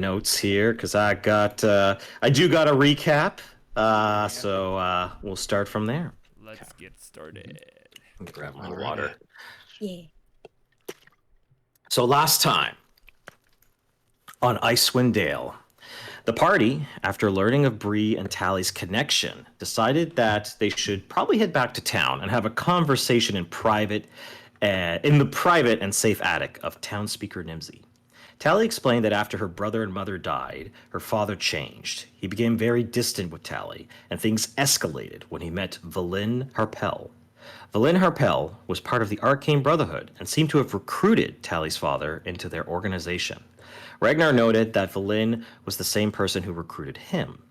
notes here because I do got a recap. We'll start from there. Let's get started. Grab my water. Yeah. So last time on Icewind Dale, the party, after learning of Bree and Tally's connection, decided that they should probably head back to town and have a conversation in the private and safe attic of town speaker Nimsy. Tally explained that after her brother and mother died, her father changed. He became very distant with Tally, and things escalated when he met Valin Harpel. Valin Harpel was part of the Arcane Brotherhood and seemed to have recruited Tally's father into their organization. Regnar noted that Valin was the same person who recruited him.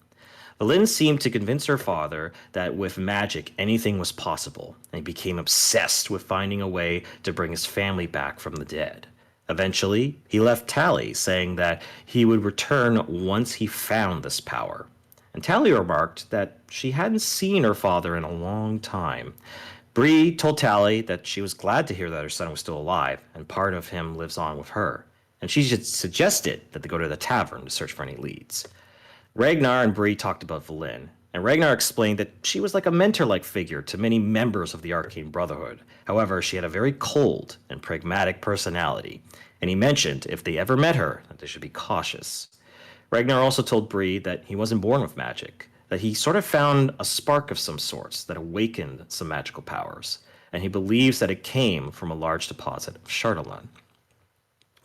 Valin seemed to convince her father that with magic anything was possible, and he became obsessed with finding a way to bring his family back from the dead. Eventually, he left Tally, saying that he would return once he found this power. And Tally remarked that she hadn't seen her father in a long time. Bree told Tally that she was glad to hear that her son was still alive, and part of him lives on with her. And she suggested that they go to the tavern to search for any leads. Regnar and Bree talked about Valin, and Regnar explained that she was like a mentor-like figure to many members of the Arcane Brotherhood. However, she had a very cold and pragmatic personality, and he mentioned if they ever met her that they should be cautious. Regnar also told Bree that he wasn't born with magic, that he sort of found a spark of some sorts that awakened some magical powers, and he believes that it came from a large deposit of Chardelon.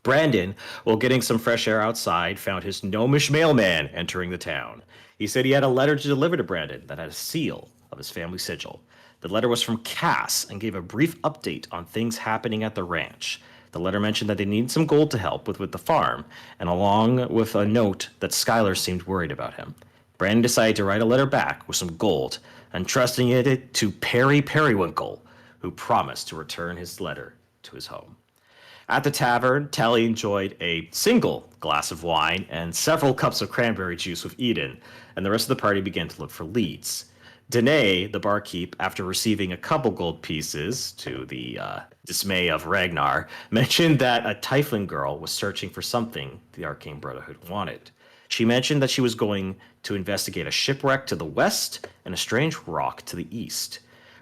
Brandon, while getting some fresh air outside, found his gnomish mailman entering the town. He said he had a letter to deliver to Brandon that had a seal of his family sigil. The letter was from Cass and gave a brief update on things happening at the ranch. The letter mentioned that they needed some gold to help with the farm, and along with a note that Skylar seemed worried about him. Brandon decided to write a letter back with some gold, entrusting it to Perry Periwinkle, who promised to return his letter to his home. At the tavern, Tally enjoyed a single glass of wine and several cups of cranberry juice with Ydin, and the rest of the party began to look for leads. Danae, the barkeep, after receiving a couple gold pieces, to the dismay of Regnar, mentioned that a Tiefling girl was searching for something the Arcane Brotherhood wanted. She mentioned that she was going to investigate a shipwreck to the west and a strange rock to the east.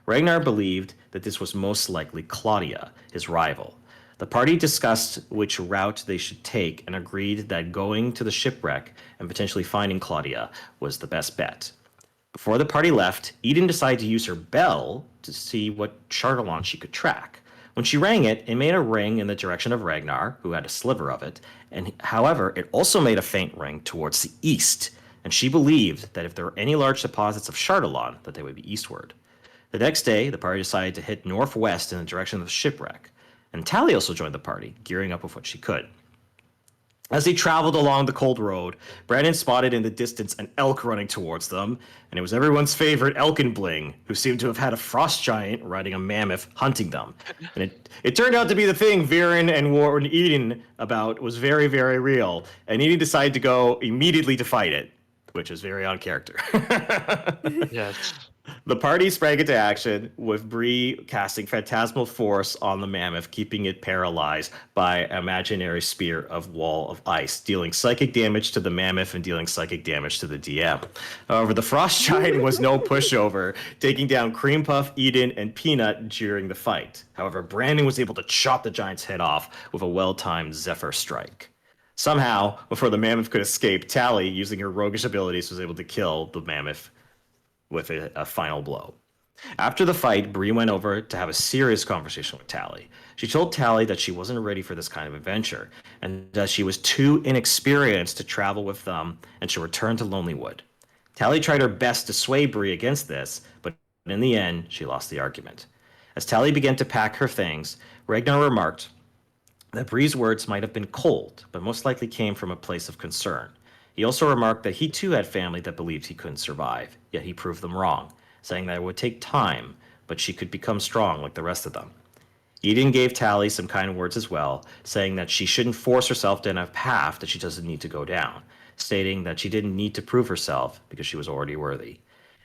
Regnar believed that this was most likely Claudia, his rival. The party discussed which route they should take and agreed that going to the shipwreck and potentially finding Claudia was the best bet. Before the party left, Ydin decided to use her bell to see what Chardelon she could track. When she rang it, it made a ring in the direction of Regnar, who had a sliver of it, and however, it also made a faint ring towards the east, and she believed that if there were any large deposits of Chardelon, that they would be eastward. The next day, the party decided to hit northwest in the direction of the shipwreck, and Tally also joined the party, gearing up with what she could. As they traveled along the cold road, Brandon spotted in the distance an elk running towards them, and it was everyone's favorite Elkenbling, who seemed to have had a frost giant riding a mammoth hunting them. And it turned out to be the thing Viren and warned Ydin about was very, very real, and Ydin decided to go immediately to fight it, which is very on character. Yes. The party sprang into action, with Bree casting Phantasmal Force on the mammoth, keeping it paralyzed by an imaginary spear of wall of ice, dealing psychic damage to the mammoth and dealing psychic damage to the DM. However, the Frost Giant was no pushover, taking down Cream Puff, Ydin, and Peanut during the fight. However, Brandon was able to chop the giant's head off with a well-timed Zephyr Strike. Somehow, before the mammoth could escape, Tally, using her roguish abilities, was able to kill the mammoth with a final blow. After the fight, Bree went over to have a serious conversation with Tally. She told Tally that she wasn't ready for this kind of adventure, and that she was too inexperienced to travel with them and should return to Lonelywood. Tally tried her best to sway Bree against this, but in the end, she lost the argument. As Tally began to pack her things, Regnar remarked that Bree's words might have been cold, but most likely came from a place of concern. He also remarked that he too had family that believed he couldn't survive, yet he proved them wrong, saying that it would take time, but she could become strong like the rest of them. Ydin gave Tally some kind words as well, saying that she shouldn't force herself down a path that she doesn't need to go down, stating that she didn't need to prove herself because she was already worthy.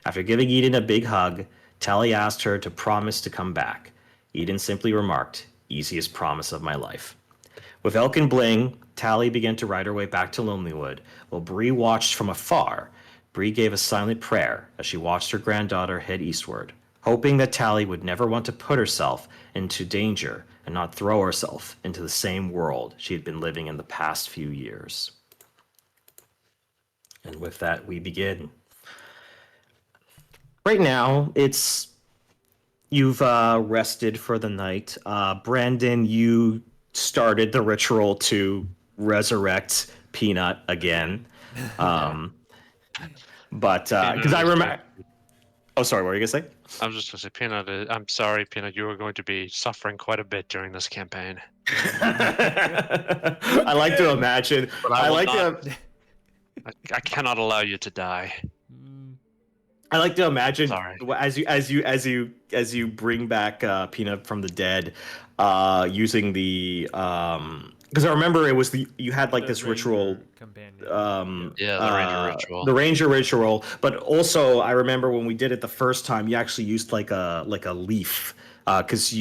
After giving Ydin a big hug, Tally asked her to promise to come back. Ydin simply remarked, "Easiest promise of my life." With Elkin Bling, Tally began to ride her way back to Lonelywood, while Bree watched from afar. Bree gave a silent prayer as she watched her granddaughter head eastward, hoping that Tally would never want to put herself into danger and not throw herself into the same world she had been living in the past few years. And with that, we begin. Right now, you've rested for the night. Brandon, you started the ritual to resurrect Peanut again. But because I remember. Oh, sorry. What were you gonna say? I was just gonna say, Peanut. I'm sorry, Peanut. You are going to be suffering quite a bit during this campaign. I like to imagine. But I will like not- to. I cannot allow you to die. I like to imagine Sorry. as you bring back Peanut from the dead, using the because I remember it was you had like this ritual. Companion. Yeah, the Ranger ritual. The Ranger ritual, but also I remember when we did it the first time, you actually used like a leaf, because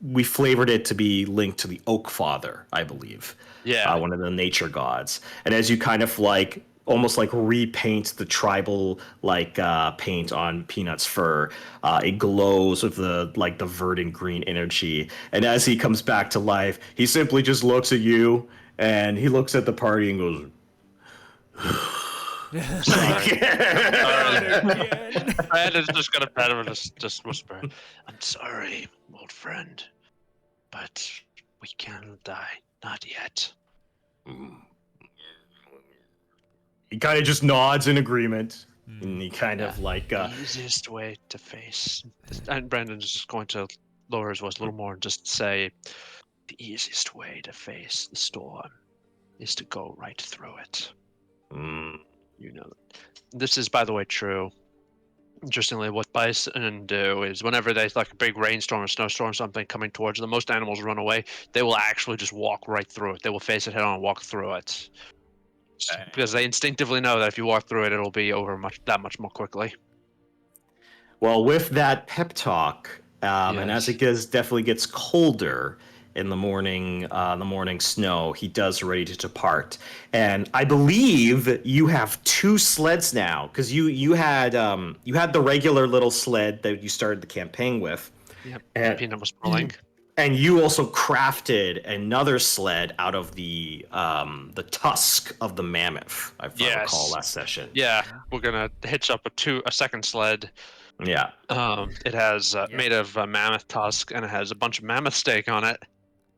we flavored it to be linked to the Oak Father, I believe. Yeah. One of the nature gods. And as you kind of like almost like repaint the tribal like paint on Peanut's fur, it glows with the verdant green energy. And as he comes back to life, he simply just looks at you and he looks at the party and goes. Sorry. Brandon's just gonna pat him and just whisper, "I'm sorry, old friend, but we can't die. Not yet." He kind of just nods in agreement, and he kind of like the easiest way to face. And Brandon's just going to lower his voice a little more and just say, "The easiest way to face the storm is to go right through it." You know, this is, by the way, true. Interestingly, what bison do is whenever there's like a big rainstorm or snowstorm or something coming towards them, most animals run away. They will actually just walk right through it. They will face it head on and walk through it. Because they instinctively know that if you walk through it, it'll be over that much more quickly. Well, with that pep talk, and as it definitely gets colder in the morning snow, he does ready to depart. And I believe you have two sleds now, because you had the regular little sled that you started the campaign with. Yep. And Peanut was pulling. And you also crafted another sled out of the tusk of the mammoth, if I recall last session. Yeah, we're gonna hitch up a second sled. Yeah. It has made of mammoth tusk, and it has a bunch of mammoth steak on it.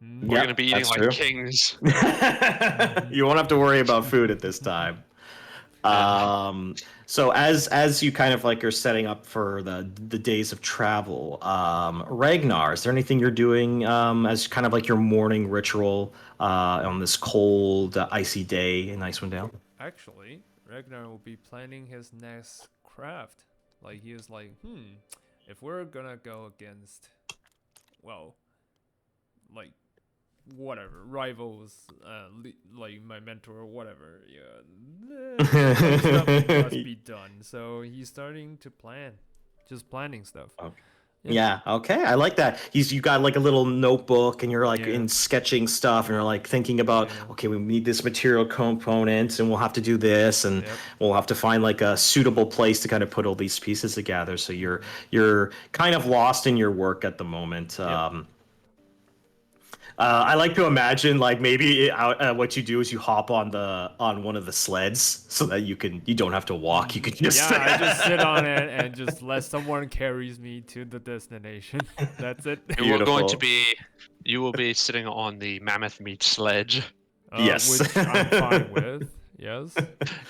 We're gonna be eating like kings. You won't have to worry about food at this time. So as you kind of like are setting up for the days of travel, Regnar, is there anything you're doing as kind of like your morning ritual on this cold, icy day in Icewind Dale? Actually, Regnar will be planning his next craft. Like he is like, if we're gonna go against, well, like whatever rivals, like my mentor or whatever, stuff must be done. So he's starting to planning stuff. Okay. Yeah. Okay. I like that. You got like a little notebook and you're like in sketching stuff and you're like thinking about, okay, we need this material component and we'll have to do this and we'll have to find like a suitable place to kind of put all these pieces together. So you're kind of lost in your work at the moment. I like to imagine like maybe what you do is you hop on one of the sleds so that you don't have to walk. You can just I just sit on it and just let someone carries me to the destination. That's it. You will be sitting on the mammoth meat sledge. Yes, which I'm fine with. Yes.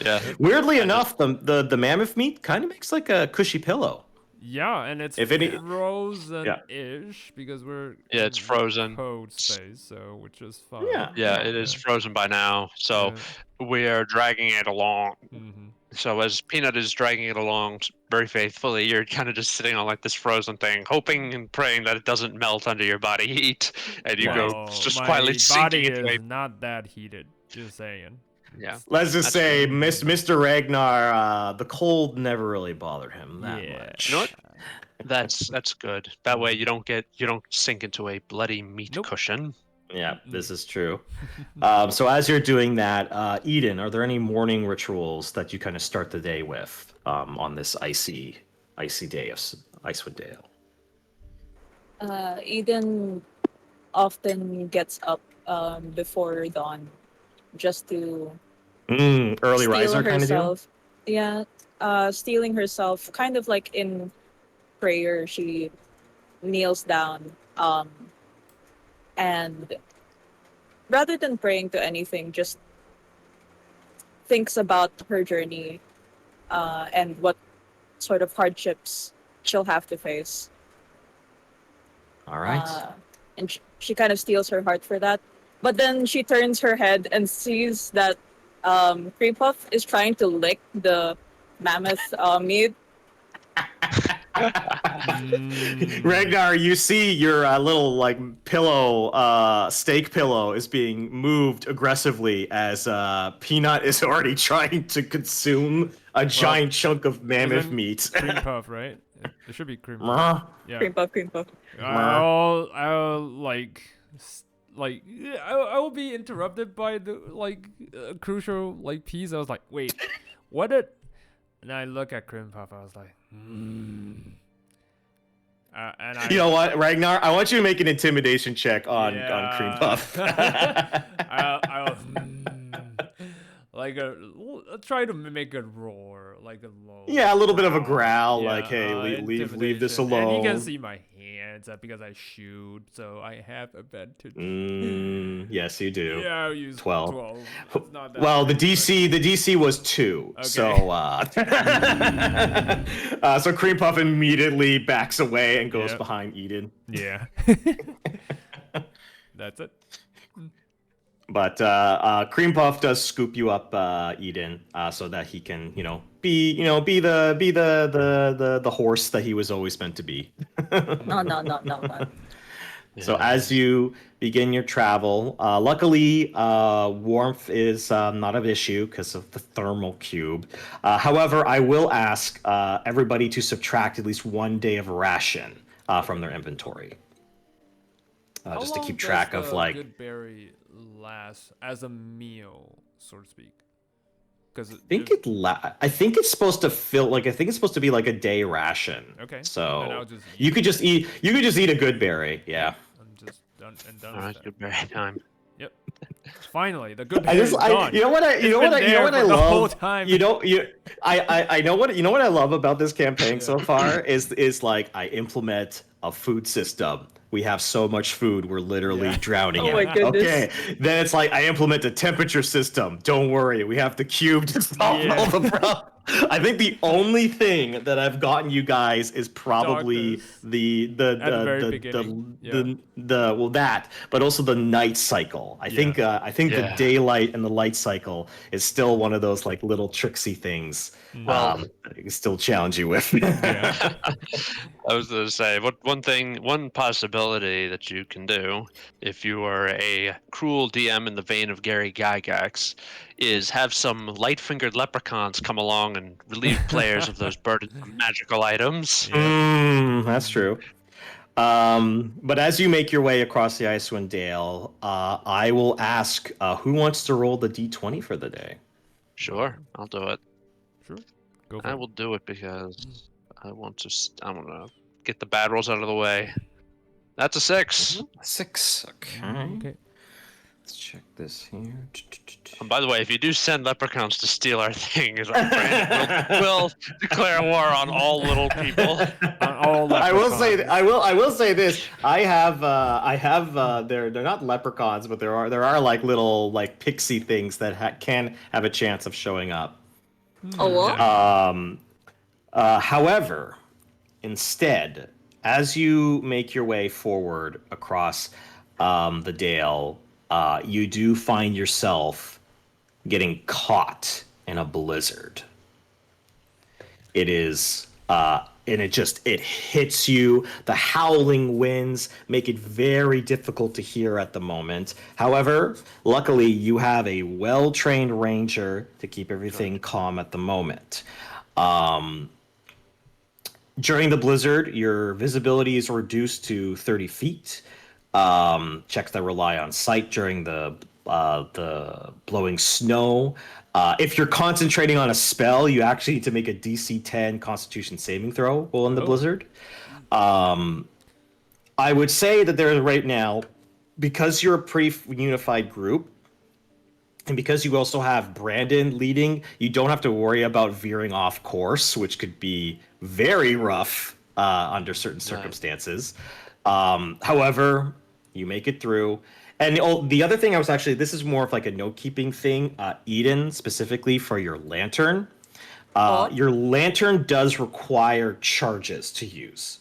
Yeah. Weirdly enough, the mammoth meat kind of makes like a cushy pillow. Yeah, and it's frozen-ish because we're it's frozen. Code space, so which is fine. Yeah, it is frozen by now, so we are dragging it along. So as Peanut is dragging it along very faithfully, you're kind of just sitting on like this frozen thing, hoping and praying that it doesn't melt under your body heat, and you go just quietly sinking into body is not that heated. Just saying. Yeah. Let's just say, Mr. Regnar, the cold never really bothered him that much. You know what? That's good. That way you don't sink into a bloody meat cushion. Yeah, this is true. So as you're doing that, Eden, are there any morning rituals that you kind of start the day with on this icy day of Icewind Dale? Eden often gets up before dawn just to Early steel riser kind of deal? herself. Yeah, stealing herself, kind of like in prayer. She kneels down, and rather than praying to anything, just thinks about her journey and what sort of hardships she'll have to face. All right. And she kind of steals her heart for that. But then she turns her head and sees that Cream Puff is trying to lick the mammoth meat. Regnar, you see your little like pillow, steak pillow, is being moved aggressively as Peanut is already trying to consume a giant chunk of mammoth Isn't meat. cream puff, right? It should be cream puff. Meh. Yeah. Cream Puff, Cream Puff. I'll I will be interrupted by the crucial piece. I was like, wait, what did? And I look at cream puff. I was like, and I. You know what, Ragnar? I want you to make an intimidation check on Cream Puff. I'll I'll try to make a roar, like a low. Yeah, a little bit of a growl. growl, Yeah, like, "Hey, leave this intimidation. alone." And you can see my hands because I shoot, so I have advantage. Yes, you do. Yeah, I'll use 12. 12. It's not that Well, the many, DC was 2. Okay. So so Cream Puff immediately backs away and goes Yep. behind Eden. but- Yeah. That's it. But Cream Puff does scoop you up, Eden, so that he can, be the horse that he was always meant to be. No. So as you begin your travel, luckily warmth is not an issue because of the thermal cube. However, I will ask everybody to subtract at least 1 day of ration from their inventory, How just to long keep does track of the like. good berry last as a meal, so to speak? Because I think it's supposed to I think it's supposed to be like a day ration. Okay, then So I'll just you eat could just eat a good berry. Yeah. I'm just done All with right, that. good berry time. Yep. Finally, the good I berry is just, gone. you know what I It's been there for the love. whole time. I know what I love about this campaign so Yeah. far is like I implement a food system. We have so much food, we're literally Yeah. drowning Oh in my it. goodness. Okay, then it's like I implement a temperature system. Don't worry, we have the cube to solve Yeah. all the problems. I think the only thing that I've gotten you guys is probably Darkness. the At the very beginning. that, but also the night cycle. I think the Yeah. daylight and the light cycle is still one of those like little tricksy things. Well- that I can still challenge you with. Yeah. I was going to say, one possibility that you can do, if you are a cruel DM in the vein of Gary Gygax, is have some light-fingered leprechauns come along and relieve players of those burdensome magical items. That's true. But as you make your way across the Icewind Dale, I will ask who wants to roll the d20 for the day. Sure, I'll do it. Sure. Go for I it. will do it because I want to. I'm gonna get the bad rolls out of the way. That's a 6. 6. Okay. Okay. Let's check this here. And by the way, if you do send leprechauns to steal our things, our brand will declare war on all little people. On all I will say leprechauns. I will say this. I have they're not leprechauns, but there are like little like pixie things that can have a chance of showing up. Oh, what? However, instead, as you make your way forward across the dale, you do find yourself getting caught in a blizzard. It is, and it hits you. The howling winds make it very difficult to hear at the moment. However, luckily, you have a well-trained ranger to keep everything calm at the moment. During the blizzard, your visibility is reduced to 30 feet. checks that rely on sight during the blowing snow. If you're concentrating on a spell, you actually need to make a DC 10 Constitution saving throw while in the Oh. blizzard. I would say that there right now, because you're a pretty unified group, and because you also have Brandon leading, you don't have to worry about veering off course, which could be very rough under certain circumstances. However, you make it through. And the other thing I was actually, this is more of like a note keeping thing. Ydin, specifically for your lantern. Your lantern does require charges to use.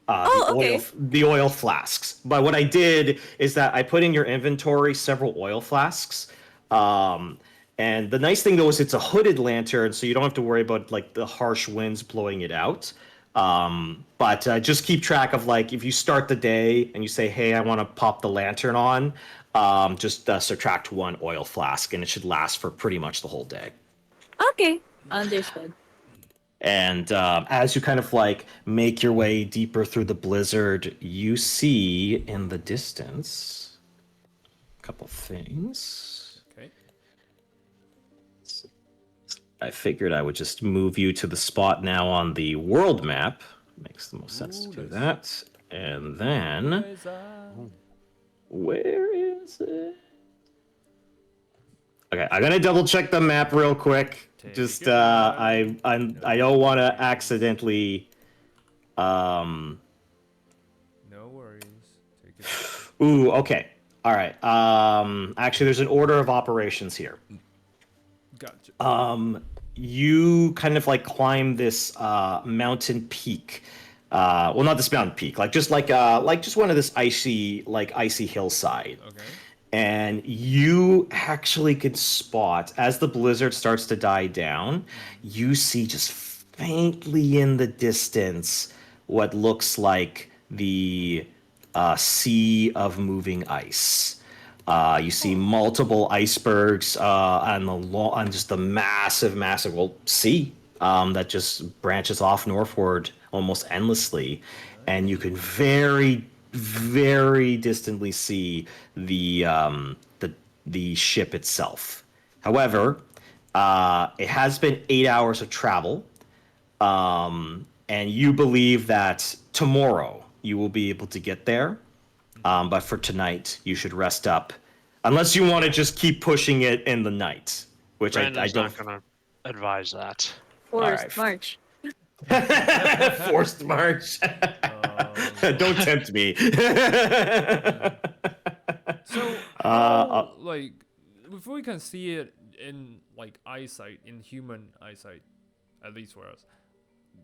Okay. The oil flasks. But what I did is that I put in your inventory several oil flasks. And the nice thing though is it's a hooded lantern, so you don't have to worry about like the harsh winds blowing it out. But just keep track of like if you start the day and you say, "Hey, I want to pop the lantern on," just subtract 1 oil flask, and it should last for pretty much the whole day. Okay. Understood. And as you kind of like make your way deeper through the blizzard, you see in the distance a couple things. Okay. I figured I would just move you to the spot now on the world map. Makes the most sense to do that. And then, where is it? Okay, I'm gonna double check the map real quick. Just I don't want to accidentally. No worries. Take it. Ooh, okay, all right. Actually, there's an order of operations here. Gotcha. You kind of like climb this mountain peak. Well, not this mountain peak, like just one of this icy hillside. Okay. And you actually can spot as the blizzard starts to die down, you see just faintly in the distance what looks like the sea of moving ice. You see multiple icebergs on just the massive sea that just branches off northward almost endlessly, and you can very, very distantly see the ship itself. However, it has been 8 hours of travel, and you believe that tomorrow you will be able to get there. But for tonight, you should rest up, unless you want to just keep pushing it in the night, which I Brandon's don't. not going to advise that. Forced march. Forced march. Don't tempt me. So, how, like, if we can see it in like eyesight, in human eyesight, at least for us,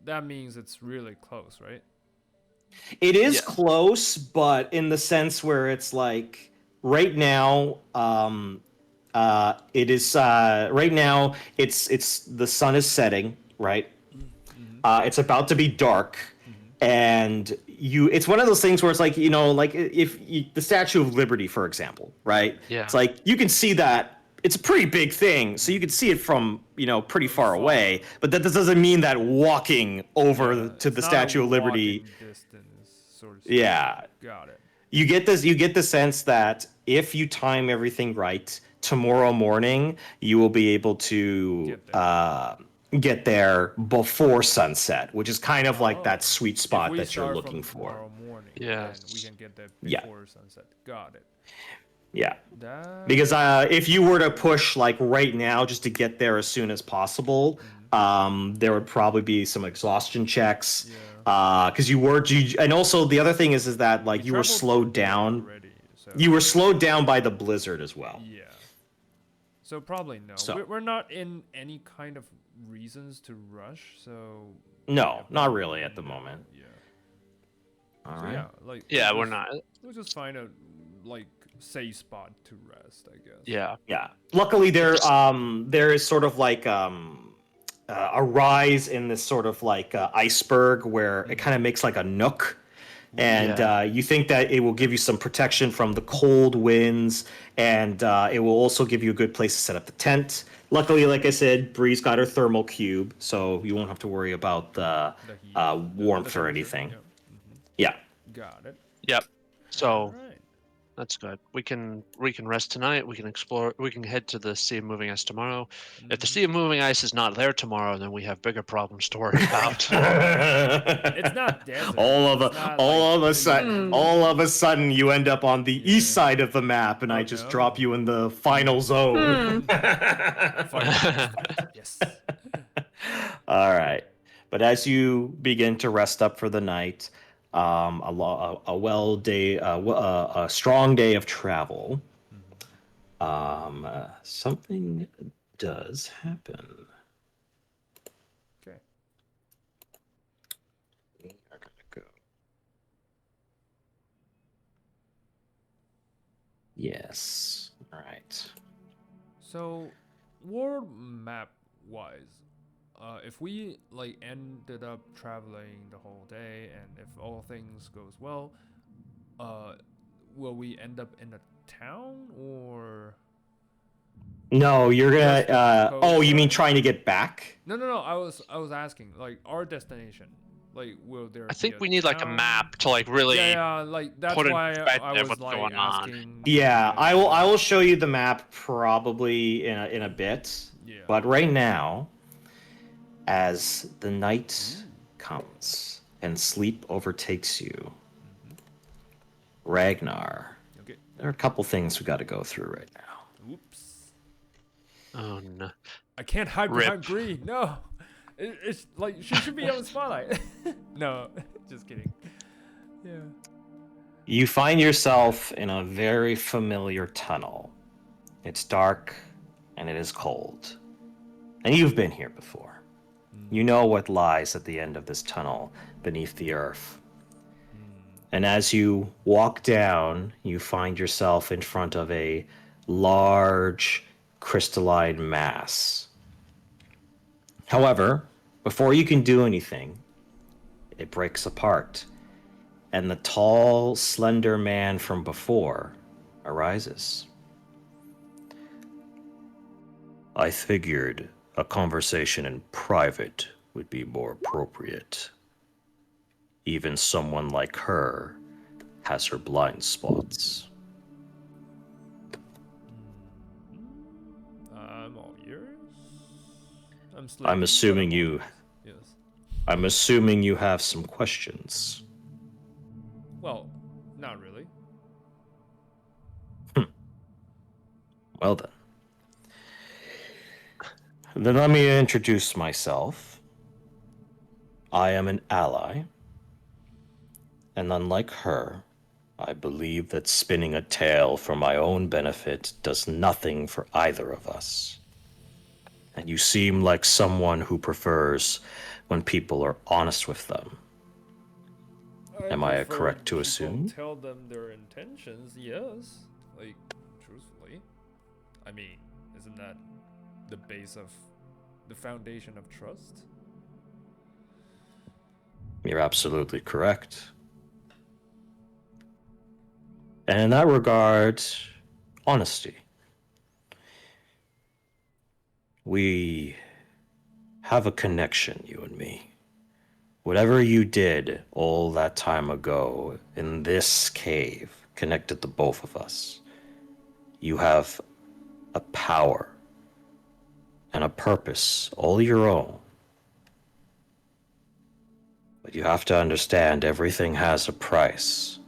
that means it's really close, right? It is close, but in the sense where it's like right now, it is right now. It's the sun is setting, right? It's about to be dark, and it's one of those things where it's like, like the Statue of Liberty, for example, right? Yeah. It's like you can see that. It's a pretty big thing, so you can see it from, pretty far away. But that doesn't mean that walking over to the Statue of Liberty. Distance, sort of. Yeah. Got it. You get the sense that if you time everything right, tomorrow morning you will be able to get there before sunset, which is kind of like that sweet spot that you're looking for. Tomorrow morning, Yeah. then we can get there Yeah. before sunset. Got it. Yeah. That... Because if you were to push like right now just to get there as soon as possible, there would probably be some exhaustion checks. Because and also the other thing is that like you were slowed down. Already, so... You were slowed down by the blizzard as well. Yeah. So probably no. So- We're not in any kind of reasons to rush, so... No, not really at the moment. Yeah. All So right. yeah, like... Yeah, we'll we're just- not. We'll just find a, like, safe spot to rest, I guess. Yeah. Yeah. Luckily, there is sort of like a rise in this sort of like iceberg where it kind of makes like a nook, and you think that it will give you some protection from the cold winds, and it will also give you a good place to set up the tent. Luckily, like I said, Bree's got her thermal cube, so you won't have to worry about the The heat, the warmth or temperature, anything. Yeah. Yeah. Got it. Yep. So Alright. That's good. We can rest tonight. We can explore. We can head to the Sea of Moving Ice tomorrow. If the Sea of Moving Ice is not there tomorrow, then we have bigger problems to worry about. It's not desert. It's not all like of a sudden, blue. all of a sudden, you end up on the Yeah. east side of the map, and Oh, I just no. drop you in the final zone. Fine. Yes. All right. But as you begin to rest up for the night, a strong day of travel, something does happen. Okay. We are gonna go. Yes. All right. So, world map wise, if we like ended up traveling the whole day, and if all things goes well, will we end up in a town or? No, you're Just the gonna. Oh, you mean coastline? trying to get back? No. I was asking like our destination. Like, will there I be think a we need like a town? map to like really Yeah. Like that's put in why I perspective was what's like going on. asking. Yeah, if, I will. I will show you the map probably in a bit. Yeah. But right now, as the night comes and sleep overtakes you, Ragnar, Okay. there are a couple things we got to go through right now. Oops. Oh no. I can't hide Rip. behind Bree. No. It's like she should be on the spotlight. No, just kidding. Yeah. You find yourself in a very familiar tunnel. It's dark and it is cold. And you've been here before. You know what lies at the end of this tunnel beneath the earth. And as you walk down, you find yourself in front of a large crystalline mass. However, before you can do anything, it breaks apart, and the tall, slender man from before arises. I figured a conversation in private would be more appropriate. Even someone like her has her blind spots. I'm all ears. I'm sleeping. I'm but assuming all you ears. Yes. I'm assuming you have some questions. Well, not really. Well then. Then let me introduce myself. I am an ally. And unlike her, I believe that spinning a tale for my own benefit does nothing for either of us. And you seem like someone who prefers when people are honest with them. Am I prefer correct to people assume? Tell them their intentions. Yes. Like, truthfully. I mean, isn't that the base of the foundation of trust? You're absolutely correct. And in that regard, honesty. We have a connection, you and me. Whatever you did all that time ago in this cave connected the both of us. You have a power and a purpose all your own. But you have to understand everything has a price.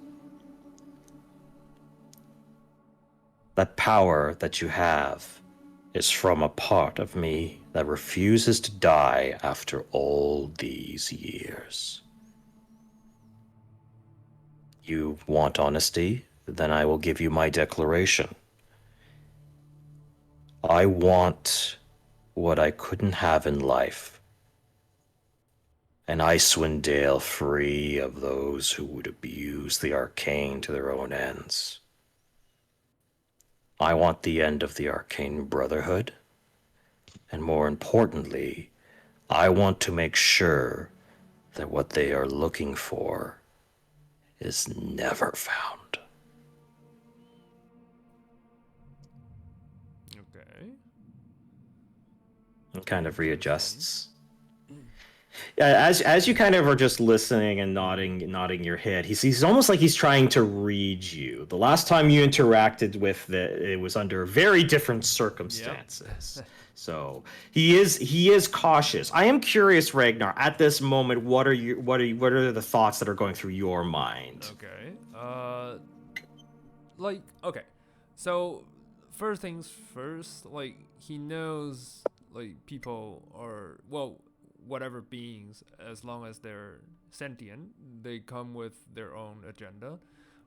That power that you have is from a part of me that refuses to die after all these years. You want honesty? Then I will give you my declaration. I want what I couldn't have in life. An Icewind Dale free of those who would abuse the arcane to their own ends. I want the end of the Arcane Brotherhood. And more importantly, I want to make sure that what they are looking for is never found. Okay. It kind of readjusts. As you kind of are just listening and nodding your head, he's almost like he's trying to read you. The last time you interacted with it was under very different circumstances. So he is cautious. I am curious, Ragnar. At this moment, what are the thoughts that are going through your mind? Okay. Okay. So first things first, like he knows like people are whatever beings, as long as they're sentient, they come with their own agenda,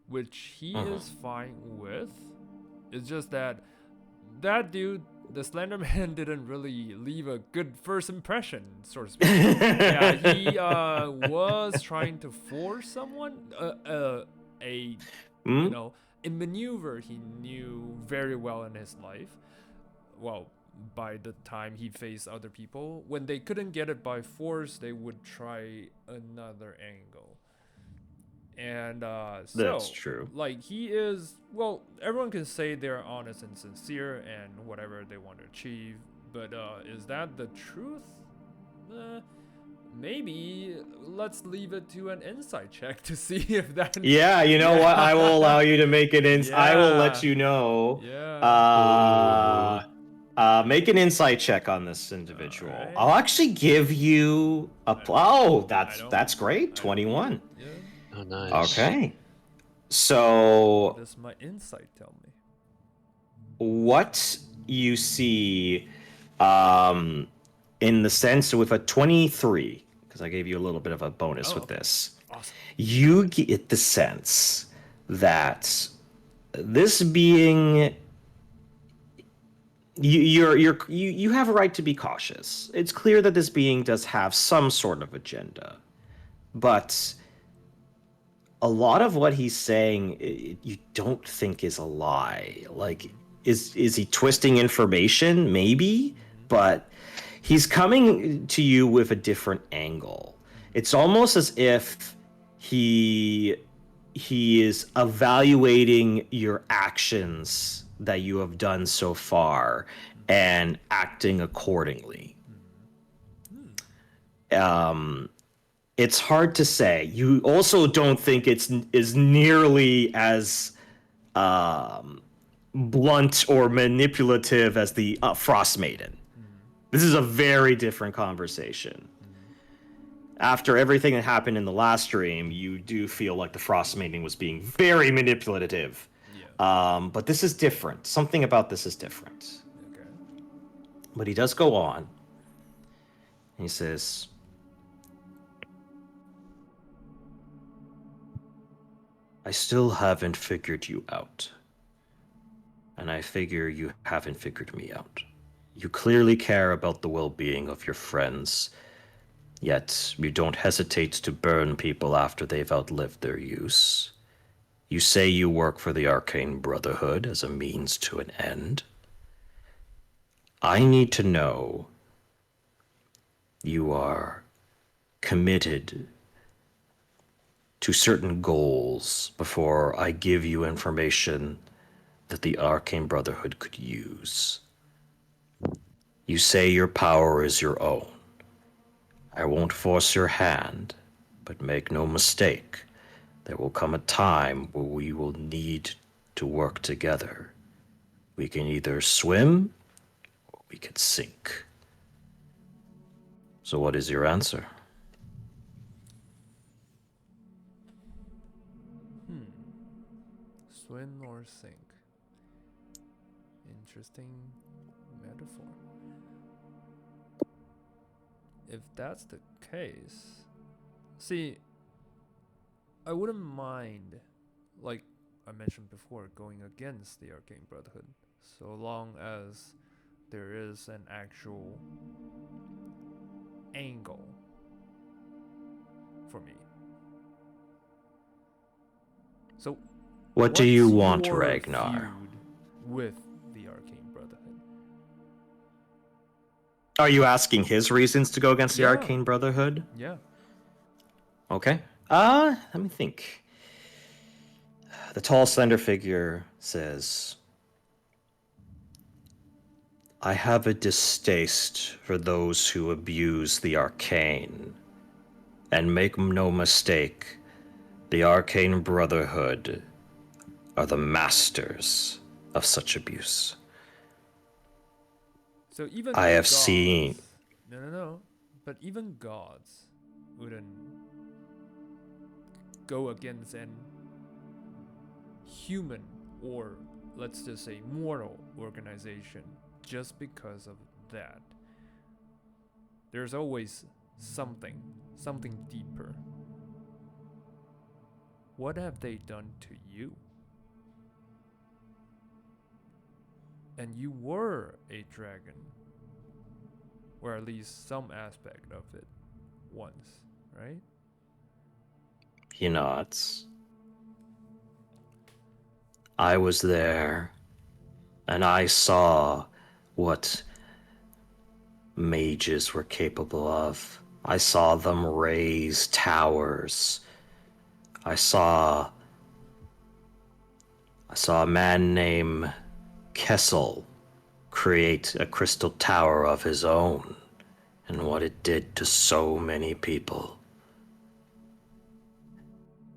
which he is fine with. It's just that dude, the Slender Man, didn't really leave a good first impression, so to speak. Yeah, he was trying to force someone, a you Hmm? know, a maneuver he knew very well in his life. Well, by the time he faced other people, when they couldn't get it by force, they would try another angle. And That's true. like he is, well, everyone can say they're honest and sincere and whatever they want to achieve, but is that the truth? Uh, Maybe let's leave it to an insight check to see if that. Yeah, you know what? I will allow you to make an I will let Yeah. you know. Yeah. Make an insight check on this individual. Alright. I'll actually give you a. Oh, I don't- that's great. I don't 21. need it. Yeah. Oh, nice. Okay. So What does my insight tell me? what you see, in the sense with a 23, because I gave you a little bit of a bonus with Okay. this. Awesome. You get the sense that this being you have a right to be cautious. It's clear that this being does have some sort of agenda, but a lot of what he's saying you don't think is a lie. Like, is he twisting information? Maybe, but he's coming to you with a different angle. It's almost as if he is evaluating your actions that you have done so far and acting accordingly. It's hard to say. You also don't think it's is nearly as blunt or manipulative as the Frost Maiden. This is a very different conversation. After everything that happened in the last stream, you do feel like the Frost Maiden was being very manipulative. Yeah. But this is different. Something about this is different. Okay. But he does go on. He says, I still haven't figured you out. And I figure you haven't figured me out. You clearly care about the well-being of your friends, yet you don't hesitate to burn people after they've outlived their use. You say you work for the Arcane Brotherhood as a means to an end. I need to know you are committed to certain goals before I give you information that the Arcane Brotherhood could use. You say your power is your own. I won't force your hand, but make no mistake, there will come a time where we will need to work together. We can either swim or we can sink. So what is your answer? Swim or sink? Interesting metaphor. If that's the case, see, I wouldn't mind, like I mentioned before, going against the Arcane Brotherhood, so long as there is an actual angle for me. So, What do you what's want, your Regnar? feud with the Arcane Brotherhood? Are you asking his reasons to go against the Yeah. Arcane Brotherhood? Yeah. Okay. Let me think. The tall, slender figure says, I have a distaste for those who abuse the arcane. And make no mistake, the Arcane Brotherhood are the masters of such abuse. So even I have gods, seen- No. But even gods wouldn't go against an human or let's just say mortal organization just because of that. There's always something deeper. What have they done to you? And you were a dragon. Or at least some aspect of it once, right? He nods. I was there, and I saw what mages were capable of. I saw them raise towers. I saw a man named Kessel create a crystal tower of his own, and what it did to so many people.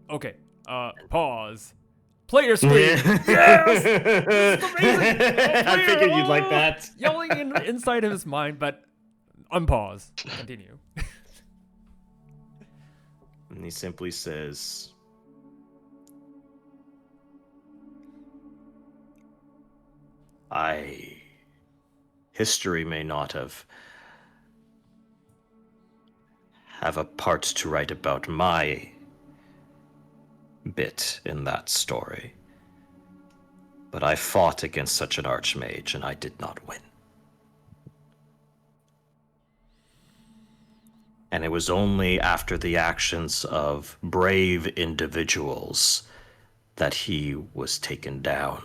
Okay, pause. Player scream. Yes! This is amazing! I figured you'd like that. Yelling inside of his mind, but unpause. Continue. And he simply says, history may not have a part to write about my bit in that story. But I fought against such an archmage, and I did not win. And it was only after the actions of brave individuals that he was taken down.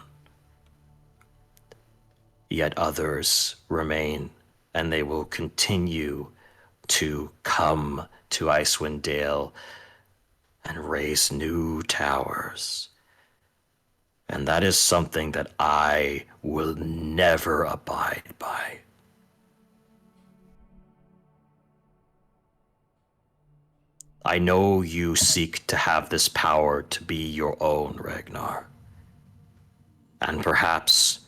Yet others remain, and they will continue to come to Icewind Dale and raise new towers. And that is something that I will never abide by. I know you seek to have this power to be your own, Regnar. And perhaps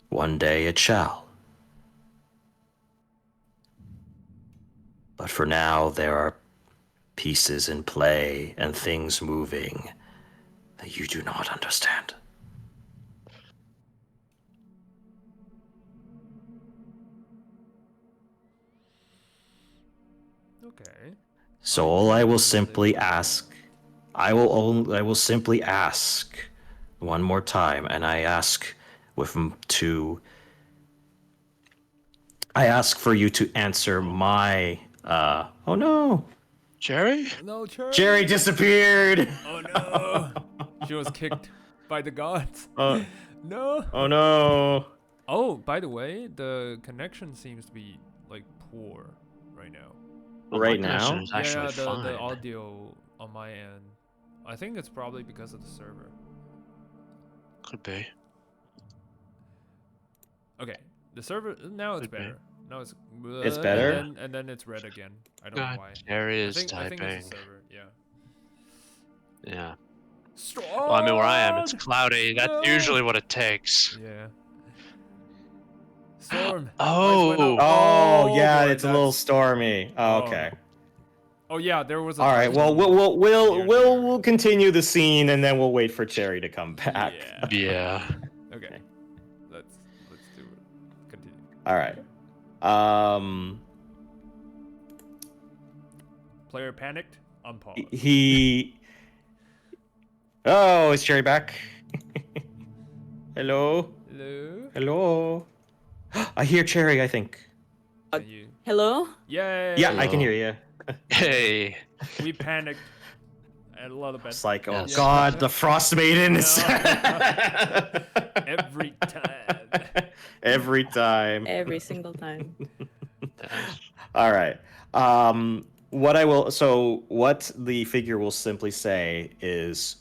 one day it shall. But for now, there are pieces in play and things moving that you do not understand. Okay. So all I will simply ask, I will simply ask one more time, and I ask I ask for you to answer my. Oh no, Jerry? No, Cherry. Jerry disappeared. Oh no. She was kicked by the gods. No. Oh no. Oh, by the way, the connection seems to be like poor right now. Well, Right my connection now? is actually fine. The audio on my end. I think it's probably because of the server. Could be. Okay, the server now it's Could be. better. Now it's better? and then it's red again. I don't know why. Jerry I is think typing. it's the server. Yeah. Yeah. Strong. Well, I mean, where I am, it's cloudy. That's No. usually what it takes. Yeah. Storm. Oh. Lights went out. Oh yeah, boy, it's a little that's- stormy. Oh, okay. Oh yeah, there was a. All right. Well, thunderstorm near there. we'll continue the scene, and then we'll wait for Cherry to come back. Yeah. Yeah. Okay. Let's do it. Continue. All right. Player panicked. Unpause. He. Oh, is Cherry back? Hello. Hello. Hello. I hear Cherry. I think. Can you? Hello? Yay. Yeah, I can hear you. Hey. We panicked a little bit. It's like, oh Yes. God, the Frost Maiden is. Every time. Every time. Every single time. All right. What the figure will simply say is,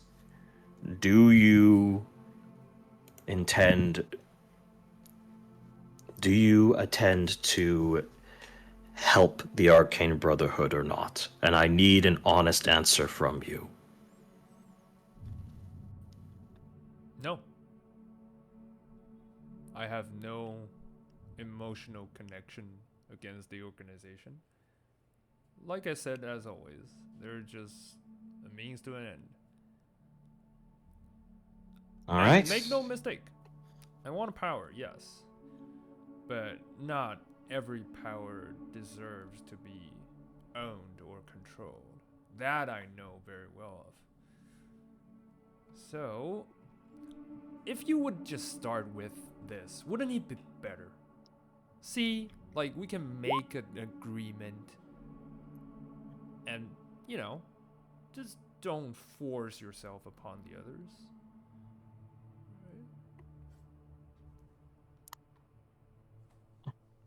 do you intend do you intend to help the Arcane Brotherhood or not? And I need an honest answer from you. No. I have no emotional connection against the organization. Like I said, as always, they're just a means to an end. All And right. make no mistake, I want power, yes. But not every power deserves to be owned or controlled. That I know very well of. So, if you would just start with this, wouldn't it be better? See, like, we can make an agreement and, you know, just don't force yourself upon the others. Right?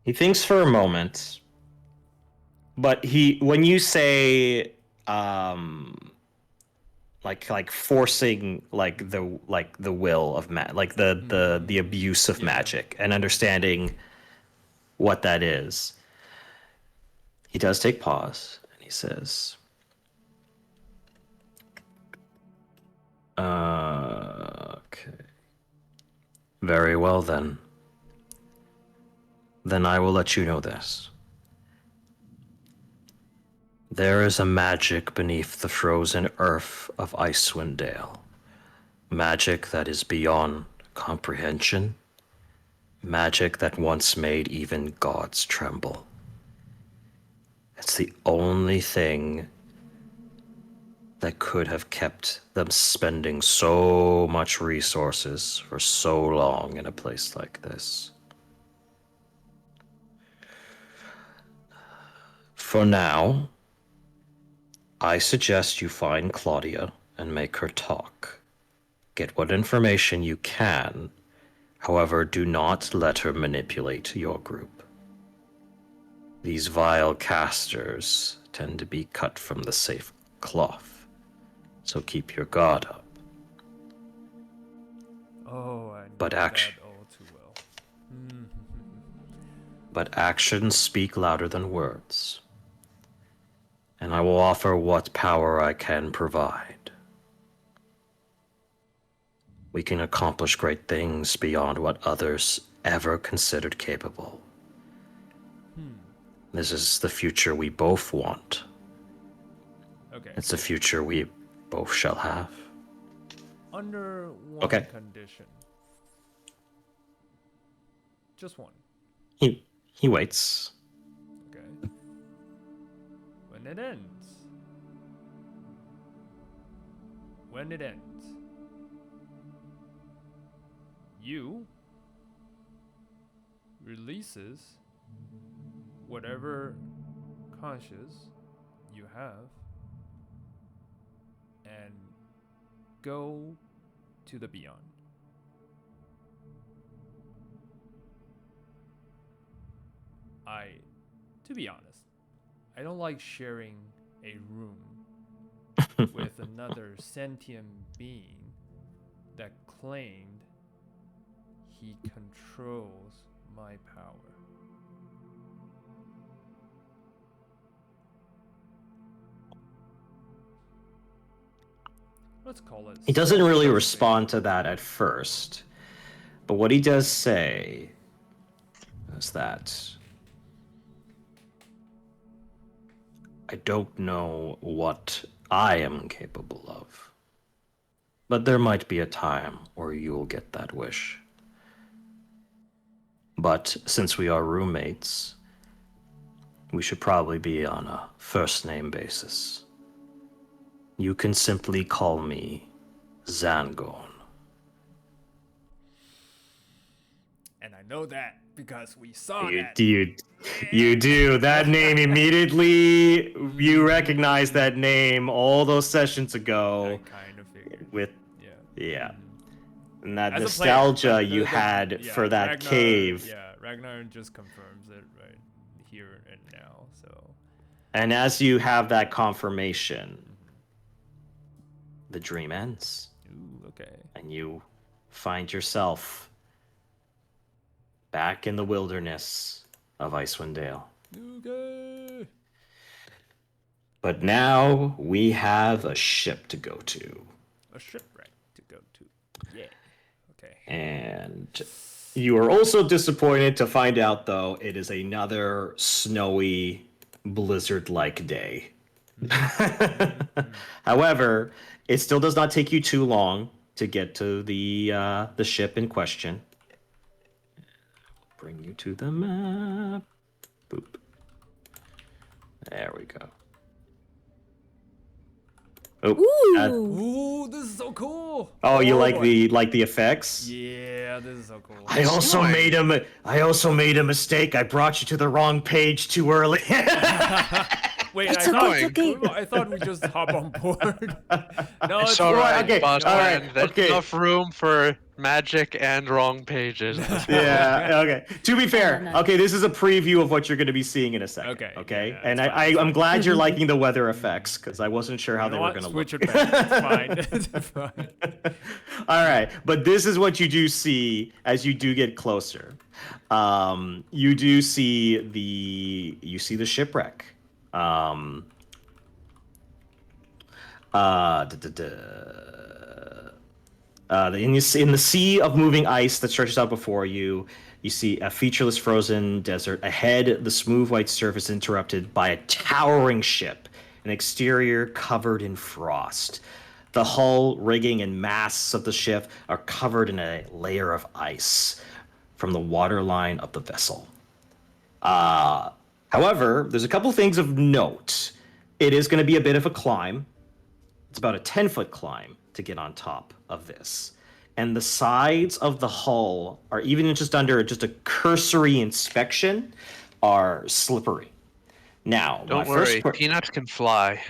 He thinks for a moment, but when you say like forcing like the will of like the abuse of Yeah. magic and understanding what that is, he does take pause and he says, okay, very well then. Then I will let you know this. There is a magic beneath the frozen earth of Icewind Dale. Magic that is beyond comprehension. Magic that once made even gods tremble. It's the only thing that could have kept them spending so much resources for so long in a place like this. For now, I suggest you find Claudia and make her talk. Get what information you can. However, do not let her manipulate your group. These vile casters tend to be cut from the safe cloth, so keep your guard up. Oh, I know But that all too well. But actions speak louder than words, and I will offer what power I can provide. We can accomplish great things beyond what others ever considered capable. This is the future we both want. Okay. It's a future we both shall have. Under one Okay. condition. Just one. He waits. Okay. When it ends. When it ends. You releases whatever conscious you have and go to the beyond. To be honest, I don't like sharing a room with another sentient being that claimed he controls my power. Let's call it. He doesn't really self-preservation. respond to that at first, but what he does say is that I don't know what I am capable of, but there might be a time where you will get that wish. But since we are roommates, we should probably be on a first name basis. You can simply call me Tzangorn. And I know that because we saw You, that. you do. That name immediately, you recognize that name all those sessions ago. I kind of figured. With, Yeah. yeah. And that As a player, nostalgia but you had yeah, for that Ragnar, cave. Yeah, Ragnar just confirms it right here and now. So. And as you have that confirmation, the dream ends. Ooh, okay. And you find yourself back in the wilderness of Icewind Dale. Okay. But now we have a ship to go to. A shipwreck to go to. Yeah. Okay. And you are also disappointed to find out, though, it is another snowy, blizzard-like day. However, it still does not take you too long to get to the ship in question. Bring you to the map. Boop. There we go. Oh, Ooh, this is so cool. oh, you like boy. the effects? Yeah, this is so cool. I also made a mistake. I brought you to the wrong page too early. Wait, It's okay. I thought we just hop on board. No, It's it's all right, okay, boss all right, man. There's okay. enough room for magic and wrong pages. Yeah, okay. To be fair, no. okay, this is a preview of what you're going to be seeing in a second. Okay, Okay. yeah, And it's fine, I'm glad you're liking the weather effects because I wasn't sure how You they know were what? going to Switch look. it back. It's fine. It's fine. All right, but this is what you do see as you do get closer. You do see the shipwreck. In the sea of moving ice that stretches out before you, you see a featureless frozen desert. Ahead, the smooth white surface interrupted by a towering ship, an exterior covered in frost. The hull, rigging, and masts of the ship are covered in a layer of ice from the waterline of the vessel. However, there's a couple things of note. It is going to be a bit of a climb. It's about a 10-foot climb to get on top of this. And the sides of the hull are, even just under just a cursory inspection, are slippery. Now, Don't my worry, first peanuts can fly.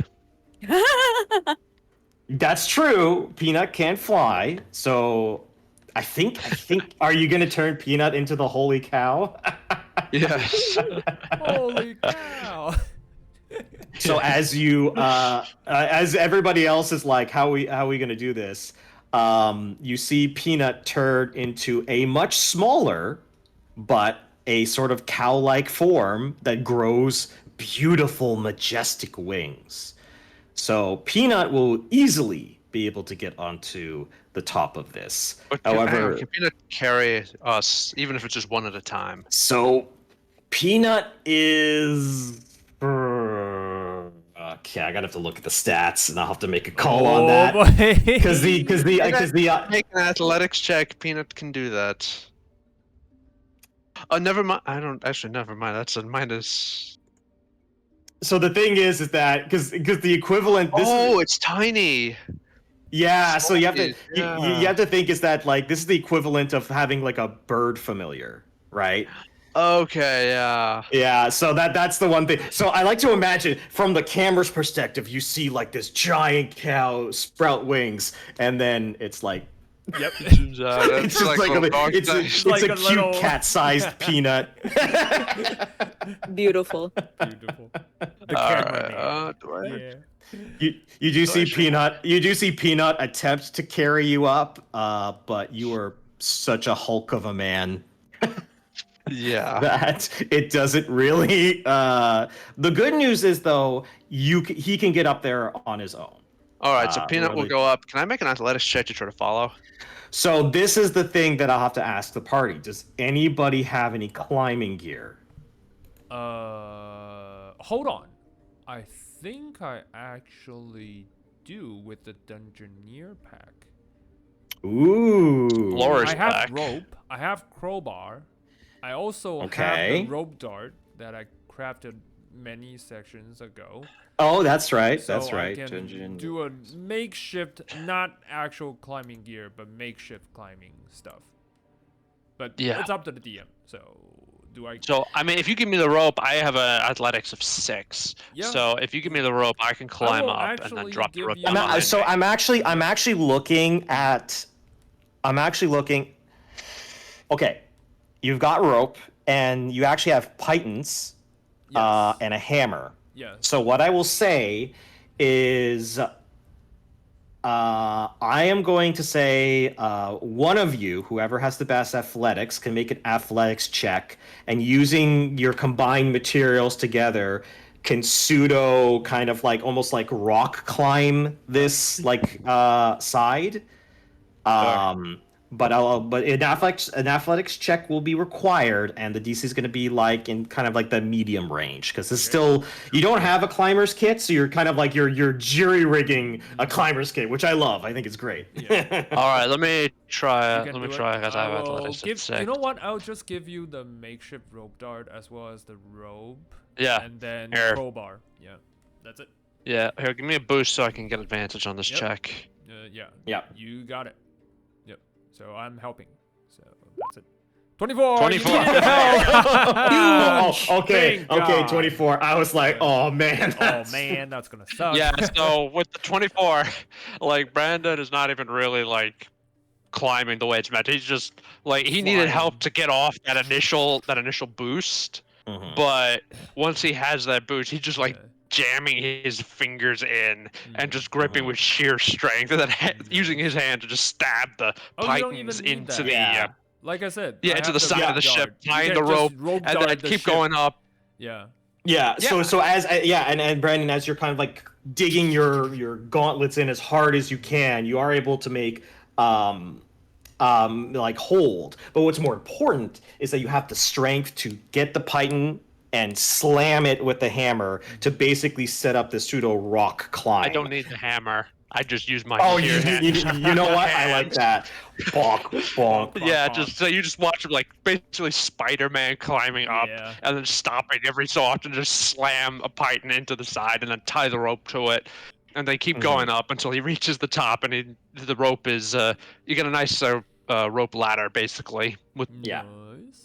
that's true. Peanut can't fly, so I think are you going to turn Peanut into the holy cow? Yes. Holy cow! So as you as everybody else is like, how are we gonna do this? You see Peanut turn into a much smaller, but a sort of cow-like form that grows beautiful, majestic wings. So Peanut will easily be able to get onto the top of this. But However, can peanut carry us, even if it's just one at a time? so Peanut is. Okay, I gotta have to look at the stats, and I'll have to make a call on that because Make an athletics check. Peanut can do that. Oh, never mind. I don't actually. Never mind. That's a minus. so the thing is that because the equivalent. It's tiny. Yeah, so you have to Yeah. you have to think is that like this is the equivalent of having like a bird familiar, right? Okay, yeah. Yeah, so that's the one thing. So I like to imagine from the camera's perspective, you see like this giant cow sprout wings, and then it's like Yep. Zooms out. it's just like it's Like a a cute little- cat-sized peanut. Beautiful. Beautiful. The Alright, camera name. Yeah. You do see actually- Peanut attempt to carry you up, but you are such a hulk of a man yeah. that it doesn't really. The good news is though, he can get up there on his own. All right, so Peanut will really- go up. Can I make an athletics check to try to follow? So this is the thing that I'll have to ask the party. Does anybody have any climbing gear? Hold on. I think I actually do with the Dungeoneer pack. Ooh. Laura's I have back. rope. I have crowbar. I also have Okay. the rope dart that I crafted many sections ago. Oh, that's right. So That's I right. can Dungeon. do a makeshift, not actual climbing gear, but makeshift climbing stuff. But Yeah. it's up to the DM. So do I? So, I mean, if you give me the rope, I have a athletics of 6. Yeah. So, if you give me the rope, I can climb will up and then actually drop the give rope you- down I'm behind me. I'm actually looking at. Okay, you've got rope, and you actually have pythons, Yes. and a hammer. Yes. So what I will say is, I am going to say one of you, whoever has the best athletics, can make an athletics check, and using your combined materials together, can pseudo kind of like almost like rock climb this like side. Um, but an athletics check will be required, and the DC is going to be like in kind of like the medium range because it's still you don't have a climber's kit, so you're kind of like you're jury rigging a climber's kit, which I love. I think it's great. Yeah. All right, let me try. You Let can me do try. it. Because I have athletics at You 6. know what? I'll just give you the makeshift rope dart as well as the rope. Yeah. And then Here. crowbar. Yeah. That's it. Yeah. Here, give me a boost so I can get advantage on this Yep. check. Yeah. Yeah. You got it. Yep. So I'm helping. So that's it. 24. 24. You needed help. Oh, okay, Thank okay, God. 24. I was like, oh man. Oh man, that's gonna suck. Yeah. So with the 24, like Brandon is not even really like climbing the way it's meant. He's just like he needed help Flying. to get off that initial boost. Mhm. But once he has that boost, he's just like Yeah. jamming his fingers in and Mhm. just gripping with sheer strength, and then using his hand to just stab the Oh, you don't even pythons need into that. the Yeah. Like I said, yeah I into have the side rope of the ship, dart. You tying can the just rope, and then dart the keep ship. going up. Yeah. Yeah. Yeah. So as and Brandon, as you're kind of like digging your gauntlets in as hard as you can, you are able to make like hold. But what's more important is that you have the strength to get the python and slam it with the hammer to basically set up the pseudo rock climb. I don't need the hammer. I just use my Oh, sheer you know what? I like hands. that. Bonk, bonk. Bonk. Yeah, just so you just watch him like basically Spider-Man climbing up Yeah. and then stopping every so often, just slam a python into the side and then tie the rope to it, and they keep going up until he reaches the top, and the rope is you get a nice rope ladder basically with Yeah. Nice.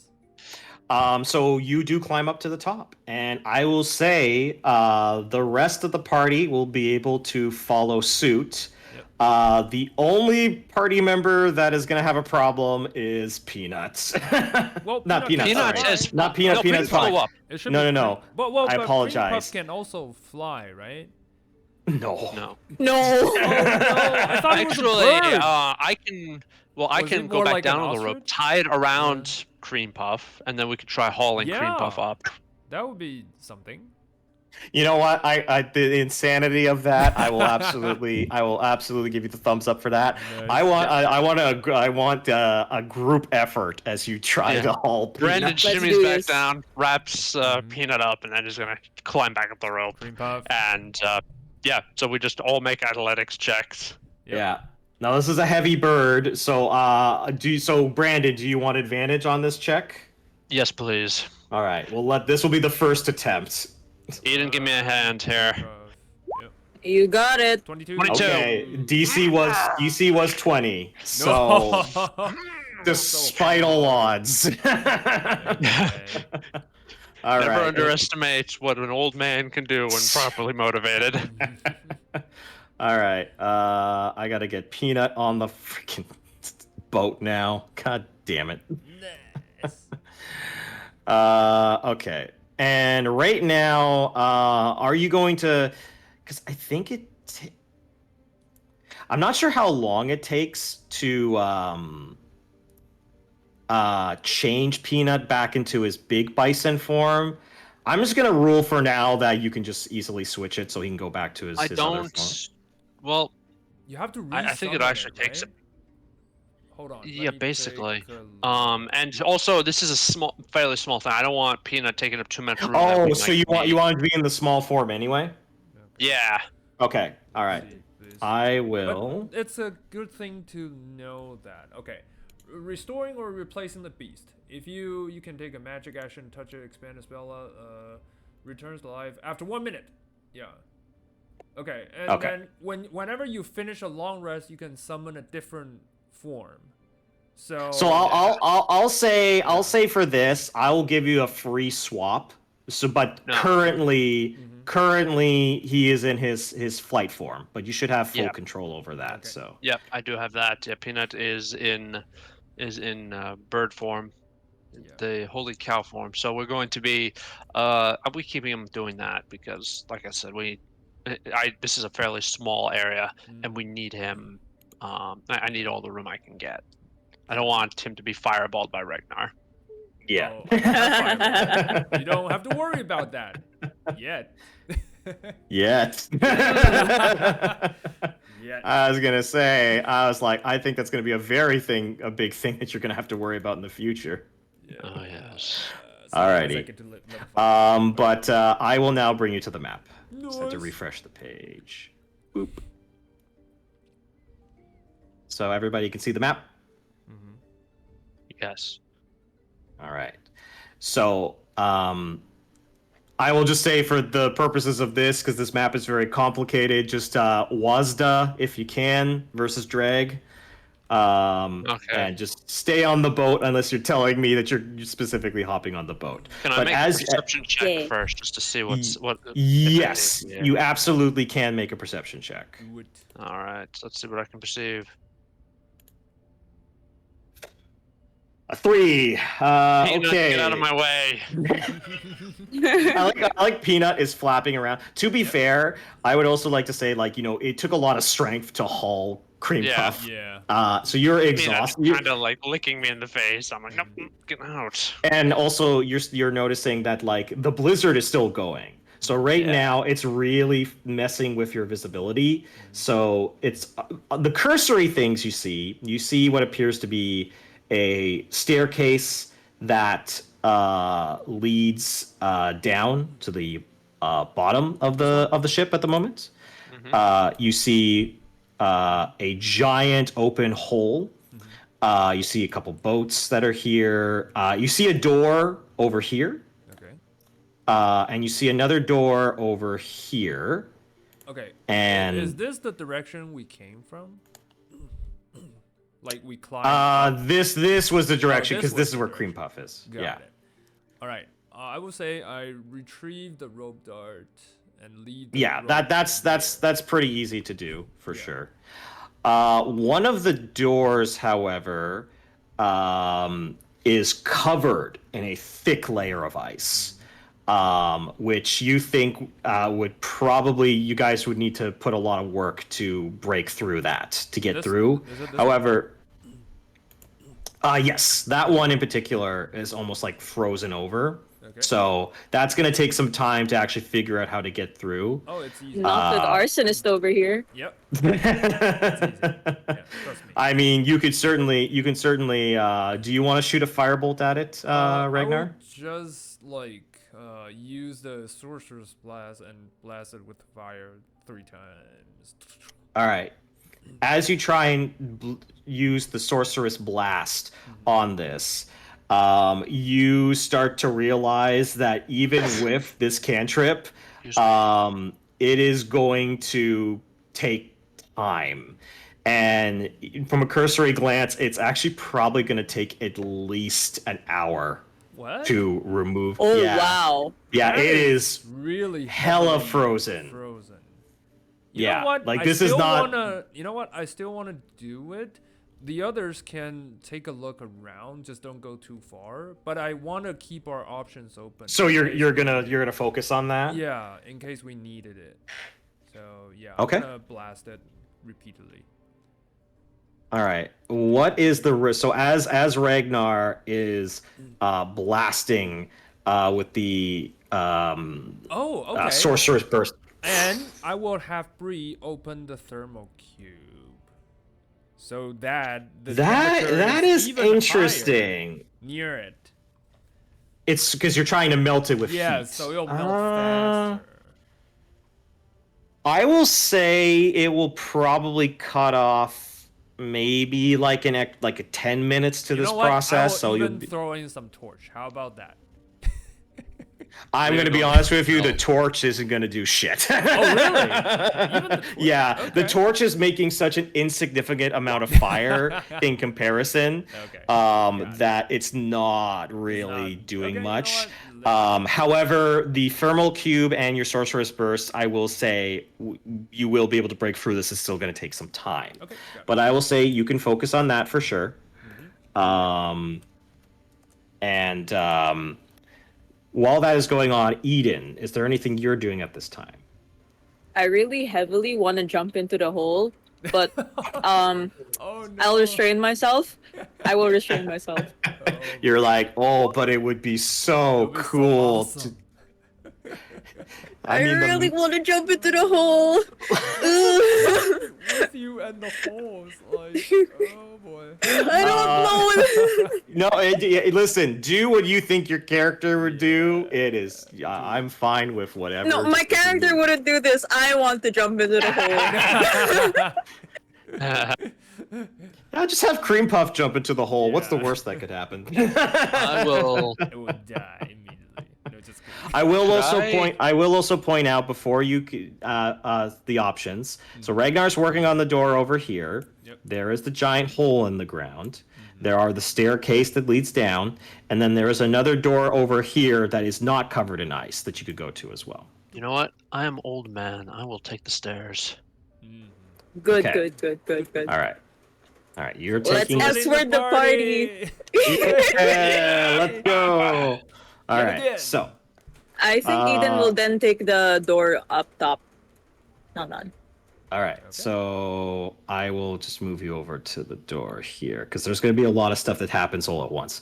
So you do climb up to the top, and I will say the rest of the party will be able to follow suit. Yep. The only party member that is going to have a problem is Peanuts. Well, Not Peanut Peanuts. can Sorry. fly. Not Peanut. No, Peanuts Peanut fine. flew up. It should No, be no, no. Well, I but apologize. Cream Puff can also fly, right? No. No. No. Oh no! I thought it was a Actually, bird. I can. Well, I Was it can go more back like an down on the rope, ostrich? tie it around Cream Puff, and then we could try hauling Cream Puff Yeah. up. That would be something. You know what? The insanity of that, I will absolutely give you the thumbs up for that. Nice. I want a group effort as you try Yeah. to haul Brandon Peanuts. Let's shimmies do back this. down, wraps Peanut up, and then is gonna climb back up the rope. Cream Puff. And yeah, so we just all make athletics checks. Yep. Yeah. Now this is a heavy bird, so Brandon, do you want advantage on this check? Yes, please. All right. This will be the first attempt. Eden, give me a hand here. Yep. You got it. 22. 22. Okay. DC was 20. So despite all odds. Okay. All Never right. underestimate what an old man can do when properly motivated. All right. I gotta get Peanut on the freaking boat now. God damn it. Nice. Okay. And right now, are you going to? Because I think I'm not sure how long it takes to change Peanut back into his big bison form. I'm just gonna rule for now that you can just easily switch it so he can go back to his I his other form. don't. Well, You have to I think it resummon actually takes right? Hold on. let yeah, me basically. take a look. And also this is a fairly small thing. I don't want Peanut taking up too much room. that Oh, we so might you need. want to be in the small form anyway? Yeah. Okay. All right. See this. I But will. it's a good thing to know that. Okay. Restoring or replacing the beast. If you can take a magic action, touch it, expand a spell, returns to life after 1 minute. Yeah. Okay. And Okay. then whenever you finish a long rest, you can summon a different form. So I'll say for this, I will give you a free swap. So, but No. currently he is in his flight form, but you should have full Yeah. control over that. Okay. So Yep, I do have that. Yeah, Peanut is in bird form, Yeah. the holy cow form. So we're going to be we keeping him doing that because, like I said, we This is a fairly small area, Mm. and we need him. I need all the room I can get. I don't want him to be fireballed by Regnar. Yeah. Oh, I don't have fireball. You don't have to worry about that yet. Yet. Yet. I was gonna say, I was like, I think that's gonna be a big thing that you're gonna have to worry about in the future. Yeah. Oh yes. So long as I Alrighty. get to level 5. But I will now bring you to the map. Just have to Nice. refresh the page. Boop. So everybody can see the map. Mhm. Yes. All right. So I will just say, for the purposes of this, because this map is very complicated, just Wazda if you can versus Drag. Okay. And just stay on the boat unless you're telling me that you're specifically hopping on the boat. Can I But make as a perception check Yeah. first, just to see what? yes, Yeah. you absolutely can make a perception check. Do it. All right. Let's see what I can perceive. A 3. Peanut, Okay. get out of my way. I like Peanut is flapping around. To be fair, I would also like to say, like, it took a lot of strength to haul Cream Yeah. Puff. Yeah. So you're Peanut exhausted. kind of like licking me in the face. I'm like, nope, get out. And also, you're noticing that, like, the blizzard is still going. So right Yeah. now, it's really messing with your visibility. So it's the cursory things you see. You see what appears to be a staircase that leads down to the bottom of the ship at the moment. You see a giant open hole. You see a couple boats that are here. You see a door over here. Okay. And you see another door over here. Okay. And Is this the direction we came from? Like we climbed. up? this was the direction, this because was this is the where direction. Cream Puff is. Got Yeah. it. All right. I would say I retrieve the rope dart and leave. The Yeah, rope that's pretty easy to do for sure. One of the doors, however, is covered in a thick layer of ice, which you think you guys would need to put a lot of work to break through that to get This- through. is it this However, yes, that one in particular is almost like frozen over. Okay. So that's going to take some time to actually figure out how to get through. Oh, it's easy. Not the arsonist over here. Yep. Yeah, trust me. I mean, you can certainly. Do you want to shoot a firebolt at it, I Regnar? would just use the sorcerer's blast and blast it with fire 3 times. All right. As you try and use the sorceress blast on this, you start to realize that even with this cantrip, it is going to take time. And from a cursory glance, it's actually probably going to take at least an hour What? to remove. Oh yeah. wow. Yeah, That it is really hella heavily frozen. You Yeah, know what? like, I this is still not- Wanna, you know what? I still want to do it. The others can take a look around, just don't go too far. But I want to keep our options open. So in you're case you're we gonna need you're it. gonna focus on that. Yeah, in case we needed it. So yeah, Okay. I'm gonna blast it repeatedly. All right. What is the so as Ragnar is blasting with the Oh, okay. sorcerer's burst? And I will have Bree open the thermal cube. So that the temperature That is even higher interesting. near it. It's because you're trying to melt it with Yeah, heat. so it'll melt faster. I will say it will probably cut off maybe like a 10 minutes to You this know what? process. I So will you'll even be, throw in some torch. How about that? I'm going to be Weirdo. honest with you, the No. torch isn't going to do shit. Oh, really? Even the torch? Yeah, the Okay. torch is making such an insignificant amount of fire in comparison Okay. Got it. that it's not really not- doing okay, you know much. what? However, the thermal cube and your sorcerer's burst, I will say you will be able to break through this. Is still going to take some time. Okay, got it. But I will say you can focus on that for sure. While that is going on, Ydin, is there anything you're doing at this time? I really heavily want to jump into the hole, but Oh no. I'll restrain myself. I will restrain myself. Oh, You're boy. like, oh, but it would be so That'd be so cool. awesome. I mean, really the, want to jump into the hole. With you and the holes, like, oh boy. I don't know. no, listen. Do what you think your character would do. It is. I'm fine with whatever. No, my character wouldn't do this. I want to jump into the hole. Yeah, just have Cream Puff jump into the hole. What's the Yeah. worst that could happen? I will. It would die immediately. No, just kidding. I will Could also I- point. I will also point out before you the options. So Ragnar's working on the door over here. Yep. There is the giant hole in the ground. There are the staircase that leads down, and then there is another door over here that is not covered in ice that you could go to as well. You know what? I am old man. I will take the stairs. Mhm. Good, Okay. good. All right. You're Let's taking. ask- Escort the party. Yeah, let's go. All Yet right. again. So. I think Eden will then take the door up top. No, none. All right, so I will just move you over to the door here because there's going to be a lot of stuff that happens all at once.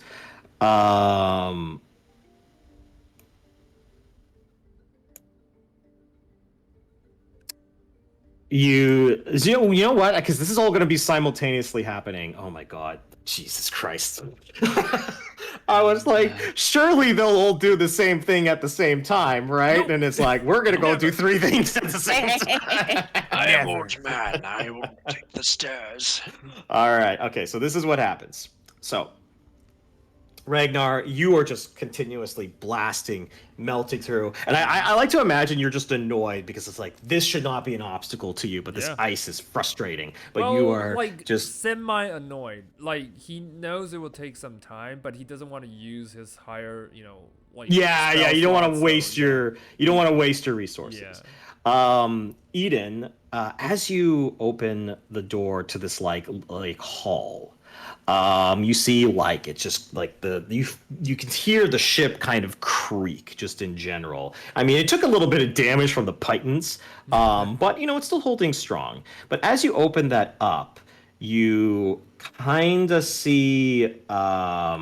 You know what? Because this is all going to be simultaneously happening. Oh my God, Jesus Christ! I was like, surely they'll all do the same thing at the same time, right? And it's like we're going to go do 3 things at the same time. I am old man. I will take the stairs. All right. Okay. So this is what happens. So, Ragnar, you are just continuously blasting, melting through, and I like to imagine you're just annoyed because it's like this should not be an obstacle to you, but this Yeah. ice is frustrating. But Well, you are like just semi-annoyed. Like he knows it will take some time, but he doesn't want to use his higher, like yeah. spell You don't want slots, to waste so, your resources. Eden, as you open the door to this like hall, you see like it's just like you can hear the ship kind of creak just in general. I mean, it took a little bit of damage from the Pythons, but it's still holding strong. But as you open that up, you kind of see I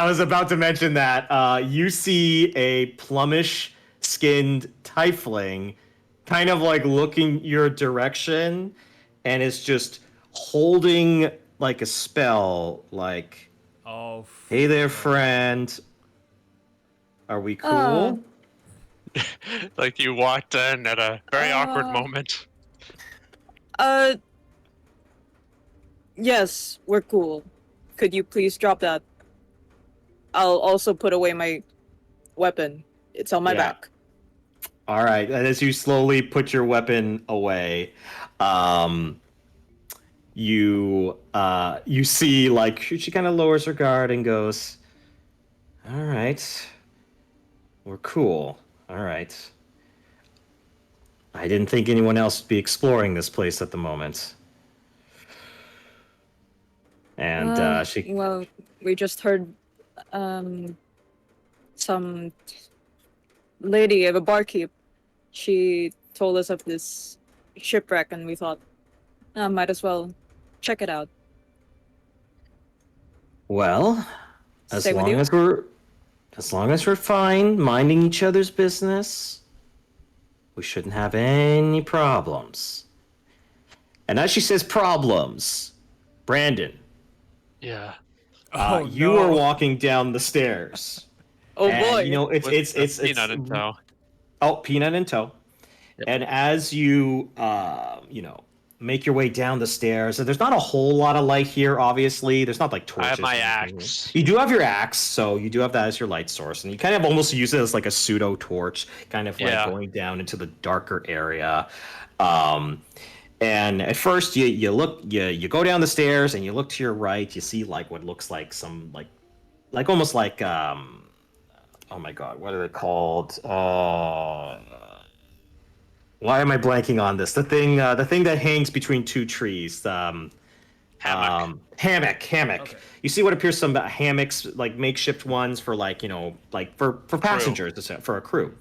was about to mention that. You see a plumish skinned tiefling kind of like looking your direction and is just holding like a spell like, Oh. hey there, friend. Are we cool? Oh. Like you walked in at a very awkward moment. Yes, we're cool. Could you please drop that? I'll also put away my weapon. It's on my Yeah. back. All right. And as you slowly put your weapon away, you see like she kind of lowers her guard and goes, all right, we're cool. All right. I didn't think anyone else would be exploring this place at the moment. And she Well, we just heard some lady of a barkeep. She told us of this shipwreck, and we thought, might as well check it out. Well, as Stay with long you? as long as we're fine, minding each other's business, we shouldn't have any problems. And as she says problems, Brandon, Yeah. you no. are walking down the stairs. Oh And, boy! it's peanut in tow. Oh, peanut in tow. Yep. And as you make your way down the stairs, there's not a whole lot of light here. Obviously, there's not like I torches. have my or anything. axe. You do have your axe, so you do have that as your light source, and you kind of almost use it as like a pseudo torch, kind of like Yeah. going down into the darker area. And at first, you go down the stairs and you look to your right. You see like what looks like some like almost like oh my God, what are they called? Why am I blanking on this? The thing that hangs between 2 trees. Hammock. Hammock. Okay. You see what appears some hammocks, like makeshift ones for like like for passengers, for a crew.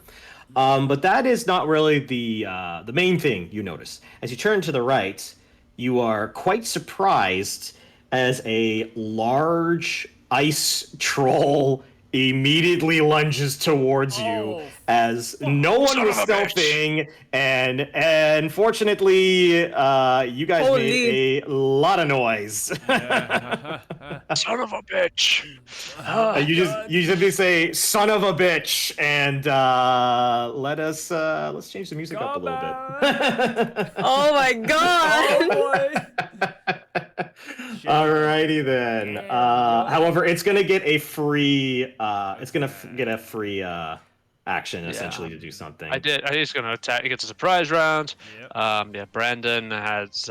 But that is not really the main thing you notice. As you turn to the right, you are quite surprised as a large ice troll immediately lunges towards you Oh, as no one Son was of a bitch. stealthing, and fortunately, you guys Holy. made a lot of noise. yeah. Son of a bitch. Oh, You God. just simply say "son of a bitch" and let's change the music up a little bit. Oh my god! Oh boy. Shit. Alrighty then. Damn, yo. However, it's gonna get a free. It's gonna get a free action essentially to do something. I did. He's gonna attack. He gets a surprise round. Yep. Yeah, Brandon has.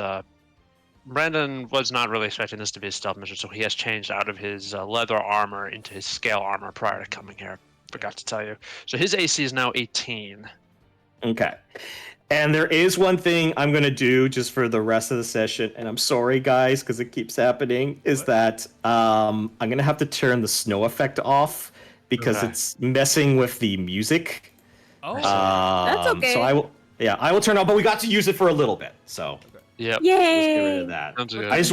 Brandon was not really expecting this to be a stealth mission, so he has changed out of his leather armor into his scale armor prior to coming here. Forgot to tell you. So his AC is now 18. Okay. And there is one thing I'm going to do just for the rest of the session, and I'm sorry, guys, because it keeps happening, is What? that I'm going to have to turn the snow effect off because Okay. it's messing with the music. Oh. That's okay. So I will turn it off, but we got to use it for a little bit, so Yep. let's get rid Yay! of that. Sounds good. I just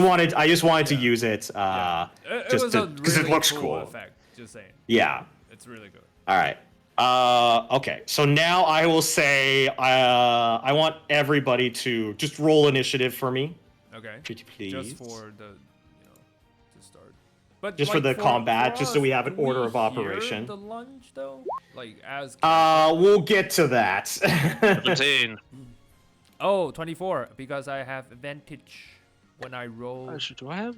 wanted to Yeah. use it, It just was a because really it looks cool cool. effect. Just saying. Yeah. It's really good. All right. Okay. So now I will say I want everybody to just roll initiative for me, Okay. pretty please. Just for the, to start. But Just for like, the combat, for just so we us, have an do we order of hear operation. The lunge though, like as. We'll get to that. 17. Oh, 24 because I have advantage when I roll Actually, do I have?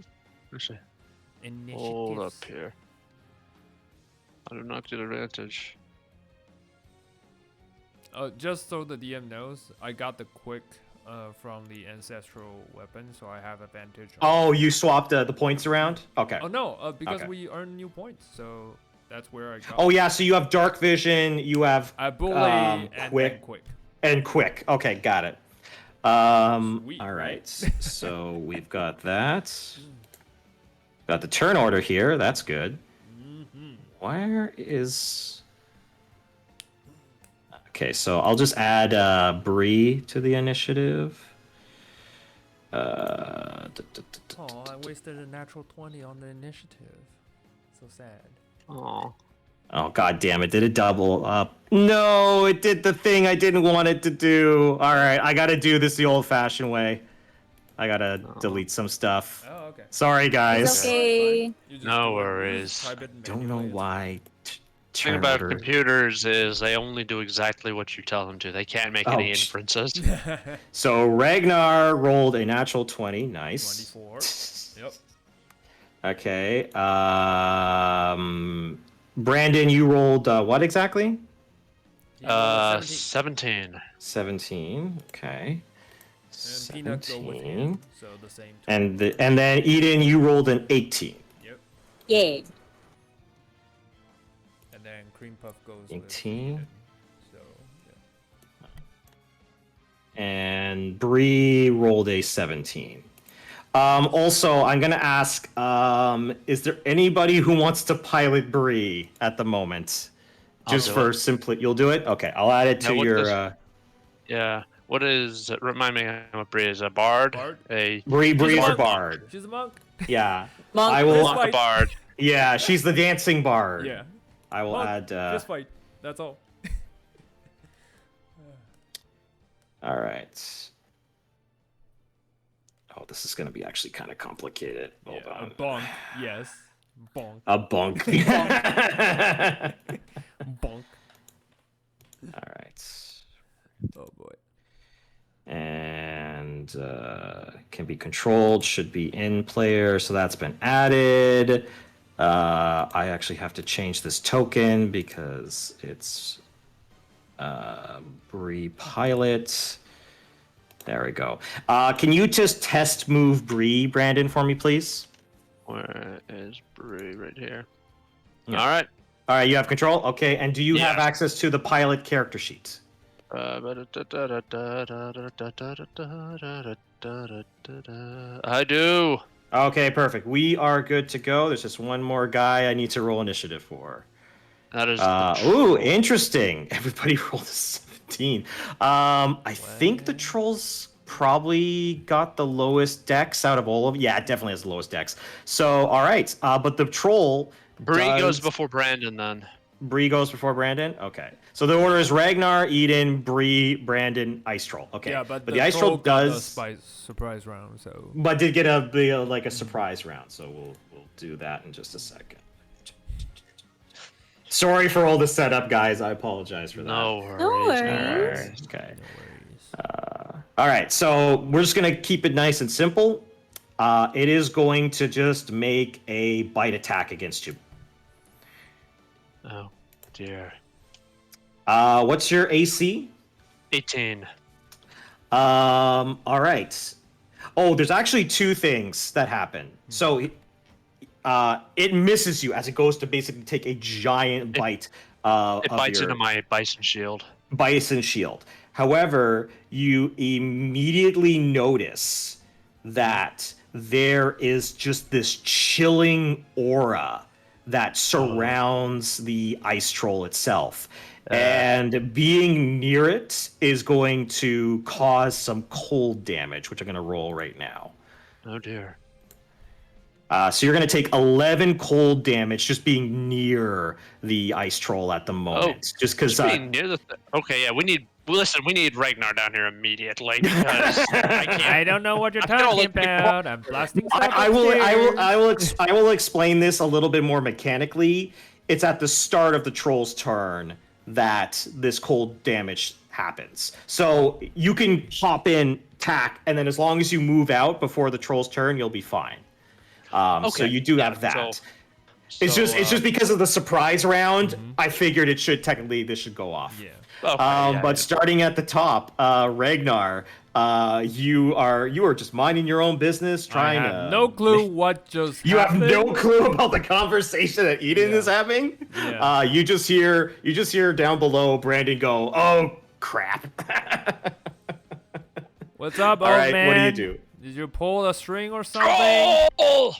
Actually, initiatives. hold up here. I do not get advantage. Just so the DM knows, I got the quick from the ancestral weapon, so I have advantage. Oh, you swapped the points around? Okay. Oh no, because Okay. we earn new points, so that's where I got. Oh yeah, so you have dark vision, you have bully and quick. then quick. And quick. Okay, got it. Sweet, All right? right. So we've got that. Got the turn order here. That's good. Where is? Okay, so I'll just add Bree to the initiative. Oh, I wasted a natural 20 on the initiative. So sad. Oh. Oh god damn it! Did it double up? No, it did the thing I didn't want it to do. All right, I gotta do this the old-fashioned way. I gotta delete some stuff. Oh, okay. Sorry, guys. It's okay. You just No do it. You worries. just type it and Don't know manipulate it. why. The Turn thing about order. computers is they only do exactly what you tell them to. They can't make any Ouch. inferences. So Regnar rolled a natural 20. Nice. 24. Yep. Okay. Brandon, you rolled what exactly? He rolled 17. 17. 17. Okay. And Peanut go with 17. him, so the same. And then Ydin, you rolled an 18. Yep. Yay! And then Cream Puff goes 18. with Eden. So yeah. And Bree rolled a 17. Also, I'm gonna ask, is there anybody who wants to pilot Bree at the moment? I'll Just do for it. simply, you'll do it. Okay, I'll add it to Now, what your. does- Yeah. What is? Remind me what Bree is. A bard. Bard? Bree She's is a monk. bard. She's a monk. Yeah, Monk. I Fist will. fight. Not a bard. Yeah, she's the dancing bard. Yeah. I will Monk. add. Fist fight. That's all. All right. Oh, this is gonna be actually kind of complicated. Hold Yeah, a on. bonk. Yes. Bonk. A bunk. Bonk. All right. Oh boy. And can be controlled, should be in player, so that's been added. I actually have to change this token because it's Bree Pilot. There we go. Can you just test move Bree, Brandon, for me, please? Where is Bree? Right here. Yeah. All right. All right, you have control? Okay, and do you have Yeah. access to the pilot character sheet? I do. Okay, perfect. We are good to go. There's just one more guy I need to roll initiative for. That is. The Ooh, troll. interesting. Everybody rolled a 17. I think the trolls probably got the lowest dex out of all of. Yeah, it definitely has the lowest dex. So, all right. But the troll. Bree goes does- before Brandon then. Bree goes before Brandon. Okay. So the order is Regnar, Ydin, Bree, Brandon, Ice Troll. Okay. Yeah, but the Ice Troll got does. the surprise round, so. But did get like a surprise round. So we'll do that in just a second. Sorry for all the setup, guys. I apologize for that. No worries. No no worries. worries. Okay. No worries. All right. So we're just gonna keep it nice and simple. It is going to just make a bite attack against you. Oh dear. What's your AC? 18. All right. Oh, there's actually two things that happen. So it misses you as it goes to basically take a giant bite. It of bites your into my bison shield. bison shield. However, you immediately notice that there is just this chilling aura that surrounds the ice troll itself. And being near it is going to cause some cold damage, which I'm going to roll right now. Oh dear. So you're going to take 11 cold damage just being near the ice troll at the moment. Just because. Just being near the. Okay, yeah, we need. Listen, we need Regnar down here immediately because I can't. I don't know what you're I can only talking about. I'm blasting stuff I will upstairs. I will explain this a little bit more mechanically. It's at the start of the troll's turn that this cold damage happens. So you can hop in, tack, and then as long as you move out before the troll's turn, you'll be fine. So Okay, you do yeah, have that. so, it's just because of the surprise round. Mm-hmm. I figured this should go off. Yeah. Okay, But starting at the top, Regnar, you are just minding your own business, trying I have to. no clue what just You have happened. no clue about the conversation that Ydin Yeah. is having. Yeah. You just hear down below Brandon go, "Oh crap!" What's up, All old right, man? what do you do? Did you pull a string or something? Troll!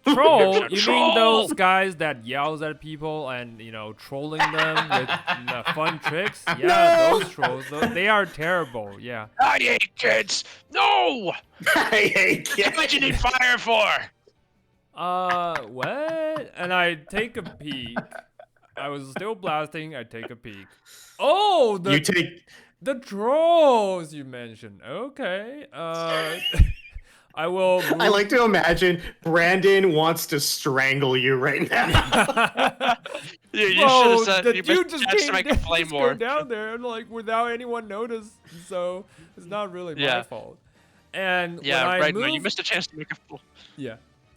Troll? You're a You troll! mean those guys that yells at people and trolling them with fun tricks? Yeah, those trolls. They are terrible. Yeah. I hate kids. No. I hate What did you need fire for? What? And I take a peek. I was still blasting. I take a peek. Oh, You take. the trolls you mentioned. Okay. I will. Move. I like to imagine Brandon wants to strangle you right now. You should have Whoa, said the you dude missed just a chance to came make a down, flame just go war. down there and without anyone notice, so it's not really my Yeah. fault. And Yeah, when I right. move, No, you missed a chance to make a. yeah.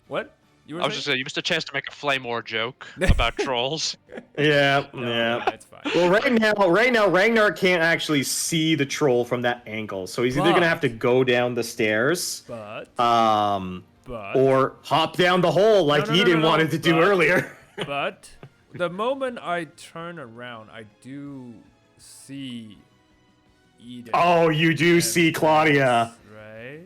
What? You were I was saying? just saying, you missed a chance to make a flame war joke about trolls. Yeah, No, yeah. no, it's fine. Well, right now, Ragnar can't actually see the troll from that angle, so he's either But- gonna have to go down the stairs, But or hop down the hole like No, no, no, Ydin no, wanted to do but- earlier. but the moment I turn around, I do see Ydin. Oh, you do and see Claudia. right?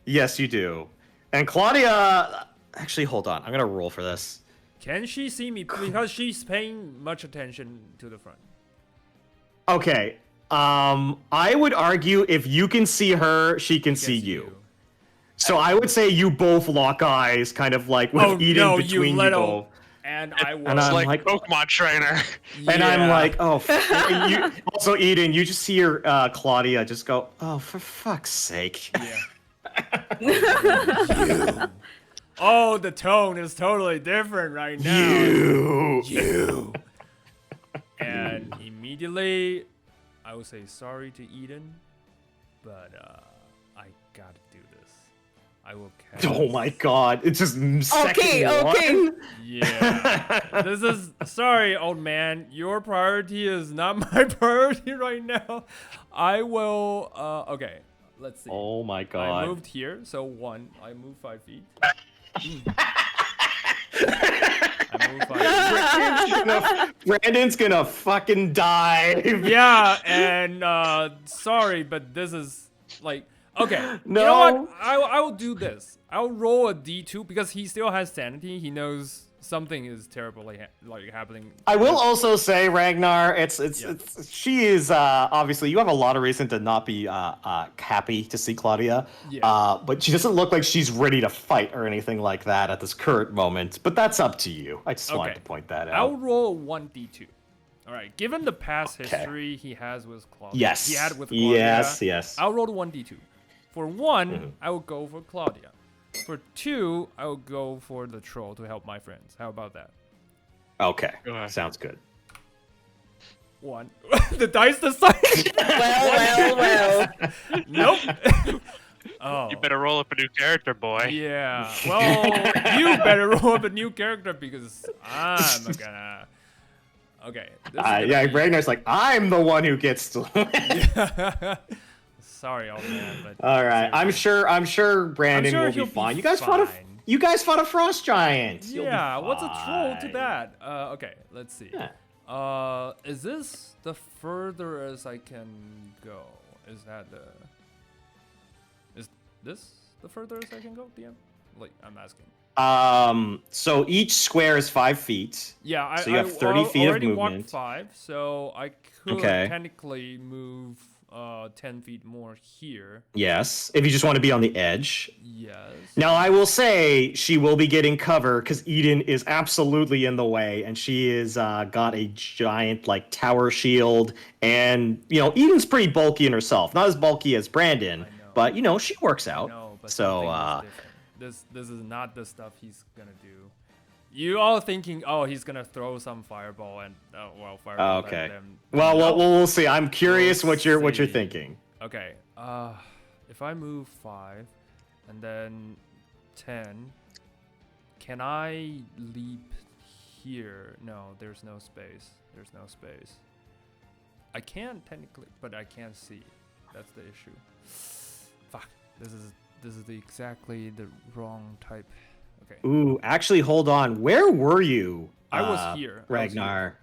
Yes, you do. And Claudia, actually, hold on. I'm gonna roll for this. Can she see me? Because she's paying much attention to the front. Okay. I would argue if you can see her, she can see Gets you. So I would say you both lock eyes, kind of like with Oh Ydin no, between you you little. both. And I was And It's I'm like like- Pokemon trainer. And I'm Yeah. like, oh. And you, also, Ydin, you just see your Claudia just go, oh, for fuck's sake. Yeah. Oh, the tone is totally different right now. You. And immediately, I would say sorry to Ydin, but I gotta do this. I will catch. Oh my god. It's just second Okay. one. Yeah. This is sorry, old man. Your priority is not my priority right now. I will. Okay. Let's see. Oh my I god. moved here, so 1. I moved 5 feet. I moved 5 feet. Brandon's gonna fucking die. Yeah, and sorry, but this is like okay. You know No. what? I will do this. I'll roll a d2 because he still has sanity. He knows something is terribly happening. I will also say, Ragnar, it's she is obviously you have a lot of reason to not be happy to see Claudia. Yeah. But she doesn't look like she's ready to fight or anything like that at this current moment. But that's up to you. I just wanted to point that out. I'll roll 1d2. All right. Given the past history he has with Claudia. Yes. He had with Claudia. Yes. I'll roll 1d2. For 1, I will go for Claudia. For 2, I will go for the troll to help my friends. How about that? Okay. Sounds good. 1. The dice decide. Well. Nope. Oh. You better roll up a new character, boy. Yeah. Well, you better roll up a new character because I'm gonna. Okay. Ragnar's like, I'm the one who gets to. Sorry, old man. But All right. I'm sure Brandon will he'll be fine. be You guys fought a frost giant. You'll be Yeah. What's a troll to fine. that? Okay. Let's see. Yeah. Is this the furthest I can go? Is that the? Is this the furthest I can go, DM? Like, I'm asking. So each square is 5 feet. Yeah, So you have 30 feet of already movement. walked 5, so I could technically move 10 feet more here. Yes, if you just want to be on the edge. Yes. Now, I will say she will be getting cover because Ydin is absolutely in the way, and she is got a giant tower shield, and Edin's pretty bulky in herself, not as bulky as Brandon, but she works out. No, but so something is different. This is not the stuff he's gonna do. You all thinking, oh, he's gonna throw some fireball and fireball. Okay. At them. Well, No. we'll see. I'm curious We'll what you're see. thinking. Okay. If I move 5 and then 10, can I leap here? No, there's no space. There's no space. I can technically, but I can't see. That's the issue. Fuck. This is exactly the wrong type. Okay. Ooh, actually, hold on. Where were you? I was here. Ragnar.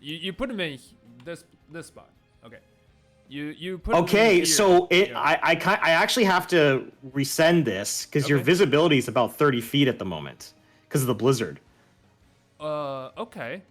You put him in this spot. Okay. You put him in Okay, here. so Yeah. I actually have to resend this because your Okay. visibility is about 30 feet at the moment because of the blizzard. Okay.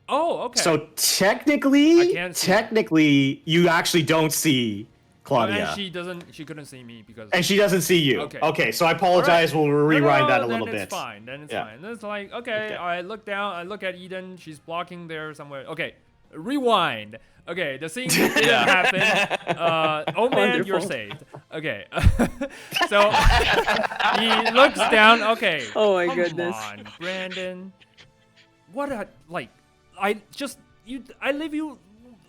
Oh, okay. So I technically, can't see. you actually don't see Claudia, And she couldn't see me because. and she doesn't see you. Okay. Okay, so I apologize. Alright. We'll rewind that a then little it's bit. fine. Then it's Yeah. fine. Then it's like, okay, Okay. I look down, I look at Ydin, she's blocking there somewhere. Okay, rewind. Okay, the scene didn't happen. Oh man, you're Wonderful. saved. Okay. So he looks down. Okay. Oh my come goodness. on, Brandon. What I leave you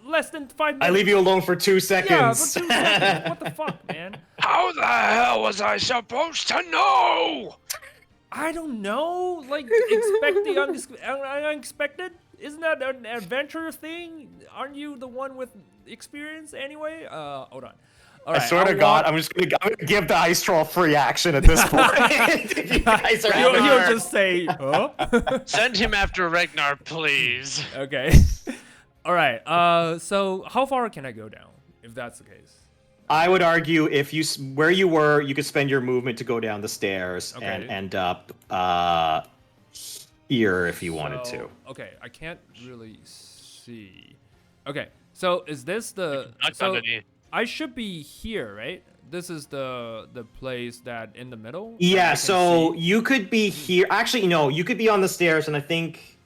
less than 5 minutes. I leave you alone for 2 Yeah, seconds. for 2 seconds. What the fuck, man? How the hell was I supposed to know? I don't know. Like, expect the unexpected? Isn't that an adventure thing? Aren't you the one with experience anyway? Hold on. All I right, swear to I'll God, walk- I'm gonna give the ice troll free action at this point. If you guys are He'll having- just say, huh? Send him after Regnar, please. Okay. All right. So how far can I go down, if that's the case? I would argue if you where you were, you could spend your movement to go down the stairs and Okay. end up here if you wanted to. Okay, I can't really see. Okay, so is this the? Not So underneath. I should be here, right? This is the place that in the middle. that I Yeah, can so see? you could be here. Actually, no, you could be on the stairs, and I think,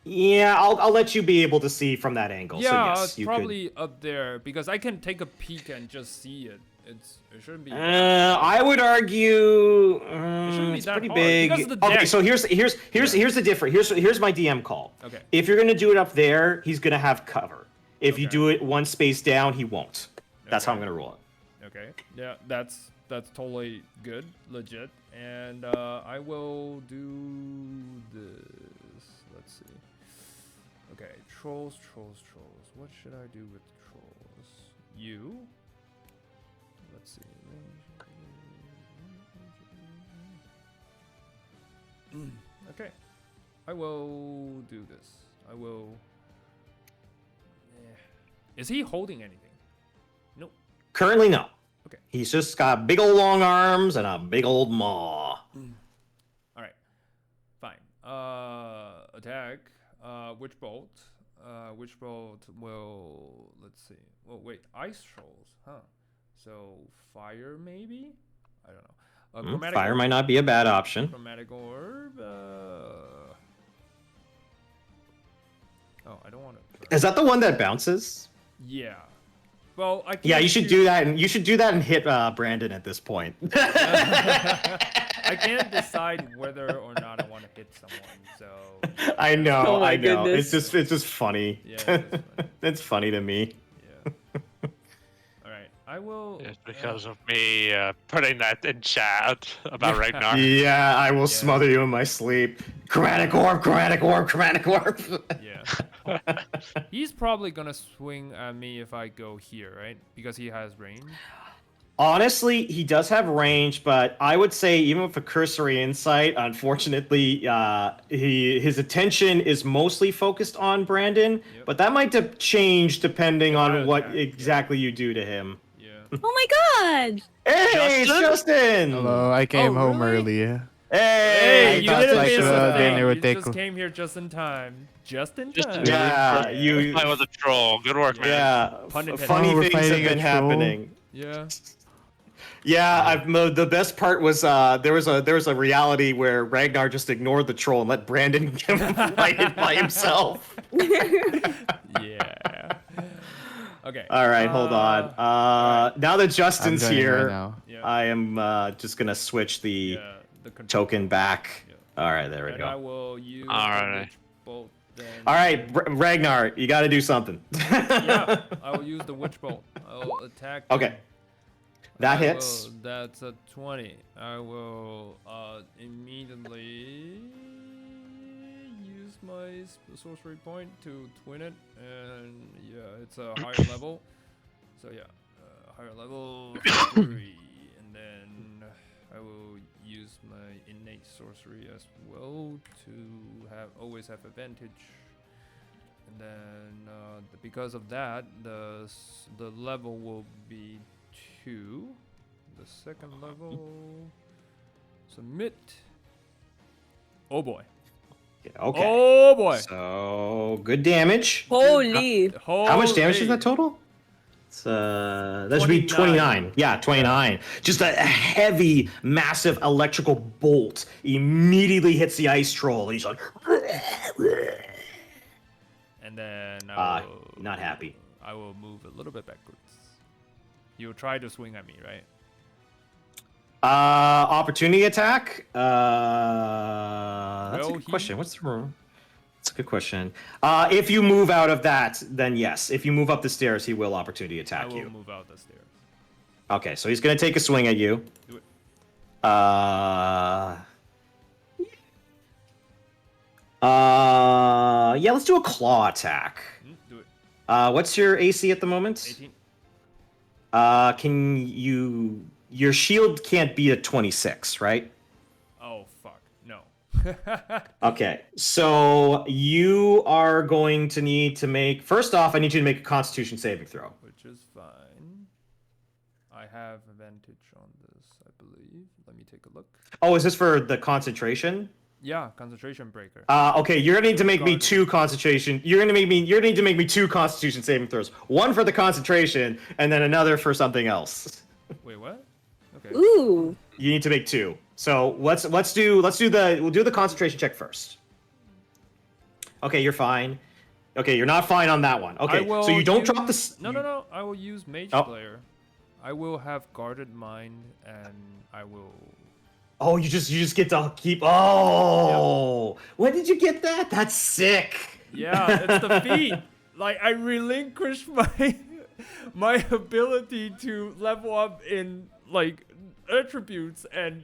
yeah, I'll let you be able to see from that angle. Yeah, so yes, it's you probably up there because I can take a peek and just see it. It shouldn't be. could. I would argue shouldn't be it's that pretty hard, big. because of the Okay, deck. so here's the difference. Here's my DM call. Okay. If you're gonna do it up there, he's gonna have cover. If you Okay. do it one space down, he won't. That's how I'm Okay. gonna roll it. Okay. Yeah, that's totally good, legit. And I will do this. Let's see. Okay, trolls. What should I do with trolls? You. Let's see. Okay. I will do this. I will. Is he holding anything? Nope. Currently, no. Okay. He's just got big old long arms and a big old maw. All right. Fine. attack. Witch bolt. Witch bolt will, let's see. Well, wait, ice trolls, huh? So fire maybe? I don't know. Chromatic Fire orb. might not be a bad option. Chromatic orb. Oh, I don't want to. Is that the one that bounces? Yeah. Well, I can't. Yeah, you should do that, and you should do that and hit Brandon at this point. I can't decide whether or not I want to hit someone, so. I know, Oh my I know. goodness. It's just funny. Yeah, it is funny. It's funny to me. Yeah. All right, I will. It's because of me putting that in chat about Regnar. Yeah, I will smother you in my sleep. Chromatic orb, chromatic orb, chromatic orb. Yeah. He's probably gonna swing at me if I go here, right? Because he has range. Honestly, he does have range, but I would say even with a cursory insight, unfortunately, his attention is mostly focused on Brandon. Yep. But that might change depending If I on what attack, exactly you do to him. Yeah. Oh my god! Hey, it's Justin! Hello, I came home really? early. Hey, Hey, you thought didn't like, miss a dinner thing. would You take- just came here just in time. Just in Just time. in Yeah, time. you. I was a troll. Good work, man. Yeah, Pun intended. funny Oh, we're things have fighting a been troll? happening. Yeah. Yeah, the best part was there was a reality where Ragnar just ignored the troll and let Brandon fight it by himself. Yeah. Okay. All right, hold on. Now that I'm Justin's joining here, right now. Yeah. I am just gonna switch the Yeah, the control. token back. Yeah. All right, there we And I go. will use Alright. the witch bolt then. All right, Ragnar, you got to do something. Yeah, I will use the witch bolt. I'll attack. Okay. him. That I hits. will- that's a 20. I will immediately use my sorcery point to twin it, and yeah, it's a higher level. So yeah, higher level 3, and then I will use my innate sorcery as well to always have advantage. And then because of that, the level will be 2. The second level. Submit. Oh boy. Okay. Oh boy. So good damage. Holy! How much damage is Holy. that total? It's that should be 29. Yeah, 29. Just a heavy, massive electrical bolt immediately hits the ice troll, and he's like, And then not happy. I will move a little bit backwards. You'll try to swing at me, right? opportunity attack. That's a Will good he? question. What's the room? That's a good question. If you move out of that, then yes. If you move up the stairs, he will opportunity I attack will you. move out the stairs. Okay, so he's gonna take a swing at you. Do it. Yeah, let's do a claw attack. Do it. What's your AC at the moment? 18. Can you? Your shield can't be a 26, right? Oh fuck. No. Okay, so you are going to need to make. First off, I need you to make a Constitution saving throw. Which is fine. I have advantage on this, I believe. Let me take a look. Oh, is this for the concentration? Yeah, concentration breaker. Okay, you're gonna need to make me Guardian. 2 concentration. You're gonna need to make me 2 Constitution saving throws. One for the concentration, and then another for something else. Wait, what? Okay. Ooh! You need to make 2. So we'll do the concentration check first. Okay, you're fine. Okay, you're not fine on that one. I Okay, will so you don't use- drop the. No. I will use Mage Oh. Slayer. I will have guarded mind, and I will. Oh, you just get to keep. Oh, when did you get that? That's sick. Yeah, it's the feat. Like I relinquish my ability to level up in like attributes and.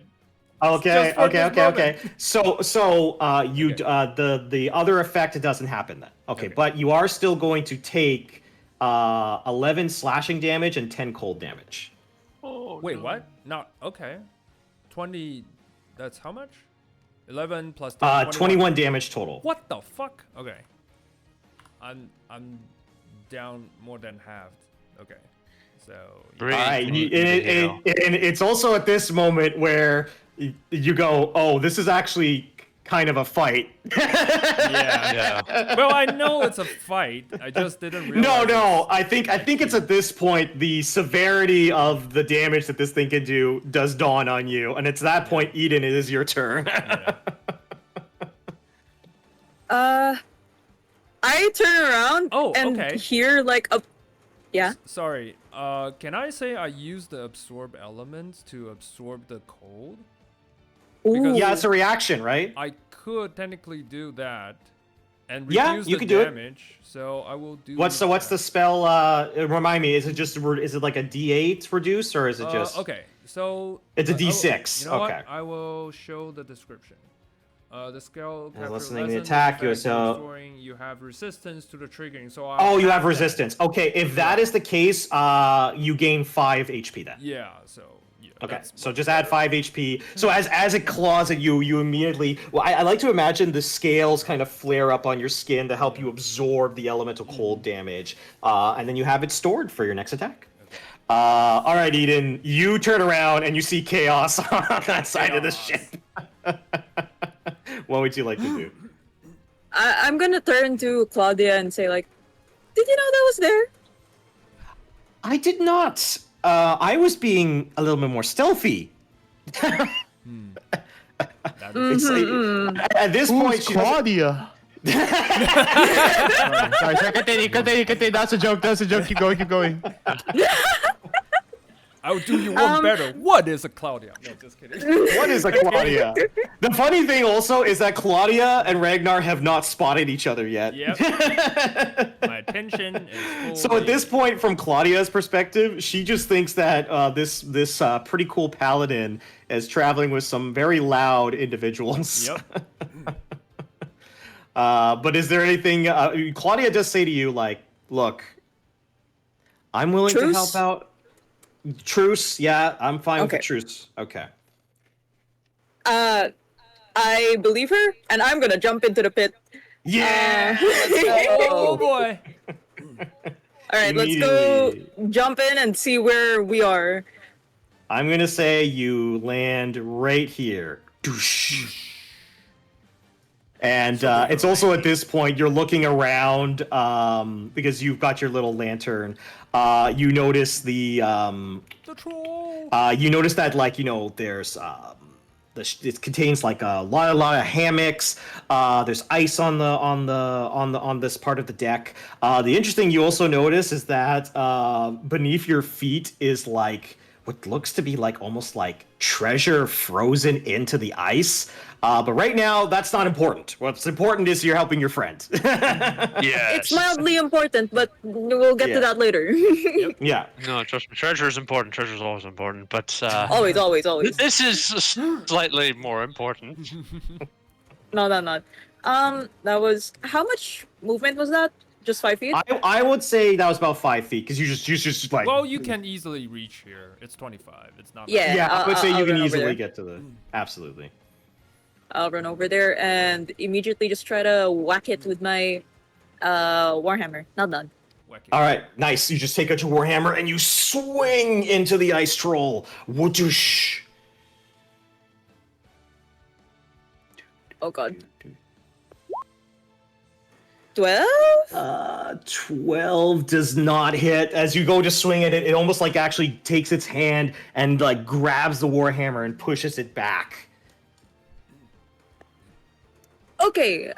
Okay, Just for this okay. So the other effect doesn't happen then. Okay, Okay. but you are still going to take 11 slashing damage and 10 cold damage. Oh, Wait, no. what? Not okay. 20. That's how much? 11 plus 10. 21 damage total. What the fuck? Okay. I'm down more than half. Okay. So Breathe. All right, Breathe. and it's also at this moment where you go, oh, this is actually kind of a fight. Yeah. Well, I know it's a fight. I just didn't realize. No. I think it's at this point the severity of the damage that this thing can do does dawn on you, and it's that point, Ydin, it is your turn. Yeah. I turn around and okay. hear like a yeah. Sorry. Can I say I use the absorb element to absorb the cold? Ooh. Yeah, it's a reaction, right? I could technically do that and Yeah, reduce you the could do it. damage. So I will do. What's the spell? Remind me. Is it like a D8 reduce, or is it just? Okay, so It's a I will- D6. You know Okay. what? I will show the description. The skill I was capture listening to the lessons attack, you effects so- restoring, you have resistance to the triggering. So Oh, you have that. resistance. Okay, if that is the case, you gain 5 HP then. Yeah. So. Yeah, Okay, that's so much just add better. 5 HP. So as it claws at you, you immediately. Well, I like to imagine the scales kind of flare up on your skin to help you absorb the elemental cold damage, and then you have it stored for your next attack. All right, Ydin, you turn around and you see chaos on that side of the Chaos. ship. What would you like to do? I'm gonna turn to Claudia and say like, did you know that was there? I did not. I was being a little bit more stealthy. That It's like, at this point, Who's she doesn't- Claudia? sorry, continue. That's a joke. Keep going. I will do you one better. What is a Claudia? No, just kidding. What is a Claudia? The funny thing also is that Claudia and Ragnar have not spotted each other yet. Yep. My attention is So at this point, from Claudia's perspective, she just thinks that this pretty cool paladin is traveling with some very loud individuals. Yep. But is there anything Claudia does say to you, like, look, I'm willing to Truce? help out. Truce, yeah, I'm fine with Okay. the truce. Okay. I believe her, and I'm gonna jump into the pit. Yeah. Oh boy. All right, let's go Immediately. jump in and see where we are. I'm gonna say you land right here. Doosh. And it's also at this point you're looking around because you've got your little lantern. You notice the The troll. you notice that there's it contains like a lot of hammocks. There's ice on this part of the deck. The interesting you also notice is that beneath your feet is like what looks to be like almost like treasure frozen into the ice. But right now, that's not important. What's important is you're helping your friend. Yes. It's mildly important, but we'll get Yeah. to that later. Yeah. No, trust me. Treasure is important. Treasure is always important. But Always. this is slightly more important. No, not. That was how much movement was that? Just 5 feet? I would say that was about 5 feet because you just like. Well, you can easily reach here. It's 25. It's not. Yeah. Yeah, I would say I'll you can run over easily there. get to the. Absolutely. I'll run over there and immediately just try to whack it with my warhammer. Not done. Wacky. All right, nice. You just take out your warhammer and you swing into the ice troll. Whoosh. Oh god. 12? 12 does not hit. As you go to swing at it, it almost like actually takes its hand and like grabs the warhammer and pushes it back. Okay,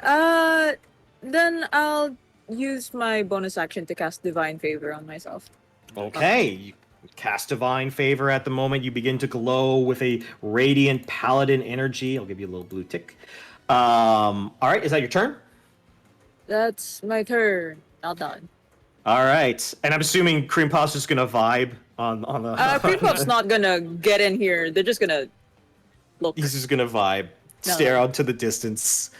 then I'll use my bonus action to cast Divine Favor on myself. Okay, you cast divine favor at the moment. You begin to glow with a radiant paladin energy. I'll give you a little blue tick. All right, is that your turn? That's my turn. Not done. All right, and I'm assuming Cream Puff's just gonna vibe on the. Cream Puff's not gonna get in here. They're just gonna look. He's just gonna vibe, No. stare out to the distance.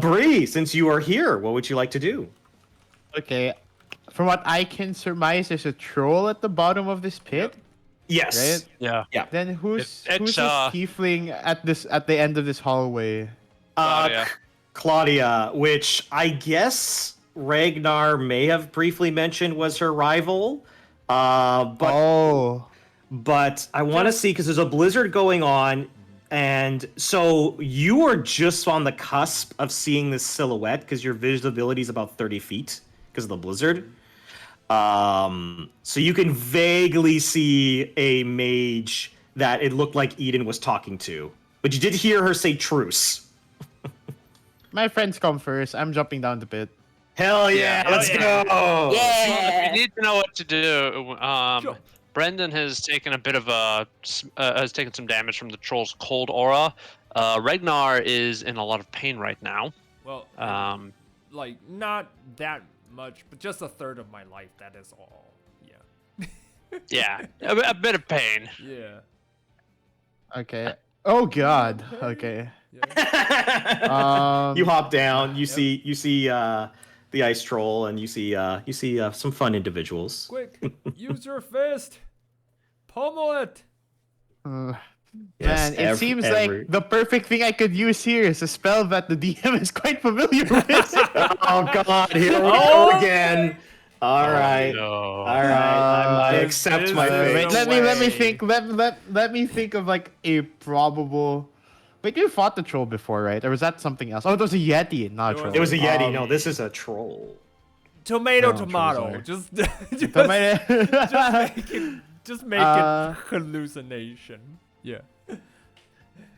Bree, since you are here, what would you like to do? Okay, from what I can surmise, there's a troll at the bottom of this pit. Yes. Right? Yeah. Then who's It's, this uh, tiefling at the end of this hallway? Claudia. Claudia, which I guess Regnar may have briefly mentioned was her rival. But Oh, I want to see because there's a blizzard going on. And so you are just on the cusp of seeing this silhouette because your visibility is about 30 feet because of the blizzard. So you can vaguely see a mage that it looked like Ydin was talking to. But you did hear her say truce. My friends come first. I'm jumping down the pit. Hell yeah, Yeah, let's go! Yeah. You need to know what to do. Sure. Brendan has taken a bit of has taken some damage from the troll's cold aura. Regnar is in a lot of pain right now. Well, like not that much, but just a third of my life. That is all. Yeah. Yeah, a bit of pain. Yeah. Okay. Oh god. Okay. Yeah. You hop down. You Yep. see the ice troll, and you see some fun individuals. Quick, use your fist. Pummel it. Yes, Man, it seems like the perfect thing I could use here is a spell that the DM is quite familiar with. Oh god, here we Oh, go again. All right, No. all right. I This accept is my the fate. Wait, let me way. think. Let me think of like a probable. Wait, you fought the troll before, right? Or was that something else? Oh, it was a yeti, not a It troll. It was a yeti. Um, No, this is a troll. Tomato, No, tomato. sorry. Just Tomato- just make it hallucination. Yeah.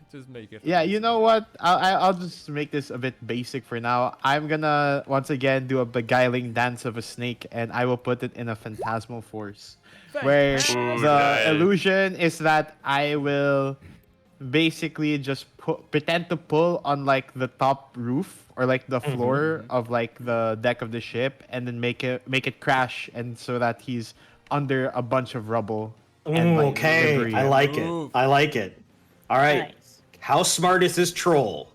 Just make it. Yeah, you know what? I'll just make this a bit basic for now. I'm gonna once again do a beguiling dance of a snake, and I will put it in a phantasmal force, where Fantastic. the nice. illusion is that I will basically just pretend to pull on like the top roof or like the floor of like the deck of the ship, and then make it crash, and so that he's under a bunch of rubble. And, Ooh, like, okay, debris. I like it. Move. I like it. All right, Nice. how smart is this troll?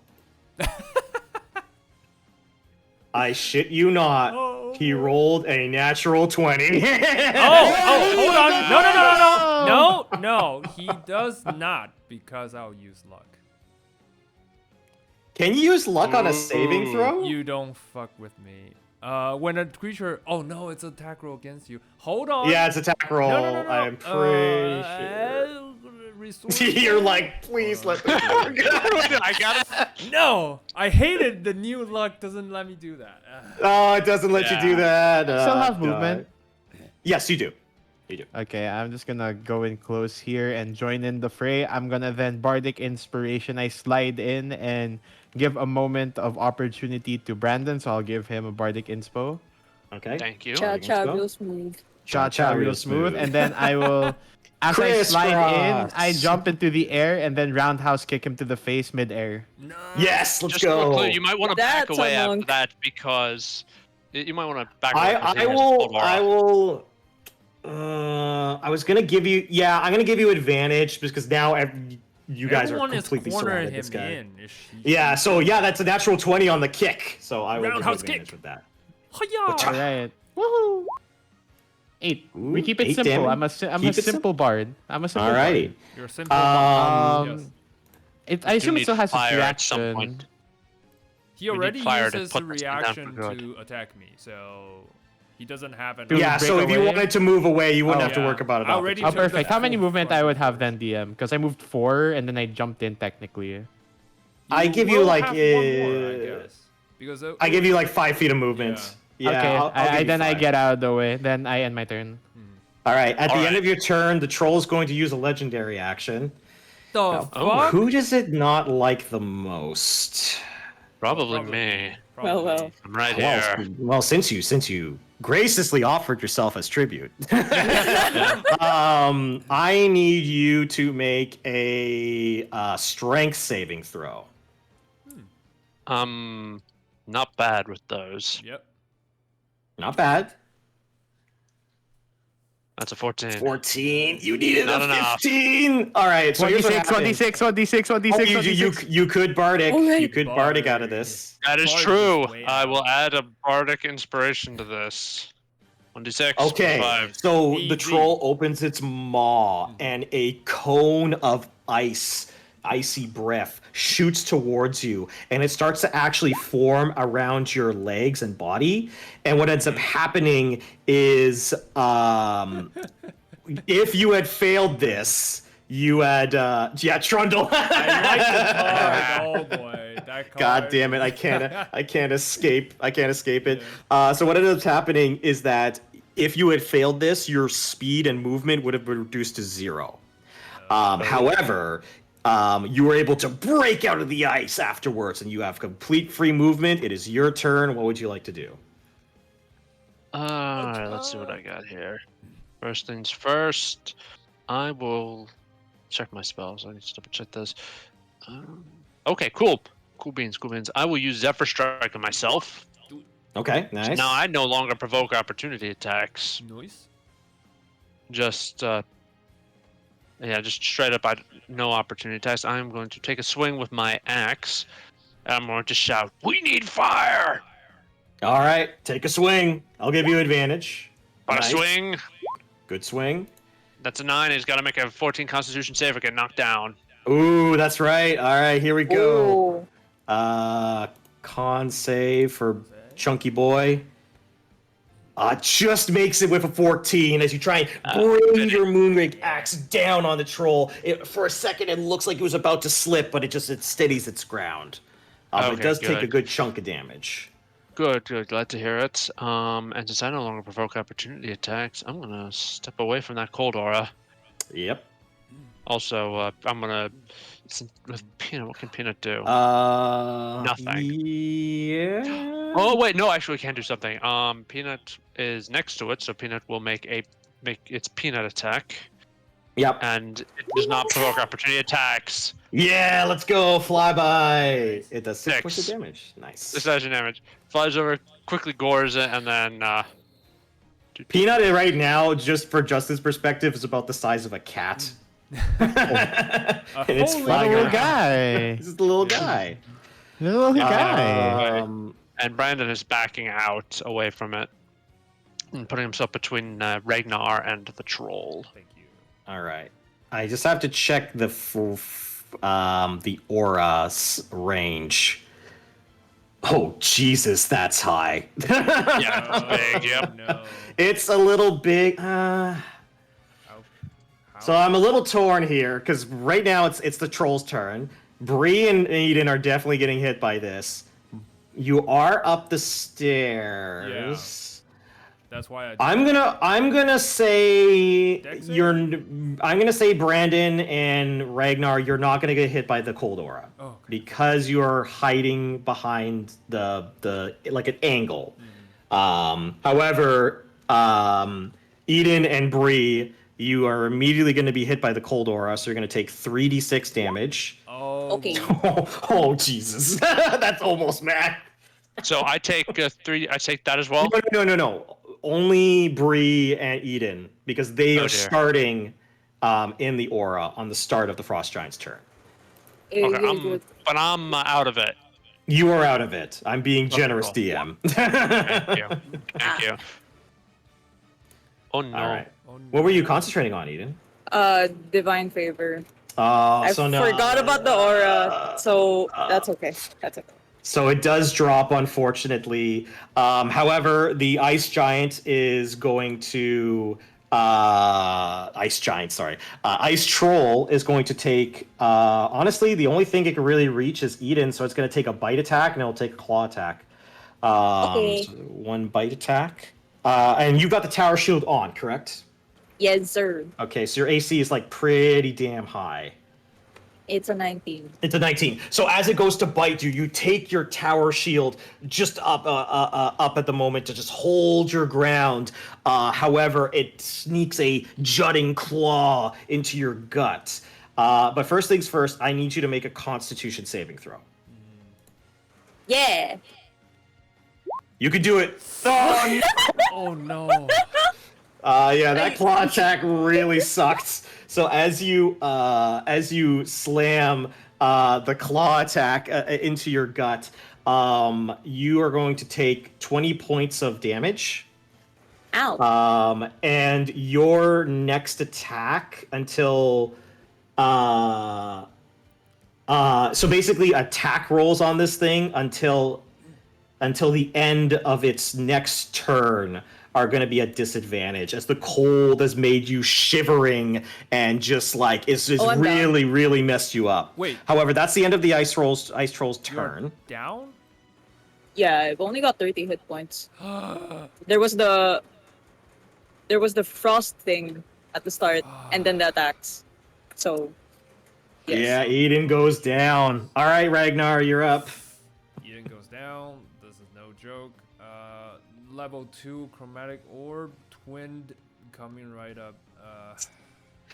I shit you not. Oh. He rolled a natural 20. Oh, hold on. No. He does not, because I'll use luck. Can you use luck on a saving throw? You don't fuck with me. When a creature. Oh no, it's an attack roll against you. Hold on. Yeah, it's attack roll. No. I'm pretty sure. You're like, please let me go. I got it. No, I hated the new luck doesn't let me do that. Oh, it doesn't let you do that. Still have God. movement. Yes, you do. You do. Okay, I'm just gonna go in close here and join in the fray. I'm gonna then Bardic Inspiration. I slide in and give a moment of opportunity to Brandon, so I'll give him a Bardic Inspo. Okay. Thank you. Cha cha go. real smooth. Cha real smooth. And then I will, as I slide in, I Crisscross. jump into the air and then roundhouse kick him to the face mid-air. No. Yes, let's Just real go. clear, you might want to back That's away a after monk. that because you might want to back away. 'cause he I has will. cold aura. I will. I was gonna give you. Yeah, I'm gonna give you advantage because now you guys Everyone are completely is cornering surrounded. This him guy. in. Is she- Yeah. So yeah, that's a natural 20 on the kick. So I will give you Roundhouse advantage kick. with that. Hi-ya! All right. Woohoo! 8. we Ooh, keep it 8 simple. damage. I'm a Keep it simple bard. I'm a simple Alrighty. bard. You're a simple Um, yes. I assume need it still has its fire at some reaction. point. He need already fire to uses put the this thing down reaction for good. to attack me, so he doesn't have an. Dude, Yeah. break So if you away? wanted to move away, you wouldn't Oh, have to yeah. work about it. I already Oh, took the perfect. How many full movement I front would have force. then, DM? Because I moved 4 and then I jumped in technically. I give you will like have one more, I uh, guess. Because I give you like 5 feet of movement. Yeah. Okay, I'll give you then I 5. get out of the way. Then I end my turn. All right. At the end Alright. of your turn, the troll is going to use a legendary action. The fuck? Who does it not like the most? Probably me. Well. I'm right here. Well, since you graciously offered yourself as tribute, I need you to make a strength saving throw. Not bad with those. Yep. Not bad. That's a 14. 14. You needed Not a enough. 15. All right. So here's what 1d6, happens. 1d6. You could bardic. All right. You could bardic out of this. That is Bard true. is way I will out. add a bardic inspiration to this. 1d6. Okay, 5. so the Easy. troll opens its maw, and a cone of icy breath, shoots towards you, and it starts to actually form around your legs and body. And what ends up happening is, if you had failed this, You had Trundle. I like the card. Oh boy, that card. God damn it! I can't escape. I can't escape it. Yeah. So what ended up happening is that if you had failed this, your speed and movement would have been reduced to 0. However, you were able to break out of the ice afterwards, and you have complete free movement. It is your turn. What would you like to do? Alright, let's see what I got here. First things first, I will check my spells. I need to double check this. Okay, cool. Cool beans, cool beans. I will use Zephyr Strike on myself. Okay, nice. Now I no longer provoke opportunity attacks. Noise. Just, just straight up, no opportunity attacks. I'm going to take a swing with my axe. And I'm going to shout, "We need fire!" All right, take a swing. I'll give you advantage. On Nice. a swing. Good swing. That's a 9. He's got to make a 14 Constitution save or get knocked down. Ooh, that's right. All right, here we go. Ooh. Con save for Chunky Boy. Just makes it with a 14 as you try and bring your Moonrake axe down on the troll. For a second, it looks like it was about to slip, but it steadies its ground. But it Okay, does take a good. good chunk of damage. Good, good. Glad to hear it. And since I no longer provoke opportunity attacks, I'm gonna step away from that cold aura. Yep. Also, I'm gonna with Peanut. What can Peanut do? Nothing. Yeah. Oh wait, no. Actually, we can do something. Peanut is next to it, so Peanut will make its Peanut attack, Yep. and it does not provoke opportunity attacks. Yeah, let's go. Flyby. It does 6 points of 6. damage. Nice. 6 damage. Flies over, quickly gores it, and then. Peanut right now, just for Justin's perspective, is about the size of a cat. And it's holy flying Little around. guy. This is the little guy. Little guy. And Brandon is backing out away from it and putting himself between Regnar and the troll. Thank you. All right. I just have to check the aura's range. Oh Jesus, that's high. Yeah, it's big. Yep. No. It's a little big. How? So I'm a little torn here because right now it's the troll's turn. Bree and Ydin are definitely getting hit by this. You are up the stairs. That's why I. I'm gonna say Dex I'm gonna say Brandon and Ragnar, you're not gonna get hit by the cold aura. Oh, okay. Because you're hiding behind the like an angle. However, Ydin and Bree, you are immediately going to be hit by the cold aura, so you're going to take 3d6 damage. Oh. Okay. Oh Jesus, that's almost max. So I take 3. I take that as well. No. Only Bree and Ydin, because they Oh, are dear. starting in the aura on the start of the Frost Giant's turn. Okay, but I'm out of it. You are out of it. I'm being generous, cool. DM. Thank you. Thank you. Oh no. All right. Oh, no. What were you concentrating on, Ydin? Divine favor. Oh, I so no. forgot about the aura, so that's okay. That's okay. So it does drop, unfortunately. However, the ice giant is going to ice troll is going to take. Honestly, the only thing it can really reach is Ydin, so it's going to take a bite attack and it'll take a claw attack. Okay. So one bite attack, and you've got the tower shield on, correct? Yes, sir. Okay, so your AC is like pretty damn high. It's a 19. It's a 19. So as it goes to bite you, you take your tower shield just up at the moment to just hold your ground. However, it sneaks a jutting claw into your gut. But first things first, I need you to make a Constitution saving throw. Yeah. You can do it. Oh, no! Oh no. Yeah, that claw attack really sucked. So as you slam the claw attack into your gut, you are going to take 20 points of damage. Ow. And your next attack until so basically attack rolls on this thing until the end of its next turn are going to be at disadvantage as the cold has made you shivering and just like it's just I'm down. really, really messed you up. Wait. However, that's the end of the ice troll's You're turn. down? Yeah, I've only got 30 hit points. There was the frost thing at the start, and then the attacks. So, yes. Yeah, Eden goes down. All right, Ragnar, you're up. Ydin goes down. This is no joke. Level 2 chromatic orb, twinned, coming right up.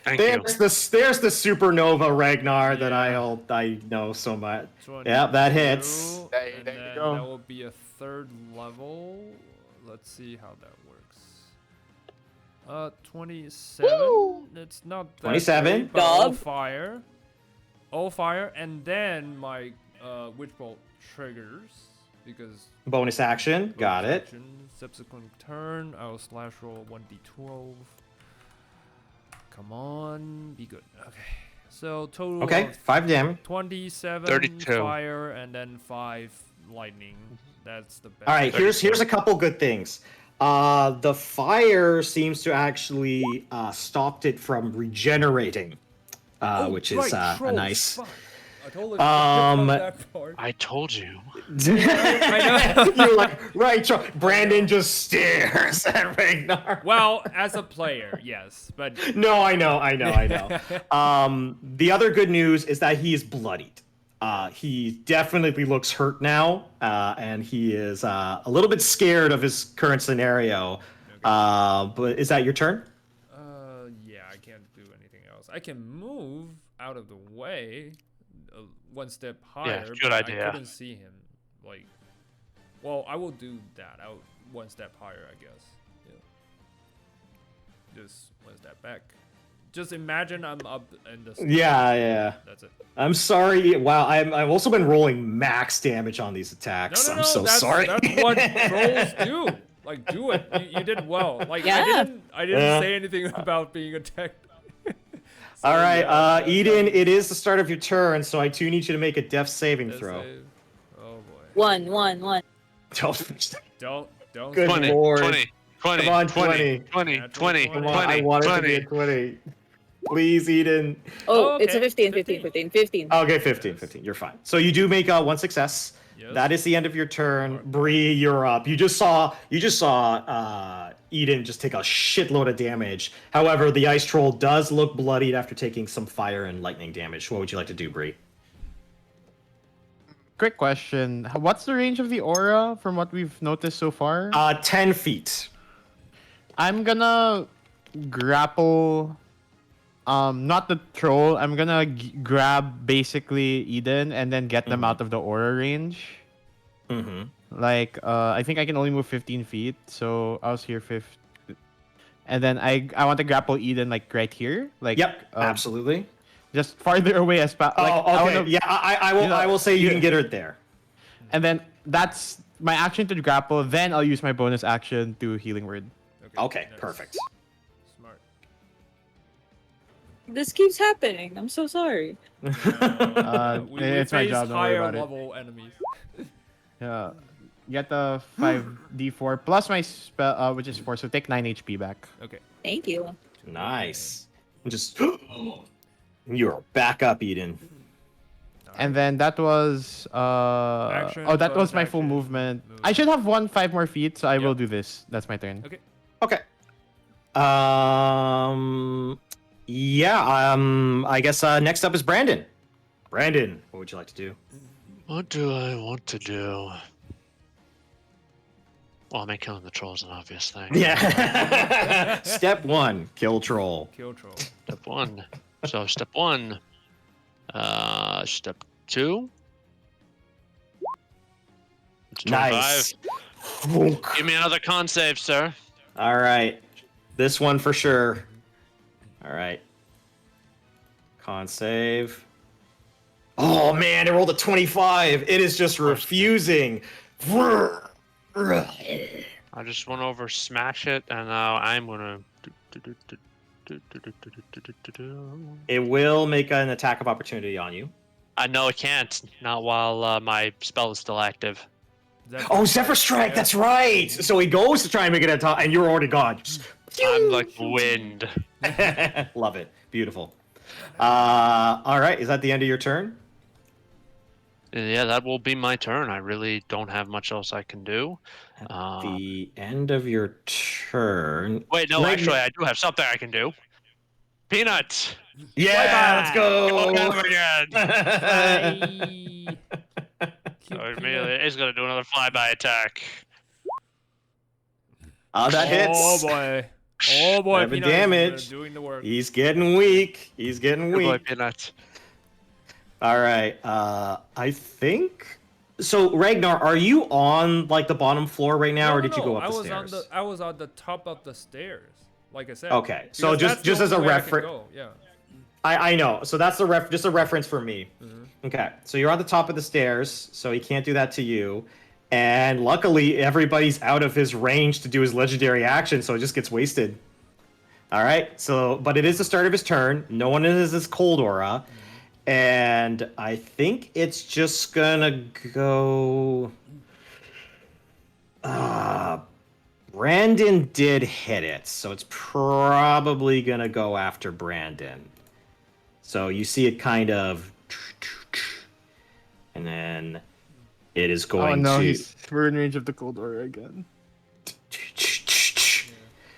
Thank you. There's the supernova Ragnar that Yeah. I know so much. 22, Yeah, that hits. and There you then go. that will be a 3rd level. Let's see how that works. 27. It's not that 27. great, but all Dog. fire. All fire, and then my witch bolt triggers because Bonus action. Got bonus it. action. Subsequent turn, I will slash roll 1d12. Come on, be good. Okay, so total Okay, of 5 damage. 27 32. fire and then 5 lightning. That's the best. All right, here's a couple good things. The fire seems to actually stopped it from regenerating, which is a trolls, nice. fuck. I totally forgot Um, that part. I told you. I know. You're like, right, Brandon just stares at Regnar. Well, as a player, yes, but No, I know. The other good news is that he is bloodied. He definitely looks hurt now, and he is a little bit scared of his current scenario. But is that your turn? yeah, I can't do anything else. I can move out of the way, one step higher. good but idea. I couldn't see him. Like, well, I will do that. I'll one step higher, I guess. Yeah. Just one step back. Just imagine I'm up in the. Yeah. That's it. I'm sorry. Wow, I've also been rolling max damage on these attacks. No, I'm so that's, sorry. That's what trolls do. Like, do it. You did well. Like, Yeah. I didn't Yeah. say anything about being attacked. All right, yeah, Eden, it is the start of your turn, so I too need you to make a death saving Death throw. save. Oh boy. One. Don't. Good say- 20, lord. 20, 20, Come on, 20, 20, Natural 20, 20. Come on, I 20, want it to be a 20. 20. Please, Eden. Oh, it's a okay. 15. 15. Okay, 15, Yes. 15. You're fine. So you do make one success. Yes. That is the end of your turn. Bree, you're up. You just saw Eden just take a shitload of damage. However, the ice troll does look bloodied after taking some fire and lightning damage. What would you like to do, Bree? Quick question. What's the range of the aura from what we've noticed so far? 10 feet. I'm gonna grapple. Not the troll. I'm gonna grab basically Eden and then get them out of the aura range. Mm-hmm. Like, I think I can only move 15 feet, so I was here 50. And then I want to grapple Eden like right here, like Yep, absolutely. just farther away as like, Oh, I okay. wanna- Yeah, I will. you know, I will say you yeah. can get her there. And then that's my action to grapple. Then I'll use my bonus action to healing word. Okay, nice. perfect. Smart. This keeps happening. I'm so sorry. We it's my face job. Don't worry higher about it. level enemies. Yeah. Get the 5d4 plus my spell, which is 4. So take 9 HP back. Okay. Thank you. Nice. Just you're back up, Eden. And then that was Action oh, that plus was my full action, movement. I movement. should have 5 more feet, so I will Yep. do this. That's my turn. Okay. Okay. Yeah. I guess next up is Brandon. Brandon, what would you like to do? What do I want to do? Well, I mean, killing the troll is an obvious thing. Yeah. Step 1, kill troll. Kill troll. Step 1. So step 1. Step 2. It's 25. Nice. Give me another con save, sir. All right. This one for sure. All right. Con save. Oh man, it rolled a 25. It is just refusing. I just went over, smash it, and now I'm gonna. It will make an attack of opportunity on you. I know it can't. Not while my spell is still active. Oh, Zephyr Strike. Yeah. That's right. So he goes to try and make it at top, and you're already gone. Just- I'm like wind. Love it. Beautiful. All right. Is that the end of your turn? Yeah, that will be my turn. I really don't have much else I can do. The end of your turn. Wait, no, Right actually, now- I do have something I can do. Peanut! Yeah, let's Go go. again! Bye. So Cute immediately, peanut. he's gonna do another flyby attack. That hits. Oh boy. Oh boy. 7 Peanut is, damage. doing the work. He's getting weak. He's getting Good boy, weak. Peanut. All right. I think. So Regnar, are you on like the bottom floor right now, or did you go up I the was stairs? I was on the top of the stairs, like I said. Okay, so Because that's the just as a only way I can reference, go, Yeah. I know. So that's just a reference for me. Mm-hmm. Okay, so you're on the top of the stairs, so he can't do that to you. And luckily, everybody's out of his range to do his legendary action, so it just gets wasted. All right, so but it is the start of his turn. No one is his cold aura, and I think it's just gonna go. Brandon did hit it, so it's probably gonna go after Brandon. So you see it kind of, and then it is Oh going no, to. we're in range of the cold aura again.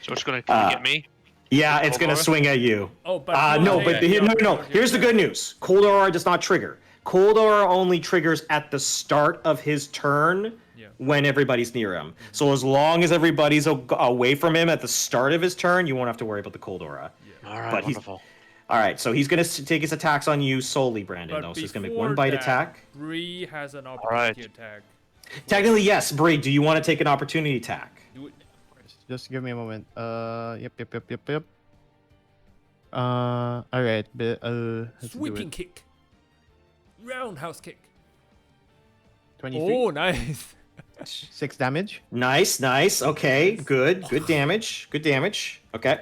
So it's gonna get me? Yeah, it's gonna Aura? swing at you. Oh, but No, okay, but yeah, no. okay, Here's the yeah. good news: Cold Aura does not trigger. Cold Aura only triggers at the start of his turn Yeah. when everybody's near him. So as long as everybody's away from him at the start of his turn, you won't have to worry about the Cold Aura. Alright, But he's- wonderful. All right, so he's gonna take his attacks on you solely, Brandon. But Though, so he's gonna make before one bite that, attack. Bree has an right. opportunity attack. Technically, yes, Bree. Do you want to take an opportunity attack? Do it. Just give me a moment. Yep. All right. Let's do Sweeping it. kick. Roundhouse kick. 23. Oh, nice. 6 damage. Nice. Okay, good damage. Okay.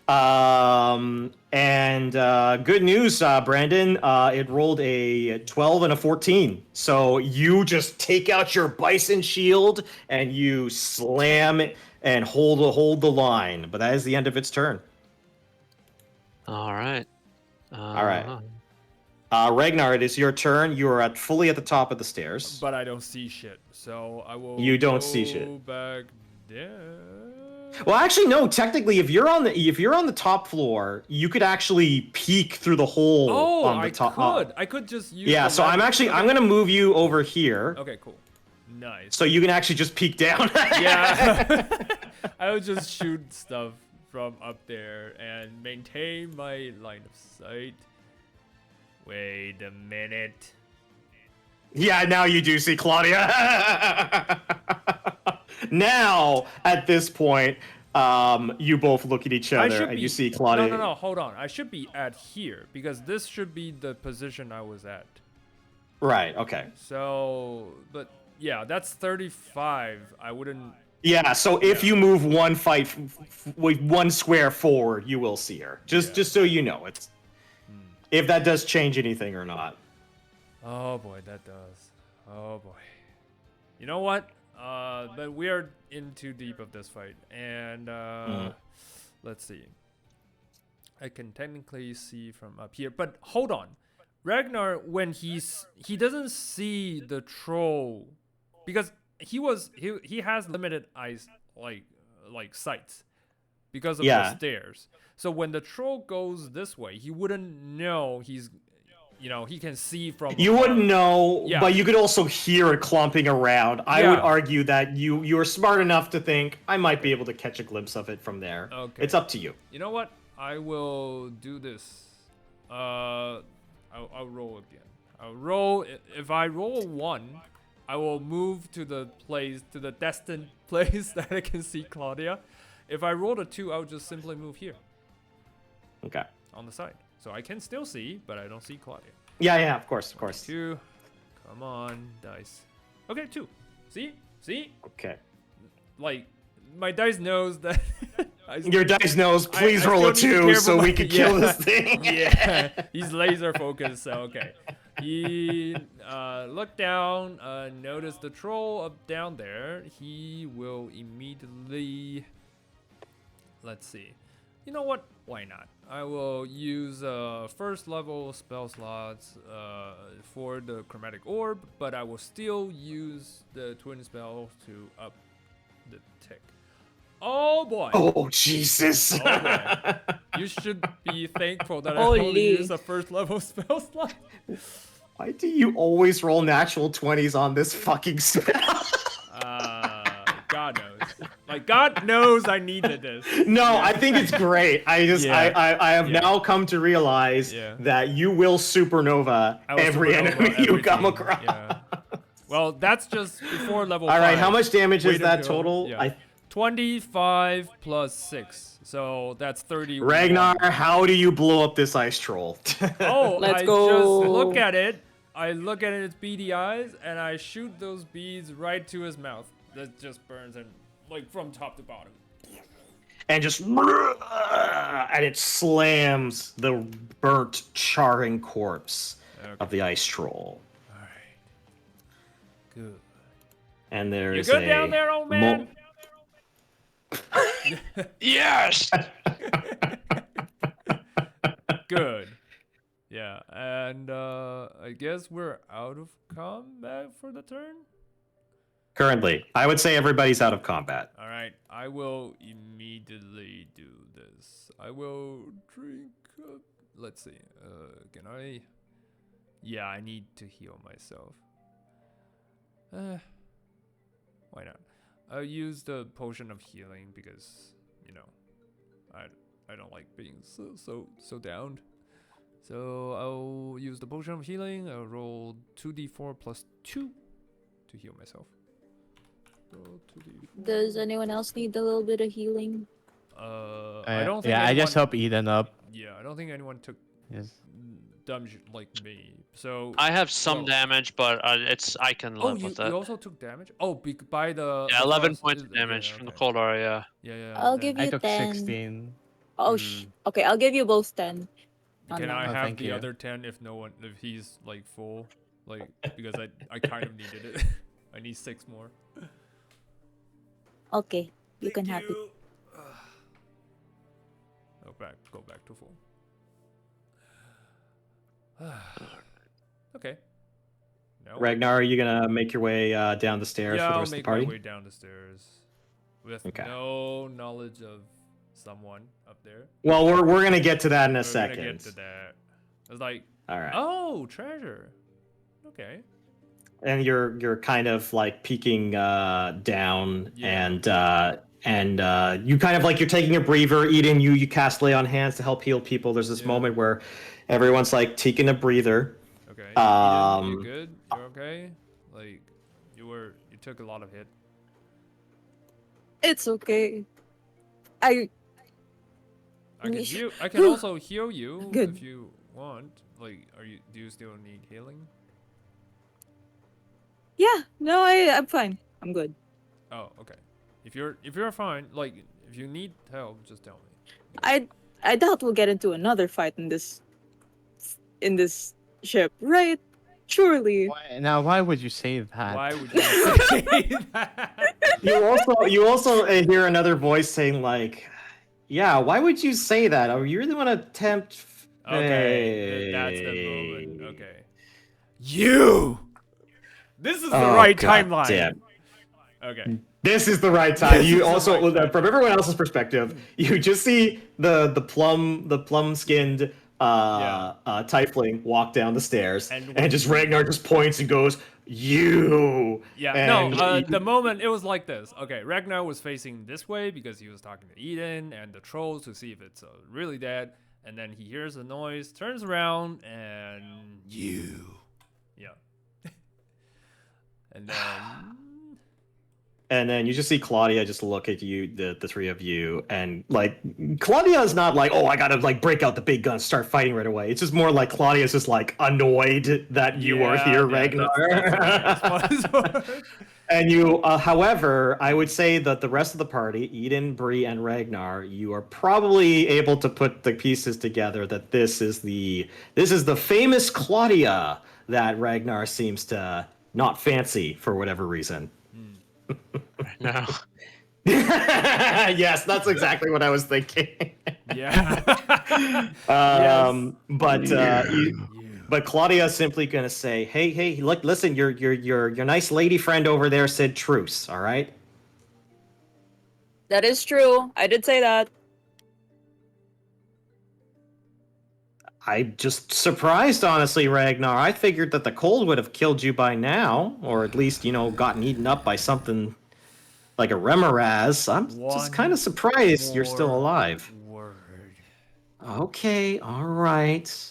And good news, Brandon. It rolled a 12 and a 14. So you just take out your bison shield and you slam it and hold the line. But that is the end of its turn. Alright. right. Regnar, it is your turn. You are fully at the top of the stairs. But I don't see shit, so I will. You don't see go shit. Back there. Well, actually, no. Technically, if you're on the top floor, you could actually peek through the hole Oh, on the I top. could. I could just use. Yeah. the So I'm lever. Okay. gonna move you over here, Okay, cool. Nice. so you can actually just peek down. Yeah. I would just shoot stuff from up there and maintain my line of sight. Wait a minute. Yeah. Now you do see Claudia. Now, at this point, you both look at each other and you see Claudia. No, hold on. I should be at here because this should be the position I was at. Right. Okay. So, but yeah, that's 35. I wouldn't. Yeah. So if you move one one square forward, you will see her. Just so you know, it's if that does change anything or not. Oh boy, that does. Oh boy. You know what? But we are in too deep of this fight, and let's see. I can technically see from up here, but hold on. Regnar, when he doesn't see the troll, because he has limited eyes like sights because of the stairs. So when the troll goes this way, he wouldn't know he's. He can see from. You wouldn't know, Yeah. but you could also hear it clumping around. I would argue that you are smart enough to think I might be able to catch a glimpse of it from there. Okay. It's up to you. You know what? I will do this. I'll roll again. I'll roll. If I roll a 1, I will move to the destined place that I can see Claudia. If I roll a 2, I'll just simply move here Okay. on the side. So I can still see, but I don't see Claudia. Yeah, of course. 2. Come on, dice. Okay, 2. See? Okay. Like, my dice knows that. Your dice knows, please I roll a still need to 2 so care we about can my- kill yeah. this thing. Yeah, he's laser focused, so okay. he look down, notice the troll up down there. He will immediately. Let's see. You know what? Why not? I will use first level spell slots for the chromatic orb, but I will still use the twin spell to up the tick. Oh boy! Oh Jesus! Oh boy. You should be thankful that I only Holy. use a first level spell slot. Why do you always roll natural 20s on this fucking spell? God knows. Like God knows I needed this. No, I think it's great. I just Yeah. I have Yeah. now come to realize Yeah. that you will supernova I will every supernova enemy you come everything, across. Yeah. Well, that's just before level All 5. right, how much damage Way is to that go. total? Yeah. 25 plus 6. So that's 30. Ragnar, how do you blow up this ice troll? Oh, Let's I go. just look at it. I look at its beady eyes, and I shoot those beads right to his mouth. That just burns him, like from top to bottom. and just and it slams the burnt, charring corpse of the ice troll. All right. Good. And there You is good a down there, old man? Yes. Good. Yeah, and I guess we're out of combat for the turn. Currently, I would say everybody's out of combat. All right, I will immediately do this. I will drink up. Let's see. Can I? Yeah, I need to heal myself. Why not? I'll use the potion of healing because you know, I don't like being so down. So I'll use the potion of healing. I'll roll 2d4 plus 2 to heal myself. Roll 2d4. Does anyone else need a little bit of healing? I don't think. Yeah, I just anyone- help Eden up. Yeah, I don't think anyone took Yes. damage like me. So. I have some well- damage, but I can Oh, live you, with it. you also took damage? Oh, by the. Yeah, the 11 frost points is- of damage from the okay. cold aura. Yeah. Yeah. I'll then- give I you took 10. 16. Oh, Mm. okay, I'll give you both 10. Can I Oh, have thank the you. other 10 if he's like full? Like, because I kind of needed it. I need 6 more. Okay, you can have it. Go back to full. Okay. No. Ragnar, are you gonna make your way down the stairs Yeah, for the I'll rest of the make party? my way down the stairs with Okay. no knowledge of someone up there. Well, we're gonna get to that in a We're second. gonna get to that. It's like, All right. oh, treasure. Okay. And you're kind of like peeking down, Yeah. and you kind of like you're taking a breather. Eden, you cast lay on hands to help heal people. There's this Yeah. moment where everyone's like taking a breather. Okay. Eden, Um, you good? You're okay? Like, you took a lot of hit. It's okay. I I can Me- heal. I can also heal you Good. if you want. Like, do you still need healing? I'm fine. I'm good. Oh, okay. If you're fine, like if you need help, just tell me. I doubt we'll get into another fight in this ship, right? Surely. Why would you say that? Why would you say that? You also hear another voice saying like, "Yeah, why would you say that? Oh, you really want to tempt?" Okay, that's the Faye?" moment. Okay. You. This is the Oh, right God timeline. damn. Okay. This is the right time. This is You the also, right time. from everyone else's perspective, you just see the plum skinned tiefling walk down the stairs, And and just Ragnar just points and goes, "You." Yeah, And no, he- the moment it was like this. Okay, Regnar was facing this way because he was talking to Eden and the trolls to see if it's really dead. And then he hears a noise, turns around, and you. Yeah. And then. And then you just see Claudia just look at you, the three of you, and like Claudia is not like, "Oh, I gotta like break out the big guns, start fighting right away." It's just more like Claudia's just like annoyed that you are here, Ragnar. That's And you, however, I would say that the rest of the party, Eden, Bree, and Ragnar, you are probably able to put the pieces together that this is the famous Claudia that Ragnar seems to not fancy for whatever reason. No. Yes, that's exactly what I was thinking. Yeah. But You. but Claudia's simply gonna say, "Hey, look, listen, your nice lady friend over there said truce. All right." That is true. I did say that. I'm just surprised, honestly, Ragnar. I figured that the cold would have killed you by now, or at least, gotten eaten up by something like a remoraz. I'm just kind of surprised you're still more alive. Word. Okay, all right.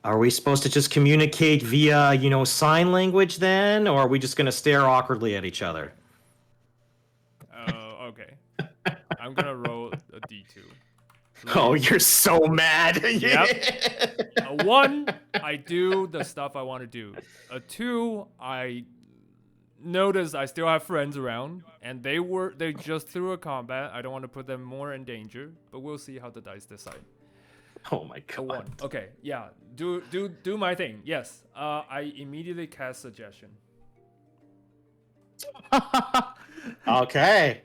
Are we supposed to just communicate via, sign language then, or are we just gonna stare awkwardly at each other? Oh, okay. I'm gonna roll a d2. Oh, Please. you're so mad. Yep. A 1, I do the stuff I want to do. A 2, I notice I still have friends around, and they just threw a combat. I don't want to put them more in danger, but we'll see how the dice decide. Oh my A 1. god. Okay, yeah. Do my thing. Yes. I immediately cast suggestion. Okay.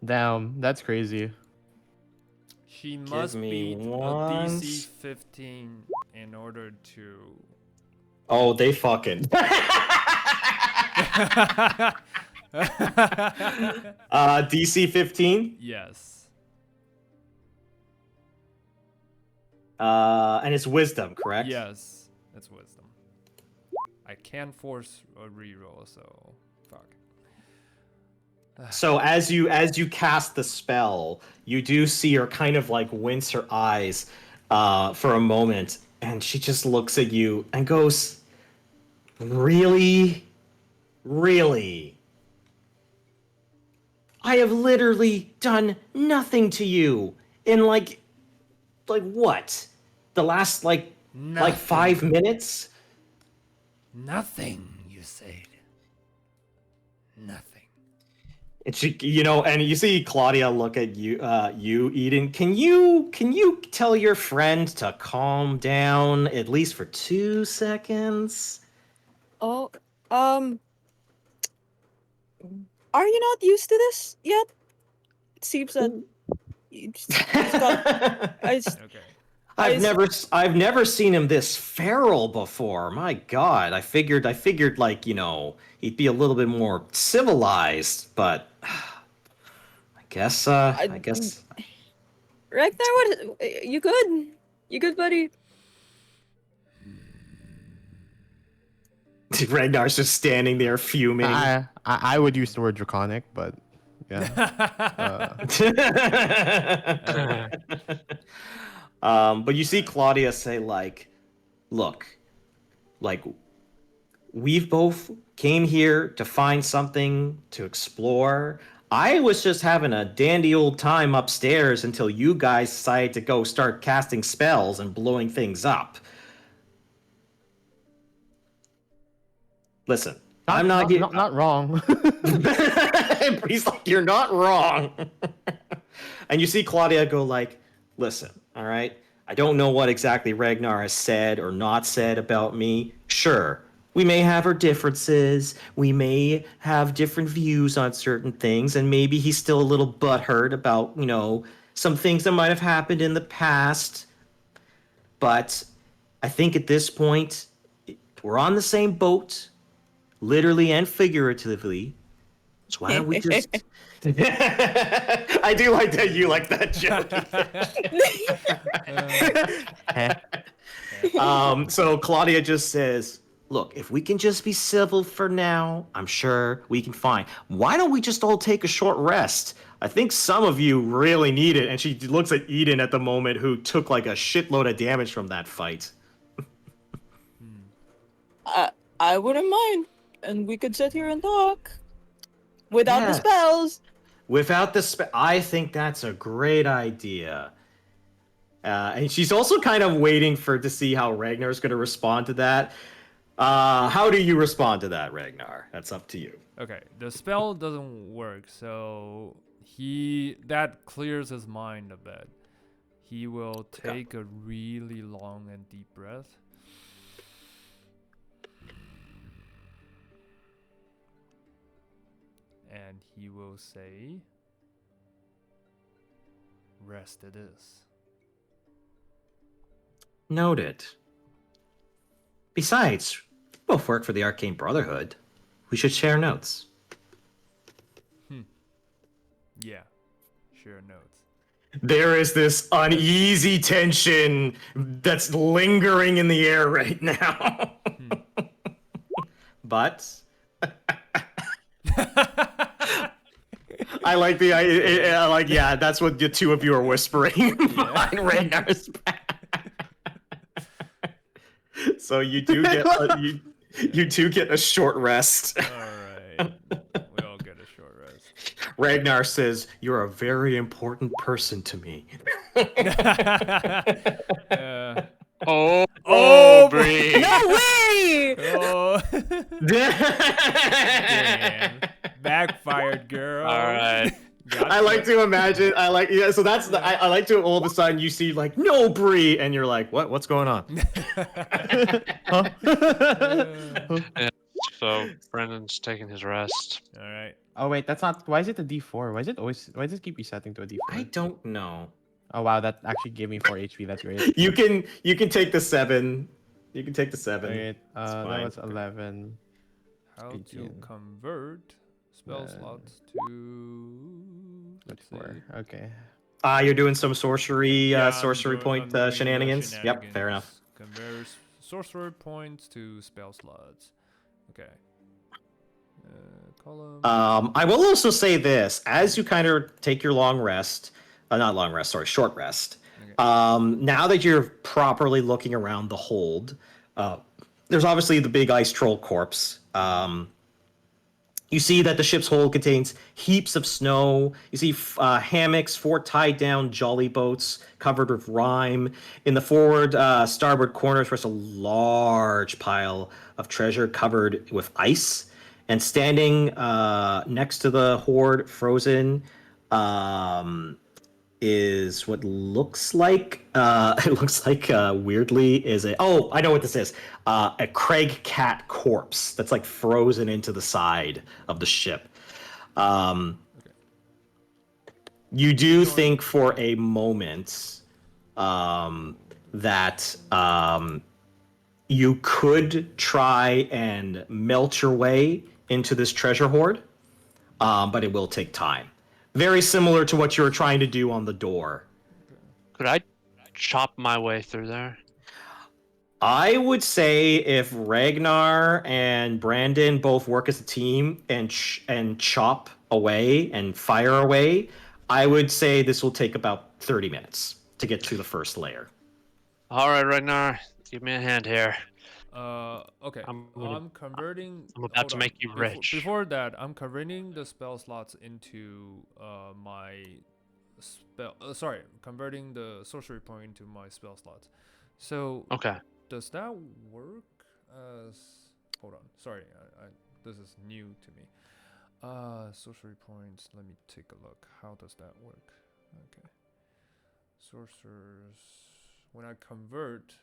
Damn, that's crazy. She must me beat a one DC 15 in order to. Oh, they fucking. DC 15. Yes. And it's wisdom, correct? Yes. That's wisdom. I can force a reroll, so fuck. So as you cast the spell, you do see her kind of like wince her eyes for a moment, and she just looks at you and goes, "Really? Really? I have literally done nothing to you in like what? The last like 5 minutes?" Nothing, you said. Nothing. And she, and you see Claudia look at you, Eden. Can you tell your friend to calm down at least for 2 seconds? Oh, um, are you not used to this yet? It seems that you just got. Okay. I've never seen him this feral before. My God, I figured like he'd be a little bit more civilized, but I guess. Ragnar, what? You good? You good, buddy? Ragnar's just standing there fuming. I would use the word draconic, but yeah. But you see Claudia say like, "Look, like we've both came here to find something to explore. I was just having a dandy old time upstairs until you guys decided to go start casting spells and blowing things up. Listen, I'm not wrong. But he's like, "You're not wrong." And you see Claudia go like, "Listen, all right, I don't know what exactly Regnar has said or not said about me. Sure, we may have our differences. We may have different views on certain things, and maybe he's still a little butthurt about, some things that might have happened in the past. But I think at this point, we're on the same boat, literally and figuratively. So why don't we just..." I do like that you like that joke. So Claudia just says, "Look, if we can just be civil for now, I'm sure we can find. Why don't we just all take a short rest? I think some of you really need it." And she looks at Ydin at the moment, who took like a shitload of damage from that fight. I wouldn't mind, and we could sit here and talk without the Yes. spells. Without the I think that's a great idea. And she's also kind of waiting to see how Ragnar's going to respond to that. How do you respond to that, Regnar? That's up to you. Okay, the spell doesn't work, so that clears his mind a bit. He will take a really long and deep breath. and he will say, "Rest it is." Noted. Besides, we both work for the Arcane Brotherhood. We should share notes. Yeah, share notes. There is this uneasy tension that's lingering in the air right now. But I like I like, yeah, that's what the two of you are whispering behind Regnar's back. So you do get you do get a short rest. All right, we all get a short rest. Ragnar says, "You're a very important person to me." Oh, Oh, Bree. No way! oh. Damn. Backfired, girl. All right. I like to imagine. So that's the. I like to all of a sudden you see like no Bree, and you're like, what? What's going on? So Brendan's taking his rest. All right. Oh wait, that's not. Why is it a D4? Why does it keep resetting to a D4? I don't know. Oh wow, that actually gave me 4 HP. That's great. You can take the 7. You can take the 7. Alright, that fine. was 11. How to 18. convert spell slots to? Let's 24. see. Okay. You're doing some sorcery Yeah, sorcery I'm point doing, shenanigans. Yep, fair enough. Convert sorcery points to spell slots. Okay. Column. I will also say this: as you kind of take your long rest, not long rest, sorry, short rest. Okay. Now that you're properly looking around the hold, there's obviously the big ice troll corpse. You see that the ship's hold contains heaps of snow. You see hammocks, 4 tied down jolly boats covered with rime. In the forward starboard corner rests a large pile of treasure covered with ice. And standing next to the hoard, frozen, is what looks like weirdly is a I know what this is, a Craig cat corpse that's like frozen into the side of the ship. You do think for a moment that you could try and melt your way into this treasure hoard, but it will take time. Very similar to what you were trying to do on the door. Could I chop my way through there? I would say if Regnar and Brandon both work as a team and chop away and fire away, I would say this will take about 30 minutes to get to the first layer. All right, Regnar, give me a hand here. Okay. I'm converting. I'm about hold to on. make you rich. Before that, I'm converting the spell slots into my spell. Sorry, converting the sorcery point into my spell slots. So Okay. does that work as? Hold on. Sorry, I this is new to me. Sorcery points. Let me take a look. How does that work? Okay. Sorcerers. When I convert.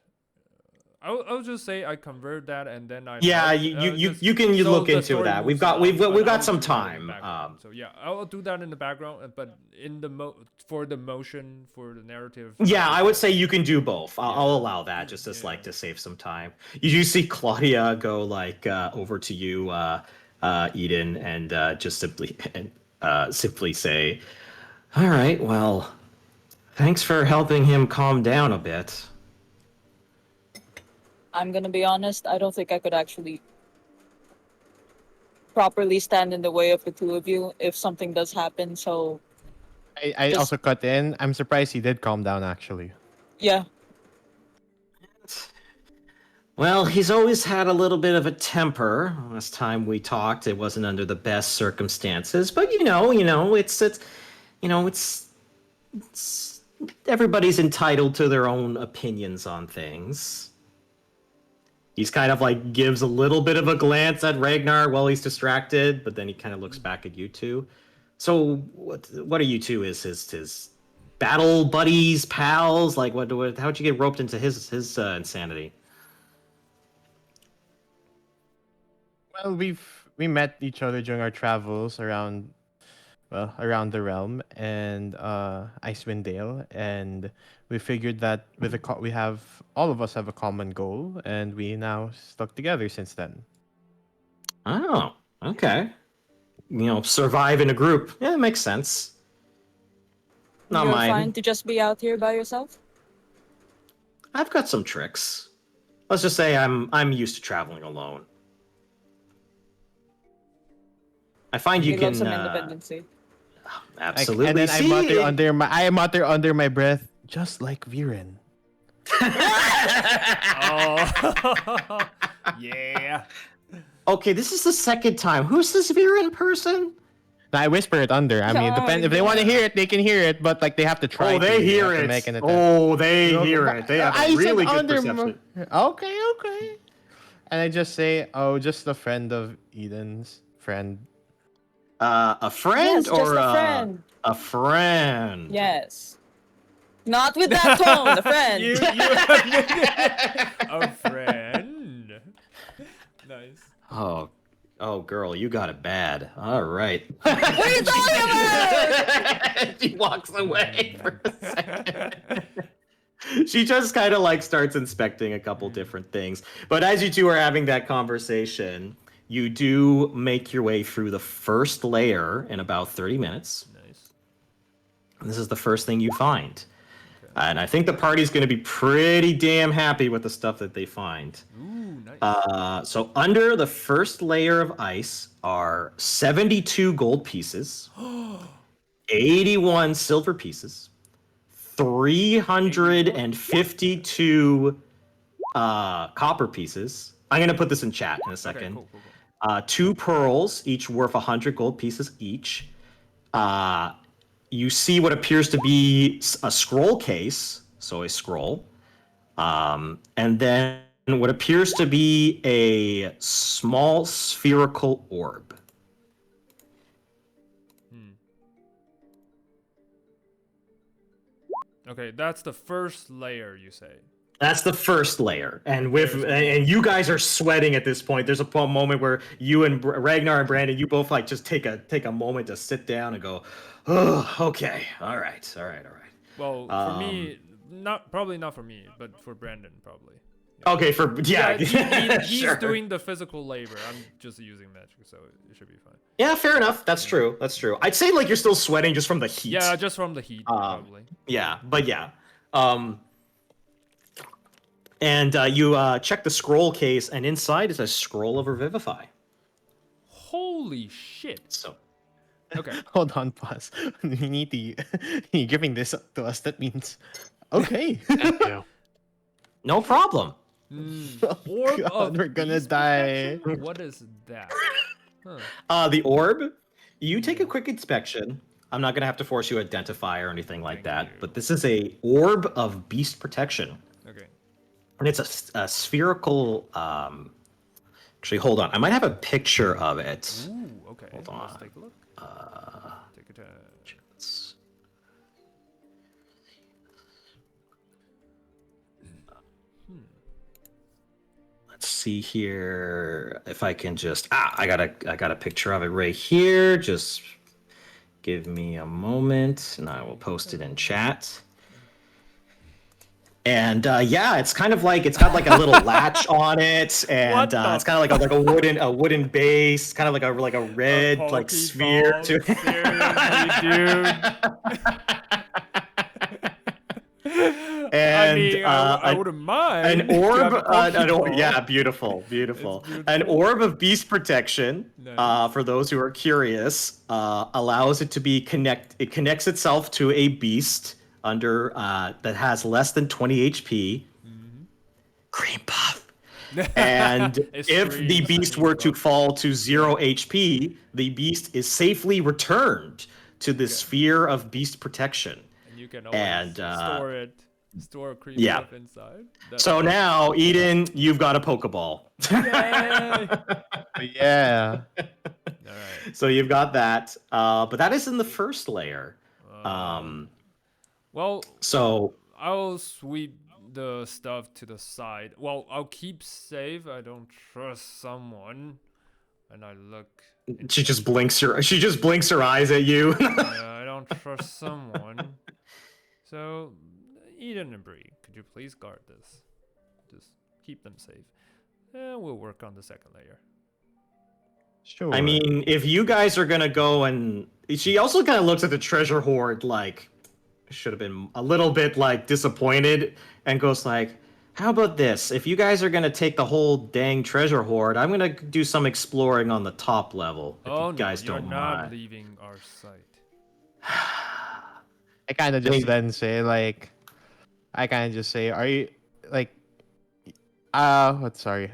I'll just say I convert that and then I. Yeah, you can look into that. We've got some time. So yeah, I'll do that in the background, but in the for the motion for the narrative. Yeah, I would say you can do both. I'll allow that just as like to save some time. You do see Claudia go like over to you, Ydin, and just simply say, "All right, well, thanks for helping him calm down a bit." I'm gonna be honest, I don't think I could actually properly stand in the way of the two of you if something does happen, so I Just- also cut in. I'm surprised he did calm down actually. yeah. Well, he's always had a little bit of a temper. Last time we talked, it wasn't under the best circumstances, but it's everybody's entitled to their own opinions on things. He's kind of like gives a little bit of a glance at Regnar while he's distracted, but then he kind of looks back at you two. So what are you two? Is his battle buddies, pals? Like how'd you get roped into his insanity? Well, we've we met each other during our travels around the realm and Icewind Dale, and we figured that we have all of us have a common goal, and we now stuck together since then. Oh, okay. Survive in a group. Yeah, it makes sense. Not You're mine. fine to just be out here by yourself? I've got some tricks. Let's just say I'm used to traveling alone. I find you We can love some independency. absolutely And then see. I mutter under my breath, just like Viren. Oh, yeah. Okay, this is the second time. Who's this Viren person? Now, I whisper it under. I mean, Oh, if they want to yeah. hear it, they can hear it. But like, they have to try. Oh, they to. hear have to it. make an attempt. Oh, they No, hear but it. They have I a said really good under perception. Okay. And I just say, oh, just a friend of Eden's friend. A friend Yes, or just a friend. a friend? Yes. Not with that tone, a friend. You a friend. Nice. Oh, girl, you got it bad. All right. What are you talking about? She walks away for a second. She just kind of like starts inspecting a couple different things. But as you two are having that conversation, you do make your way through the first layer in about 30 minutes. Nice. And this is the first thing you find. And I think the party's going to be pretty damn happy with the stuff that they find. Ooh, nice. So under the first layer of ice are 72 gold pieces, 81 silver pieces, 352 copper pieces. I'm going to put this in chat in a second. Okay, cool. 2 pearls, each worth 100 gold pieces each. You see what appears to be a scroll case, so a scroll. And then what appears to be a small spherical orb. Okay, that's the first layer, you say. That's the first layer, and you guys are sweating at this point. There's a moment where you and Ragnar and Brandon, you both like just take a moment to sit down and go, oh, okay, all right. Well, for me, probably not for me, but for Brandon, probably. Okay, He's sure. doing the physical labor. I'm just using magic, so it should be fine. Yeah, fair enough. That's true. I'd say like you're still sweating just from the heat. Yeah, just from the heat, probably. Yeah, but yeah. And you check the scroll case, and inside is a scroll of Revivify. Holy shit. So, Okay. Hold on, pause. You need to. You're giving this to us. That means, okay. Thank you. no problem. Orb God, of we're gonna beast die. protection? What is that? Huh. The orb, you take a quick inspection. I'm not gonna have to force you to identify or anything like Thank that, you. but this is a orb of beast protection, Okay. and it's a spherical. Actually, hold on. I might have a picture of it. Ooh, okay. Hold Let's on. take a look. Take it. Let's- Let's see here if I can just I got a picture of it right here. Just give me a moment and I will post it in chat. And yeah, it's kind of like it's got like a little latch on it, and What the it's kind of like a wooden base, kind of like a red like sphere to I and mean, I wouldn't mind. an orb, Pokeball. yeah, beautiful. An orb of beast protection. Nice. For those who are curious, allows it to be It connects itself to a beast under that has less than 20 HP. Cream puff. And if the Extreme beast cream were to puff. fall to 0 HP, the beast is safely returned to the sphere of beast protection. And you can always And, store a cream yeah. puff inside. That's So awesome. now, Eden, you've got a Pokeball. Yay! Yeah. Alright. So you've got that. But that is in the first layer. Well, So I'll sweep the stuff to the side. Well, I'll keep safe. I don't trust someone. And I look. She just blinks her eyes at you. I don't trust someone. So, Eden and Bree, could you please guard this? Just keep them safe. And we'll work on the second layer. Sure. I mean, if you guys are gonna go and she also kind of looks at the treasure hoard like should have been a little bit like disappointed and goes like, how about this? If you guys are gonna take the whole dang treasure hoard, I'm gonna do some exploring on the top level. If Oh you guys no, you're don't not mind. leaving our site. I kind of just Maybe. then say like, I kind of just say, are you like, what? Sorry,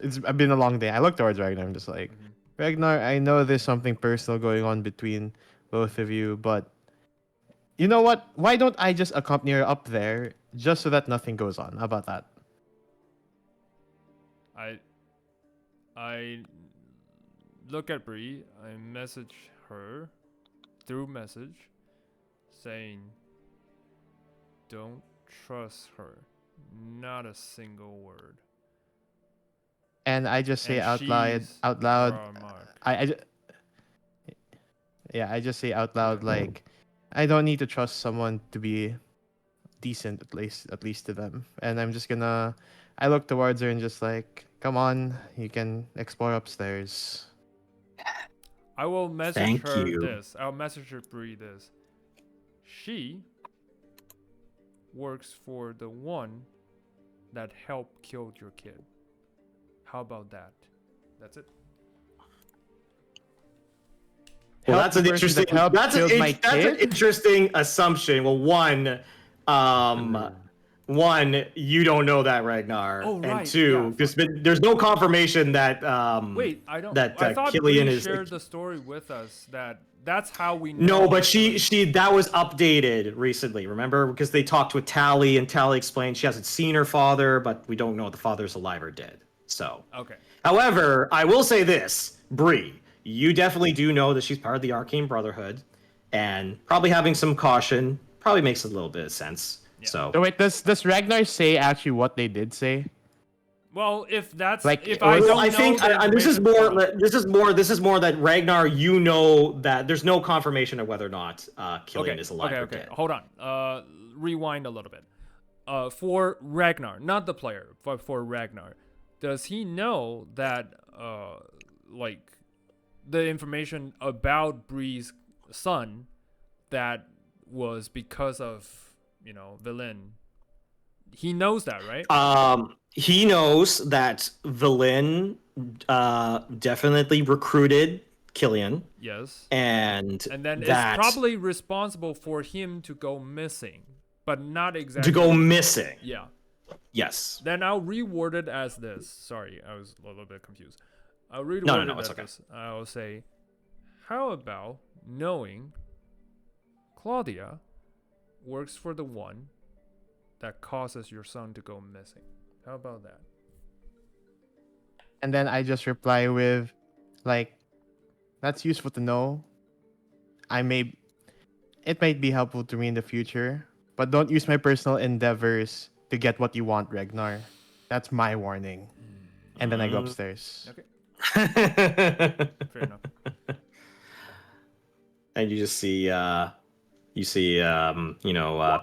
it's been a long day. I look towards Ragnar. I'm just like, Mhm. Ragnar, I know there's something personal going on between both of you, but you know what? Why don't I just accompany her up there just so that nothing goes on? How about that? I look at Bree. I message her through message, saying, "Don't trust her. Not a single word." And I just say And out loud, she's out loud. our mark. Yeah, I just say out loud like, I don't need to trust someone to be decent at least to them. And I'm just gonna, I look towards her and just like, come on, you can explore upstairs. I will message Thank her you. this. I'll message her Bree this. She works for the one that helped kill your kid. How about that? That's it. Well, Help that's an the person interesting. that helped That's killed my that's an kid? interesting assumption. Well, one, you don't know that Ragnar, Oh, and right, two, yeah, there's no confirmation that Wait, I don't. that I thought Killian Bree is. shared the story with us. That's how we know. No, but the she that was updated recently. Remember, because they talked with Tally, and Tally explained she hasn't seen her father, but we don't know if the father's alive or dead. So, Okay. however, I will say this, Bree, you definitely do know that she's part of the Arcane Brotherhood, and probably having some caution probably makes a little bit of sense. Yeah. So, So wait, does Ragnar say actually what they did say? Well, if that's Like, if or I is- don't I know think the this is information- more. hold on. This is more that Ragnar. You know that there's no confirmation of whether or not Killian is alive or Okay. dead. Hold on. Rewind a little bit. For Ragnar, not the player, but for Ragnar, does he know that like the information about Bree's son that was because of Villain? He knows that, right? He knows that Valen definitely recruited Killian, Yes. and then that it's probably responsible for him to go missing, but not to exactly. go missing. Yeah. Yes. Then I'll reword it as this. Sorry, I was a little bit confused. I'll reword No, it it's as okay. this. I'll say, how about knowing Claudia works for the one that causes your son to go missing? How about that? And then I just reply with, like, that's useful to know. It might be helpful to me in the future, but don't use my personal endeavors to get what you want, Regnar. That's my warning. And then I go upstairs. Okay, fair enough. And you just see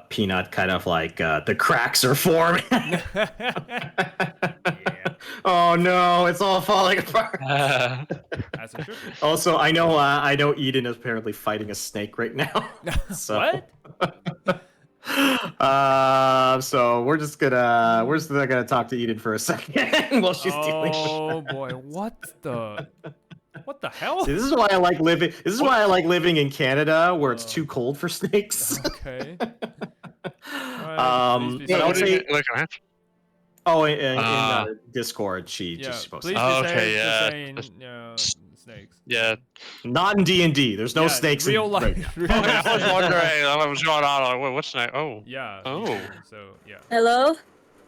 Peanut kind of like the cracks are forming. Oh no, it's all falling apart. As it should be. Also, I know Eden is apparently fighting a snake right now. So, What? So we're just gonna talk to Eden for a second while she's dealing with Oh boy, what the hell? See, this is why I like living. This is why I like living in Canada, where it's Oh. too cold for snakes. Okay. Um, Please be but I would safe. say- Look, man. Oh, in Discord, she Yeah, just please posted. be Oh, safe okay, for yeah. saying snakes. Yeah. Not in D&D. There's no Yeah, snakes real in life. Real Okay, life I was snakes. wondering what was going on. Like, what's that? Oh. Yeah. Oh. me too. So yeah. Hello? Are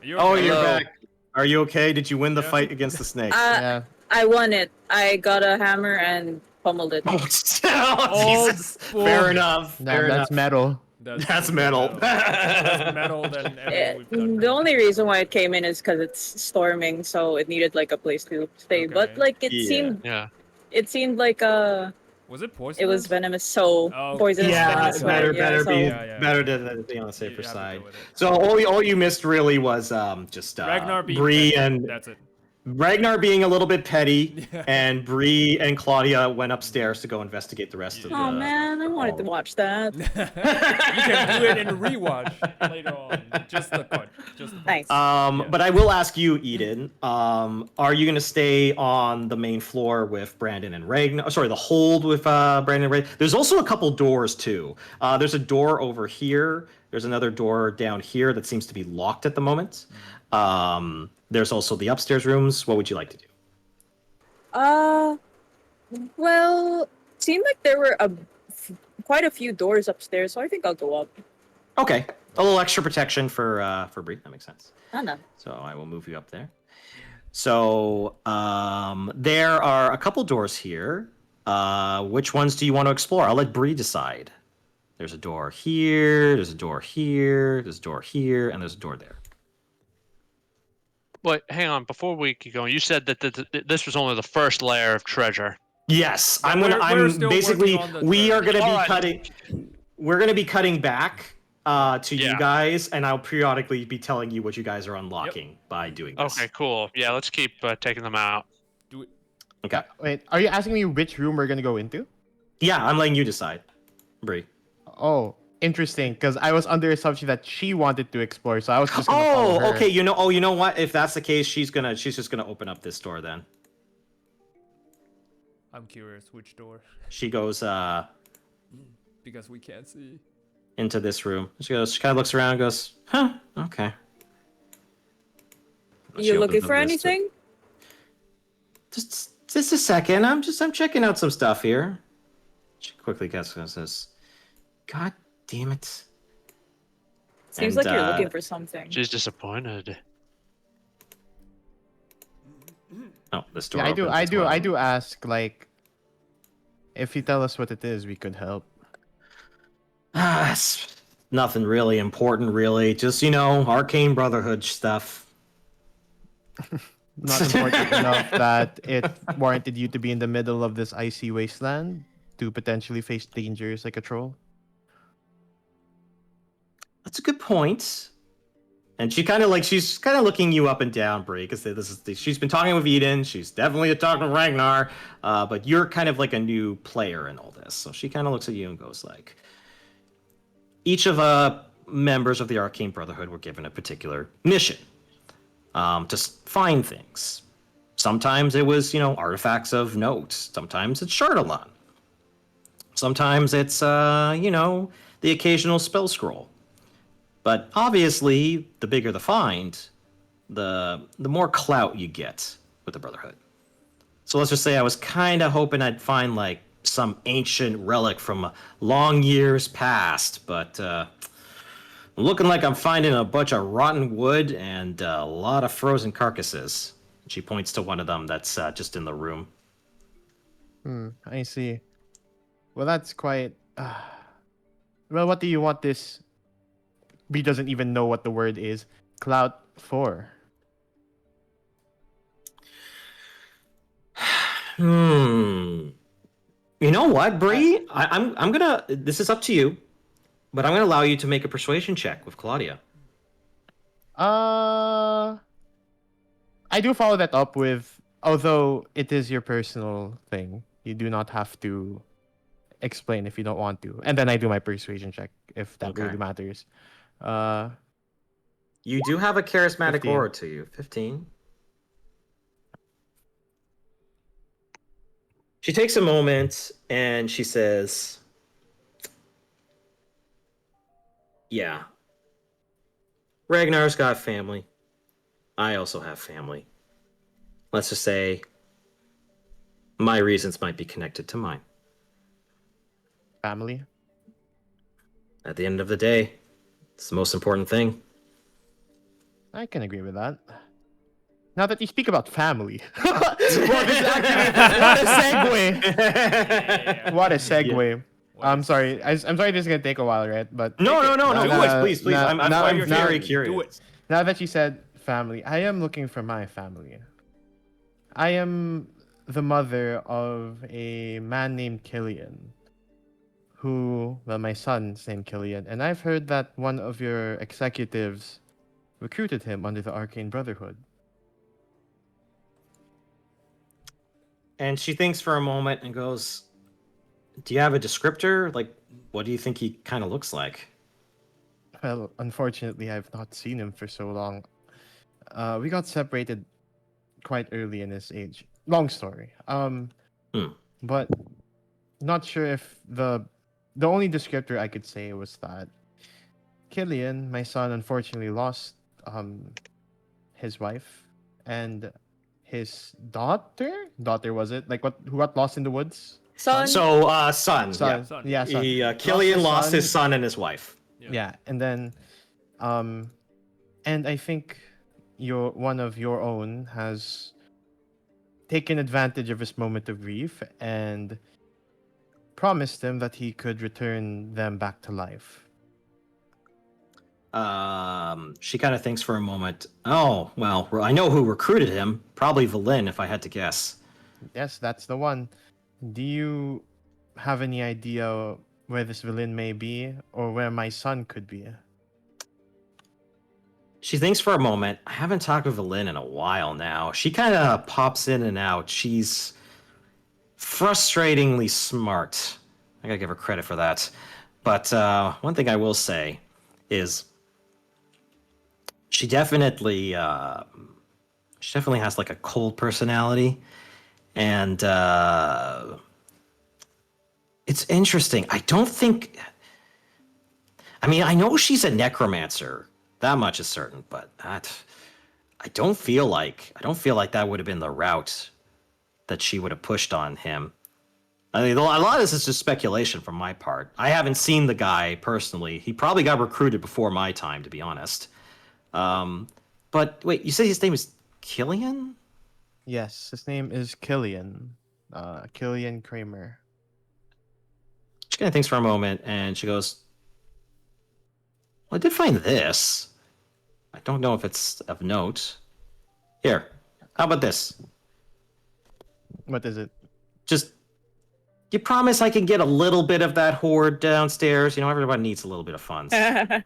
you Oh, okay? you're Hello. back. Are you okay? Did you win the Yeah. fight against the snake? Yeah. I won it. I got a hammer and pummeled it. Oh, Oh, Jesus. boy. Fair enough. Nah, Fair that's enough. metal. That's super metal. That's metal than everything we've done. The only reason why it came in is because it's storming, so it needed like a place to stay. But Okay. like Yeah. Yeah. it seemed like Was it poisonous? it was venomous, so Oh, poisonous. yeah, venomous, better, right? Yeah, better so be, Yeah. better to be on the safer You have to side. go with it. So all you missed really was just Ragnar being Bree petty, and that's it. Ragnar being a little bit petty, Yeah. and Bree and Claudia went upstairs to go investigate the rest of the. Oh man, I wanted to watch that. You can do it in rewatch later on. Just the cut. Just the Nice. Yeah. But I will ask you, Ydin, are you going to stay on the main floor with Brandon and Ragnar? Sorry, the hold with Brandon and Ragnar. There's also a couple doors too. There's a door over here. There's another door down here that seems to be locked at the moment. There's also the upstairs rooms. What would you like to do? Well, it seemed like there were quite a few doors upstairs, so I think I'll go up. Okay, a little extra protection for Bree. That makes sense. No. So I will move you up there. So there are a couple doors here. Which ones do you want to explore? I'll let Bree decide. There's a door here. There's a door here. There's a door here, and there's a door there. Wait, hang on. Before we keep going, you said that this was only the first layer of treasure. Yes, But I'm gonna. we're I'm still basically. working on the We are treasure. gonna be Alright. cutting. We're gonna be cutting back to you Yeah. guys, and I'll periodically be telling you what you guys are unlocking by doing this. Okay, cool. Yeah, let's keep taking them out. Do it. Okay. Wait, are you asking me which room we're gonna go into? Yeah, I'm letting you decide, Bree. Oh, interesting. Because I was under assumption that she wanted to explore, so I was just gonna follow her. Okay. You know what? If that's the case, she's just gonna open up this door then. I'm curious which door. She goes Because we can't see. into this room. She kind of looks around and goes, huh, okay. She You opens looking up for this door. anything? Just a second. I'm checking out some stuff here. She quickly gets and says, God damn it. Seems And, like you're looking for something. She's disappointed. Oh, this door. Yeah, I opens as well. I do ask, like, if you tell us what it is, we could help. It's nothing really important, really. Just, Arcane Brotherhood stuff. Not important enough that it warranted you to be in the middle of this icy wasteland to potentially face dangers like a troll. That's a good point. And she's kind of looking you up and down, Bree, because she's been talking with Ydin. She's definitely talking with Regnar, but you're kind of like a new player in all this. So she kind of looks at you and goes like, each of members of the Arcane Brotherhood were given a particular mission to find things. Sometimes it was, artifacts of note. Sometimes it's Shardalon. Sometimes it's, the occasional spell scroll. But obviously, the bigger the find, the more clout you get with the Brotherhood. So let's just say I was kind of hoping I'd find like some ancient relic from long years past, but looking like I'm finding a bunch of rotten wood and a lot of frozen carcasses. She points to one of them that's just in the room. I see. Well, that's quite. Well, what do you want this? B doesn't even know what the word is. Clout for. You know what, Bree? I'm gonna. This is up to you, but I'm gonna allow you to make a persuasion check with Claudia. I do follow that up with, although it is your personal thing, you do not have to explain if you don't want to. And then I do my persuasion check if that Okay. really matters. You do have a charismatic 15. aura to you. 15. She takes a moment and she says, yeah. Ragnar's got family. I also have family. Let's just say my reasons might be connected to mine. Family. At the end of the day, it's the most important thing. I can agree with that. Now that you speak about family, what a segue! What a segue! I'm sorry. I'm sorry this is gonna take a while, right? But No, no, no, no. Do it. Please, please. I'm now- I'm you're very here. Do curious. it. now that you said family, I am looking for my family. I am the mother of a man named Killian, my son's named Killian, and I've heard that one of your executives recruited him under the Arcane Brotherhood. And she thinks for a moment and goes, "Do you have a descriptor? Like, what do you think he kind of looks like?" Well, unfortunately, I've not seen him for so long. We got separated quite early in his age. Long story. But not sure if the only descriptor I could say was that Killian, my son, unfortunately lost his wife and his daughter. Daughter was it? Like who got lost in the woods? Son. So, son. Son. Son. Yeah, son. Killian lost his son. son and his wife. Yeah, and then, and I think one of your own has taken advantage of his moment of grief and promised him that he could return them back to life. She kind of thinks for a moment. Oh, well, I know who recruited him. Probably Valin, if I had to guess. Yes, that's the one. Do you have any idea where this villain may be or where my son could be? She thinks for a moment. I haven't talked with Valin in a while now. She kind of pops in and out. She's frustratingly smart. I gotta give her credit for that. But one thing I will say is she definitely has like a cold personality, and it's interesting. I don't think. I mean, I know she's a necromancer. That much is certain, but I don't feel like that would have been the route that she would have pushed on him. I mean, a lot of this is just speculation from my part. I haven't seen the guy personally. He probably got recruited before my time, to be honest. But wait, you say his name is Killian? Yes, his name is Killian. Killian Kramer. She kind of thinks for a moment, and she goes, "Well, I did find this. I don't know if it's of note. Here, how about this? What is it? Just, you promise I can get a little bit of that hoard downstairs? You know, everybody needs a little bit of funds." I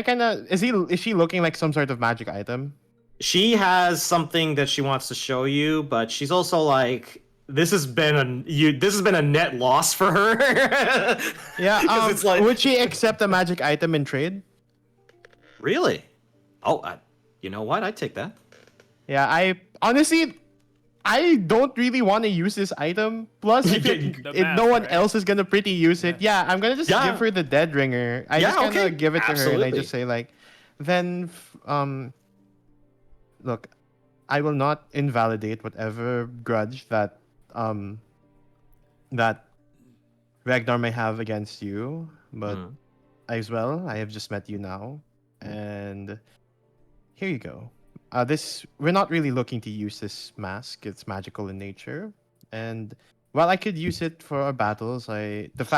kind of is she looking like some sort of magic item? She has something that she wants to show you, but she's also like, this has been a net loss for her. Yeah, 'Cause it's like, would she accept a magic item in trade? really? Oh, you know what? I'd take that. Yeah, I honestly, I don't really want to use this item. Plus, if no one else is gonna pretty use it, yeah, I'm gonna just give her the dead ringer. I just kind of give it to her, and I just say like, then, look, I will not invalidate whatever grudge that that Regnar may have against you, but I have just met you now, and here you go. We're not really looking to use this mask. It's magical in nature, and while I could use it for our battles, if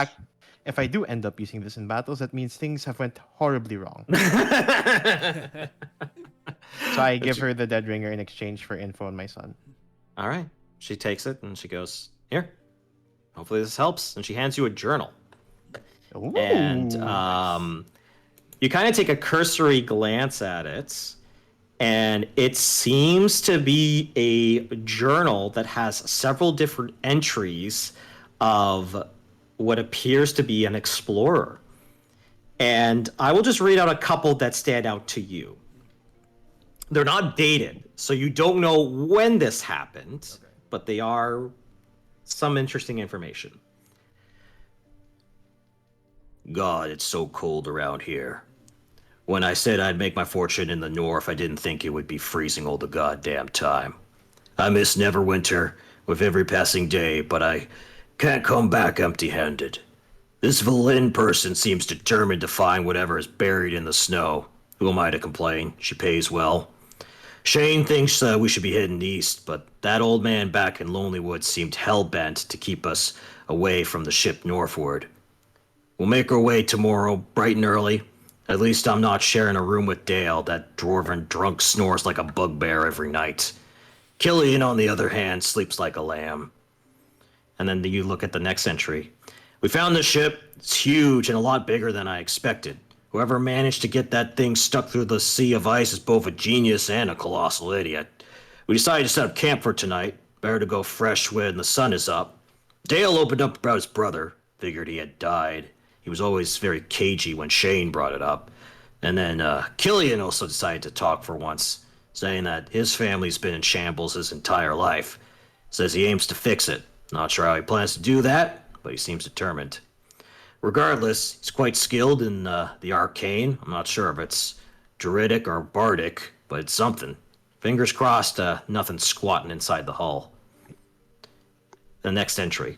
I do end up using this in battles, that means things have went horribly wrong. So I give her the dead ringer in exchange for info on my son. All right. She takes it and she goes, "Here. Hopefully this helps." And she hands you a journal. Ooh. And you kind of take a cursory glance at it, and it seems to be a journal that has several different entries of what appears to be an explorer. And I will just read out a couple that stand out to you. They're not dated, so you don't know when this happened, but they are some interesting information. "God, it's so cold around here. When I said I'd make my fortune in the north, I didn't think it would be freezing all the goddamn time. I miss Neverwinter with every passing day, but I can't come back empty-handed. This Valin person seems determined to find whatever is buried in the snow. Who am I to complain? She pays well. Shane thinks we should be heading east, but that old man back in Lonelywood seemed hell-bent to keep us away from the ship northward. We'll make our way tomorrow, bright and early. At least I'm not sharing a room with Dale. That dwarven drunk snores like a bugbear every night. Killian, on the other hand, sleeps like a lamb. And then you look at the next entry. We found the ship. It's huge and a lot bigger than I expected. Whoever managed to get that thing stuck through the sea of ice is both a genius and a colossal idiot. We decided to set up camp for tonight. Better to go fresh when the sun is up. Dale opened up about his brother. Figured he had died. He was always very cagey when Shane brought it up. And then Killian also decided to talk for once, saying that his family's been in shambles his entire life. Says he aims to fix it. Not sure how he plans to do that, but he seems determined. Regardless, he's quite skilled in the arcane. I'm not sure if it's druidic or bardic, but it's something. Fingers crossed, nothing squatting inside the hull. The next entry.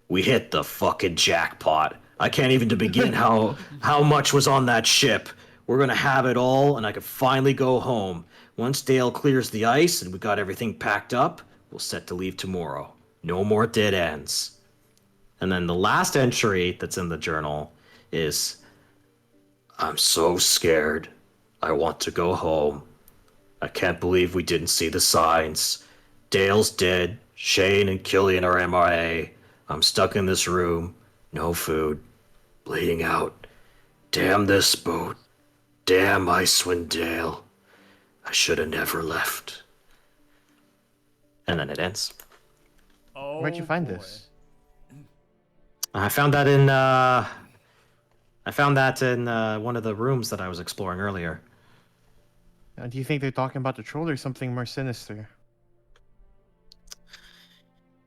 We hit the fucking jackpot. I can't even begin how much was on that ship. We're gonna have it all, and I can finally go home. Once Dale clears the ice and we got everything packed up, we'll set to leave tomorrow. No more dead ends. And then the last entry that's in the journal is, I'm so scared. I want to go home. I can't believe we didn't see the signs. Dale's dead. Shane and Killian are MIA. I'm stuck in this room. No food. Bleeding out. Damn this boat. Damn Icewind Dale. I should have never left. And then it ends. Oh, Where'd you find boy. this? I found that in one of the rooms that I was exploring earlier. Do you think they're talking about the troll or something more sinister?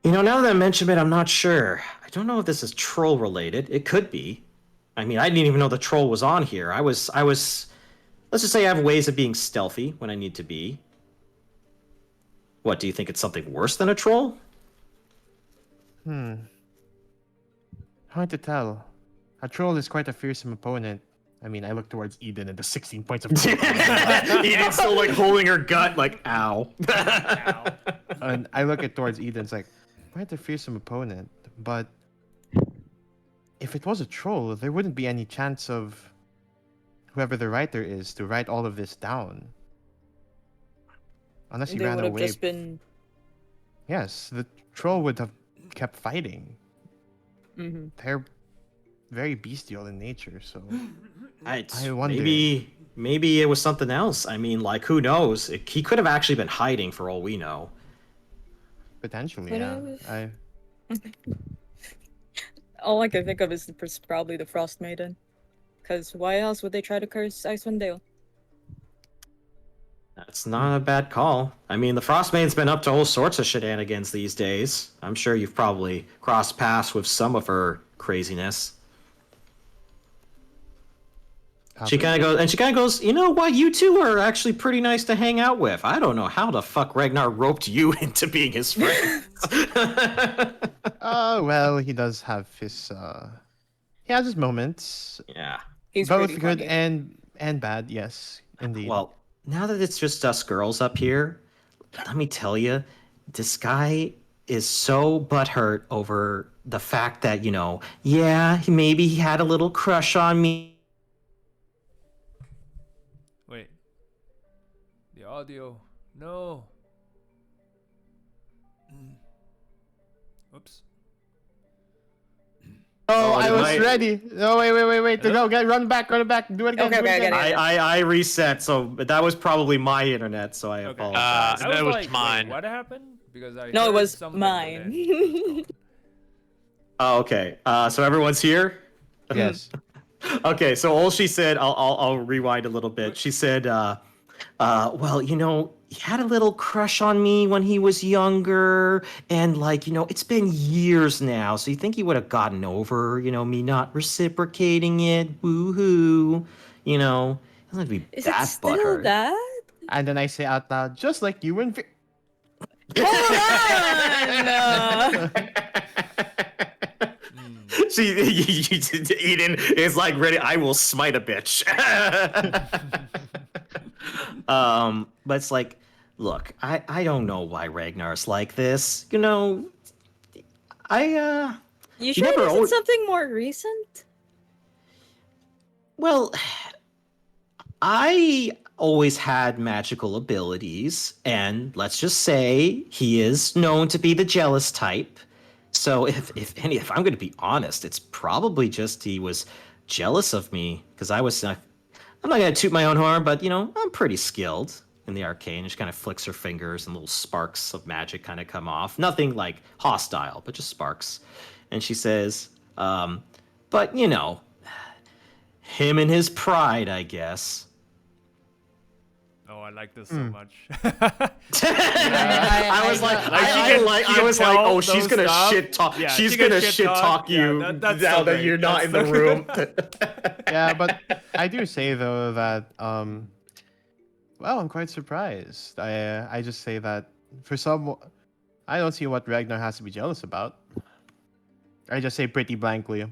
You know, now that I mention it, I'm not sure. I don't know if this is troll related. It could be. I mean, I didn't even know the troll was on here. I was let's just say I have ways of being stealthy when I need to be. What, do you think it's something worse than a troll? Hard to tell. A troll is quite a fearsome opponent. I mean, I look towards Ydin and the 16 points of Eden's still like holding her gut, like, ow. And I look at towards Eden, it's like, quite a fearsome opponent. But if it was a troll, there wouldn't be any chance of whoever the writer is to write all of this down. Unless he They ran would have away. just been. Yes, the troll would have kept fighting. Hmm. They're very bestial in nature, so I wonder. Maybe it was something else. I mean, like, who knows? He could have actually been hiding for all we know. potentially, But yeah. All I can think of is probably the Frost Maiden. Because why else would they try to curse Icewind Dale? That's not a bad call. I mean, the Frostmaid's been up to all sorts of shenanigans these days. I'm sure you've probably crossed paths with some of her craziness. She kind of goes, you know what? You two are actually pretty nice to hang out with. I don't know how the fuck Regnar roped you into being his friend. Well, he does have his he has his moments. Yeah. He's Both pretty good funny. and bad, yes, indeed. Well, now that it's just us girls up here, let me tell you, this guy is so butthurt over the fact that, you know, yeah, maybe he had a little crush on me. Wait. The audio. No. Oops. Oh, I did was I- ready. No, wait. Hello? Go, run back, do it again. Okay, do it okay, I again. get it. I reset, so but that was probably my internet, so I Okay. apologize. That was like, wait, mine. what happened? Because I No, it heard was something, but mine. then it was gone. Oh, okay. So everyone's here? Yes. Okay, so all she said, I'll rewind a little bit. She said, well, you know, he had a little crush on me when he was younger, and like, you know, it's been years now, so you think he would have gotten over, you know, me not reciprocating it? Woohoo! You know, it doesn't have to be Is that it still butthurt. that? And then I say out loud, just like you and Hold on! Eden is like ready. I will smite a bitch. But it's like, look, I don't know why Ragnar's like this. You know, I You He sure it never isn't al- something more recent? well, I always had magical abilities, and let's just say he is known to be the jealous type. So if I'm going to be honest, it's probably just he was jealous of me because I was. I'm not going to toot my own horn, but I'm pretty skilled in the arcane. She kind of flicks her fingers, and little sparks of magic kind of come off. Nothing like hostile, but just sparks. And she says, "But him and his pride, I guess." Oh, I like this so much. I was like, Like, I was like, oh, she's gonna stuff. shit talk. Yeah, she's she can gonna shit shit talk talk. Yeah, you that's now so that great. you're not That's in the so room. Yeah, but I do say though that well, I'm quite surprised. I just say that for some, I don't see what Ragnar has to be jealous about. I just say pretty blankly.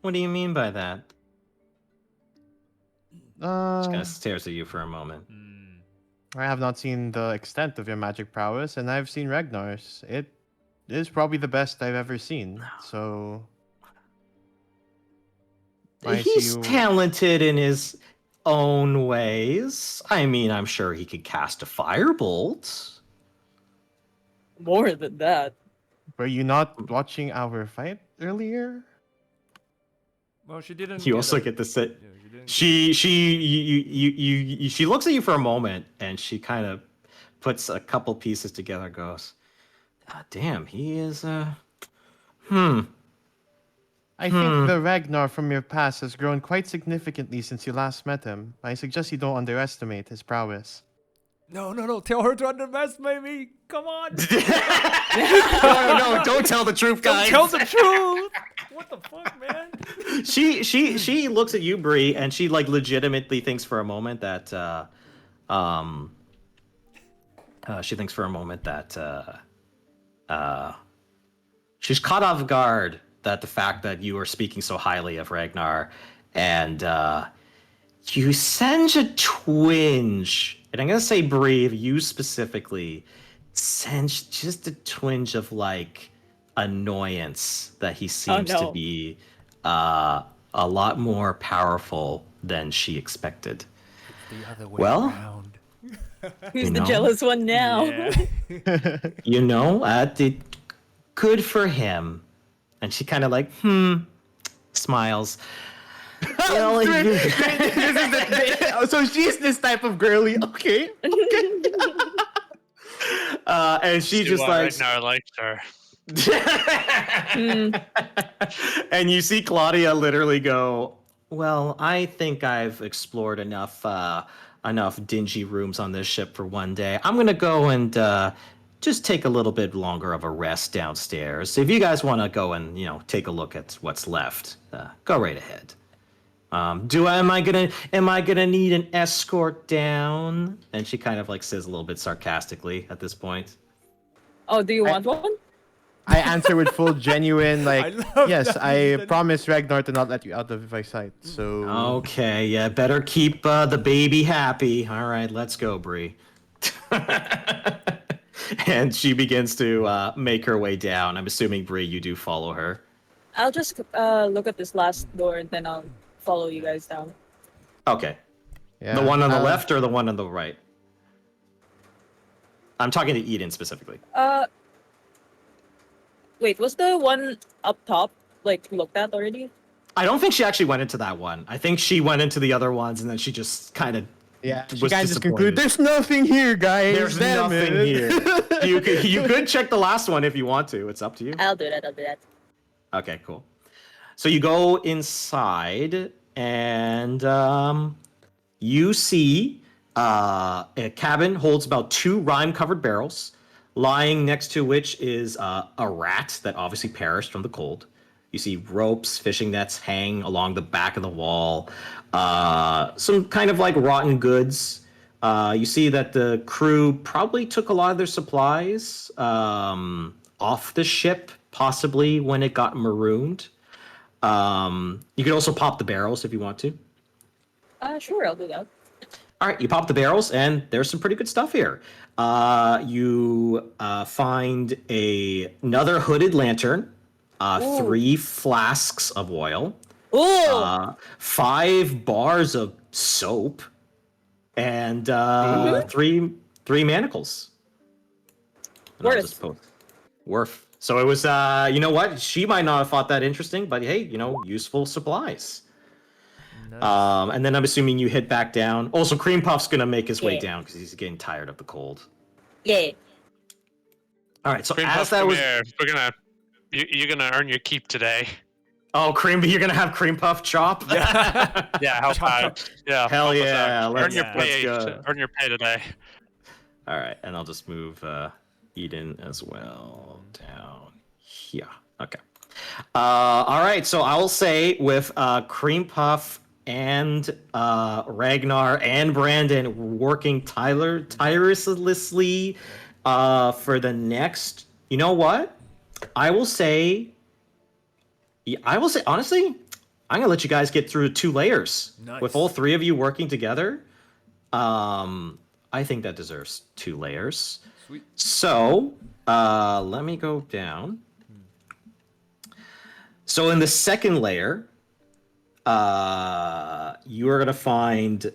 What do you mean by that? She kind Uh, of stares at you for a moment. Hmm. I have not seen the extent of your magic prowess, and I've seen Ragnar's. It is probably the best I've ever seen. So I see He's you. talented in his own ways. I mean, I'm sure he could cast a firebolt. More than that. Were you not watching our fight earlier? Well, she didn't. You get also a- get to sit. Yeah, she didn't. She looks at you for a moment, and she kind of puts a couple pieces together. And goes, "Ah, damn, he is I think the Ragnar from your past has grown quite significantly since you last met him. I suggest you don't underestimate his prowess. No. Tell her to underestimate me. Come on. no, don't tell the truth, Don't guys. tell the truth. What the fuck, man? She looks at you, Bree, and she like legitimately thinks for a moment that she thinks for a moment that she's caught off guard that the fact that you are speaking so highly of Ragnar, and you sense a twinge, and I'm gonna say Bree, you specifically sense just a twinge of like annoyance that he seems to no. be a lot more powerful than she expected. The other way Well, around. Who's You the know? jealous one now? Yeah. Good for him. And she kind of like, smiles. Well, this is so she's this type of girly. Okay. and she See just why like, Ragnar likes her. and you see Claudia literally go, well, I think I've explored enough dingy rooms on this ship for one day. I'm gonna go and just take a little bit longer of a rest downstairs. If you guys want to go and take a look at what's left, go right ahead. Am I gonna need an escort down? And she kind of like says a little bit sarcastically at this point. Oh, do you want one? I answer with full genuine, I like, love yes, that. I promise Ragnar to not let you out of my sight. So Okay, yeah, better keep the baby happy. All right, let's go, Bree. And she begins to make her way down. I'm assuming, Bree, you do follow her. I'll just look at this last door and then I'll follow you guys down. Okay. yeah, The one on the left or the one on the right? I'm talking to Ydin specifically. Wait, was the one up top like looked at already? I don't think she actually went into that one. I think she went into the other ones and then she just kind of Yeah, she was kind of just disappointed. conclude. There's nothing here, guys. There's Damn nothing it." here. You could check the last one if you want to. It's up to you. I'll do that. Okay, cool. So you go inside and you see a cabin holds about 2 rime-covered barrels, lying next to which is a rat that obviously perished from the cold. You see ropes, fishing nets hang along the back of the wall. Some kind of like rotten goods. You see that the crew probably took a lot of their supplies off the ship, possibly when it got marooned. You can also pop the barrels if you want to. Sure, I'll do that. All right, you pop the barrels, and there's some pretty good stuff here. You find another hooded lantern, Ooh. 3 flasks of oil, Ooh! 5 bars of soap, and Ooh. three manacles. And I'll Worth. just post worth. So it was, you know what? She might not have thought that interesting, but hey, useful supplies. Nice. And then I'm assuming you hit back down. Also, Cream Puff's gonna make his way Yeah. down because he's getting tired of the cold. Yeah. All right, so Cream as Puff, that come was, here. You're gonna earn your keep today. oh, you're gonna have Cream Puff chop. Yeah. Yeah, help Chop, out. chop. Yeah, Hell help us yeah, out. let's- Earn your yeah. pay. let's go. Earn your pay today. All right, and I'll just move Eden as well down here. Okay. All right, so I will say with Cream Puff and Ragnar and Brandon working tirelessly for the next. You know what? I will say, honestly, I'm gonna let you guys get through 2 layers with Nice. all 3 of you working together. I think that deserves 2 layers. Sweet. So let me go down. So in the second layer, you are gonna find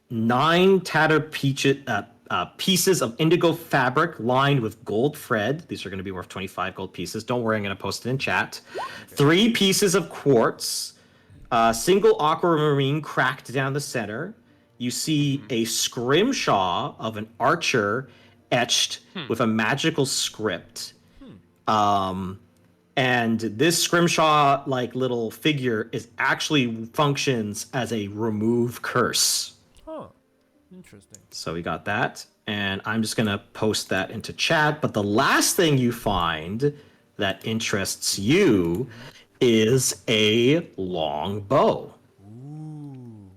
9 tattered pieces of indigo fabric lined with gold thread. These are going to be worth 25 gold pieces. Don't worry, I'm going to post it in chat. 3 pieces of quartz, single aquamarine cracked down the center. You see a scrimshaw of an archer etched with a magical script. And this scrimshaw like little figure is actually functions as a remove curse. Huh. Interesting. So we got that, and I'm just gonna post that into chat. But the last thing you find that interests you is a long bow. Ooh.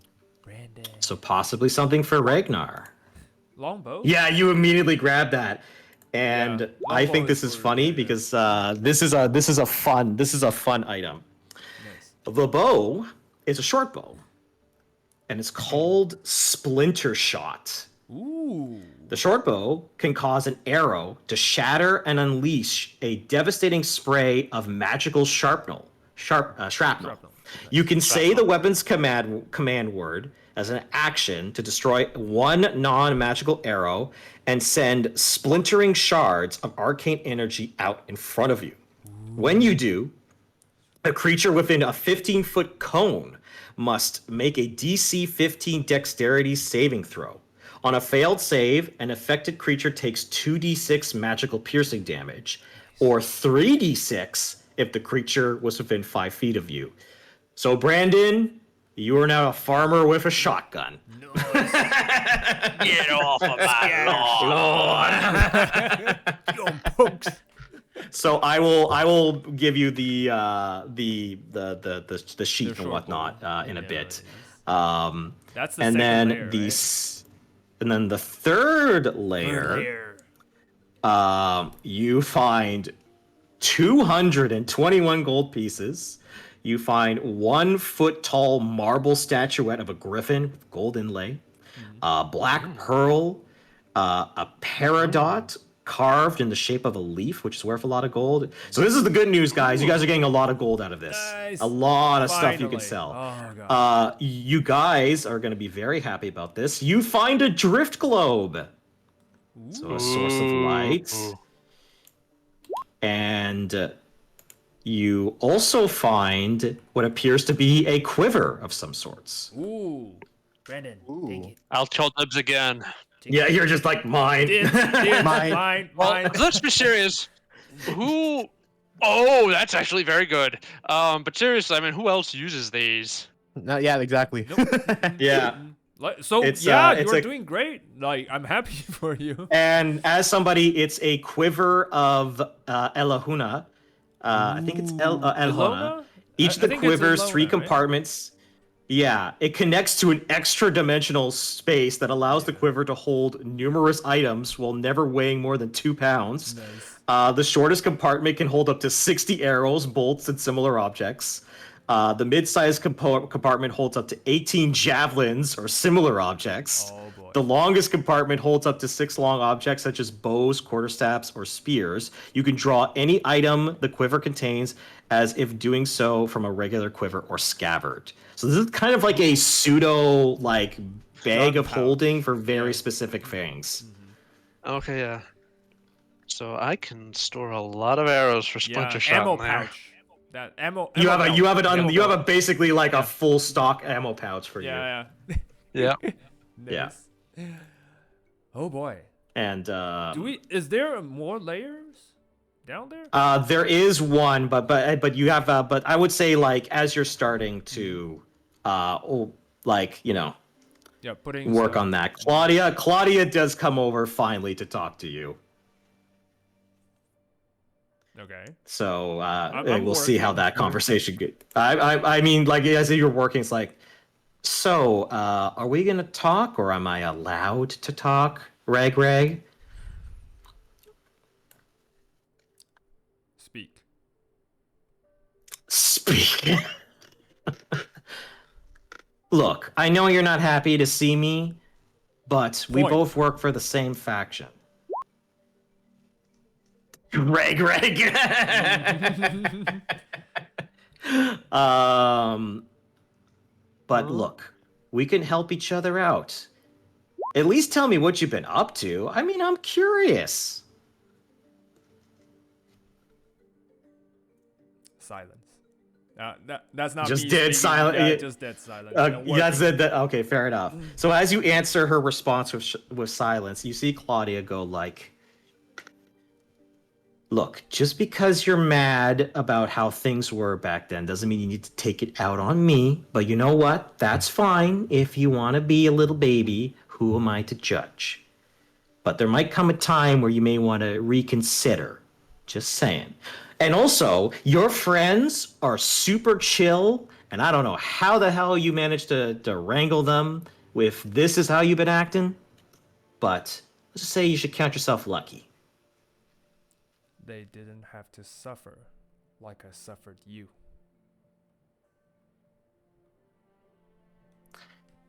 Brandon. So possibly something for Regnar. Longbow? Yeah, you immediately grabbed that, and Yeah, I longbow think is this is for funny Regnar. because this is a fun item. Nice. The bow is a short bow, and it's called Splinter Shot. Ooh. The short bow can cause an arrow to shatter and unleash a devastating spray of magical shrapnel. Shrapnel. You can say the weapon's command word as an action to destroy 1 non-magical arrow and send splintering shards of arcane energy out in front of you. When you do, a creature within a 15-foot cone must make a DC 15 dexterity saving throw. On a failed save, an affected creature takes 2d6 magical piercing damage, or 3d6 if the creature was within 5 feet of you. So, Brandon, you are now a farmer with a shotgun. Nice. Get off of my lawn. Yo, pokes. So I will give you the sheet and short whatnot bow. in a Yeah, bit. That's the And second then layer, right? and then the third layer, you find 221 gold pieces. You find 1 foot tall marble statuette of a griffin with gold inlay, black pearl, a peridot carved in the shape of a leaf, which is worth a lot of gold. So this is the good news, guys. You guys are getting a lot of gold out of this. Nice. A lot of stuff you can Finally. sell. Oh, God. You guys are going to be very happy about this. You find a drift globe. So a source of light. Ooh. And you also find what appears to be a quiver of some sorts. Ooh. Brandon, take it. I'll tell dibs again. Yeah, you're just like mine. Dibs, mine. Well, let's be serious. Who? Oh, that's actually very good. But seriously, I mean, who else uses these? No, yeah, exactly. Yeah. So It's, yeah, it's you're a- doing great. Like I'm happy for you. And as somebody, it's a quiver of Elahuna. I think it's Elhona. Ilona? Each of the I think it's quivers, Ilona, 3 right? compartments. Yeah, it connects to an extra dimensional space that allows the quiver to hold numerous items while never weighing more than 2 pounds. Nice. The shortest compartment can hold up to 60 arrows, bolts, and similar objects. The mid-sized compartment holds up to 18 javelins or similar objects. Oh boy. The longest compartment holds up to 6 long objects such as bows, quarterstaffs, or spears. You can draw any item the quiver contains as if doing so from a regular quiver or scabbard. So this is kind of like a pseudo like bag Gun of pouch. holding for very Yeah. specific things. Okay, yeah. So I can store a lot of arrows for splinter Yeah, shot ammo in there. pouch. That ammo. You have ammo you have a belt. basically like Yeah. a full stock ammo pouch for you. Yeah, Yeah. yeah. Yeah. Nice. Oh boy. And Is there more layers down there? there is one, but you have but I would say like as you're starting to like Yeah, putting work stuff. on that. Claudia does come over finally to talk to you. Okay. So I'm we'll see how working. that conversation goes. I mean like as you're working, it's like, so are we gonna talk or am I allowed to talk, Reg? Speak. Speak. Look, I know you're not happy to see me, but we Point. both work for the same faction. Reg. But look, we can help each other out. At least tell me what you've been up to. I mean, I'm curious. Silence. That's not Just me dead speaking. silent- Yeah, yeah. just dead silent. That's it. Okay, fair enough. So as you answer her response with silence, you see Claudia go like, "Look, just because you're mad about how things were back then doesn't mean you need to take it out on me. But you know what? That's fine. If you want to be a little baby, who am I to judge? But there might come a time where you may want to reconsider. Just saying. And also, your friends are super chill, and I don't know how the hell you managed to wrangle them if this is how you've been acting, but let's just say you should count yourself lucky." They didn't have to suffer like I suffered you.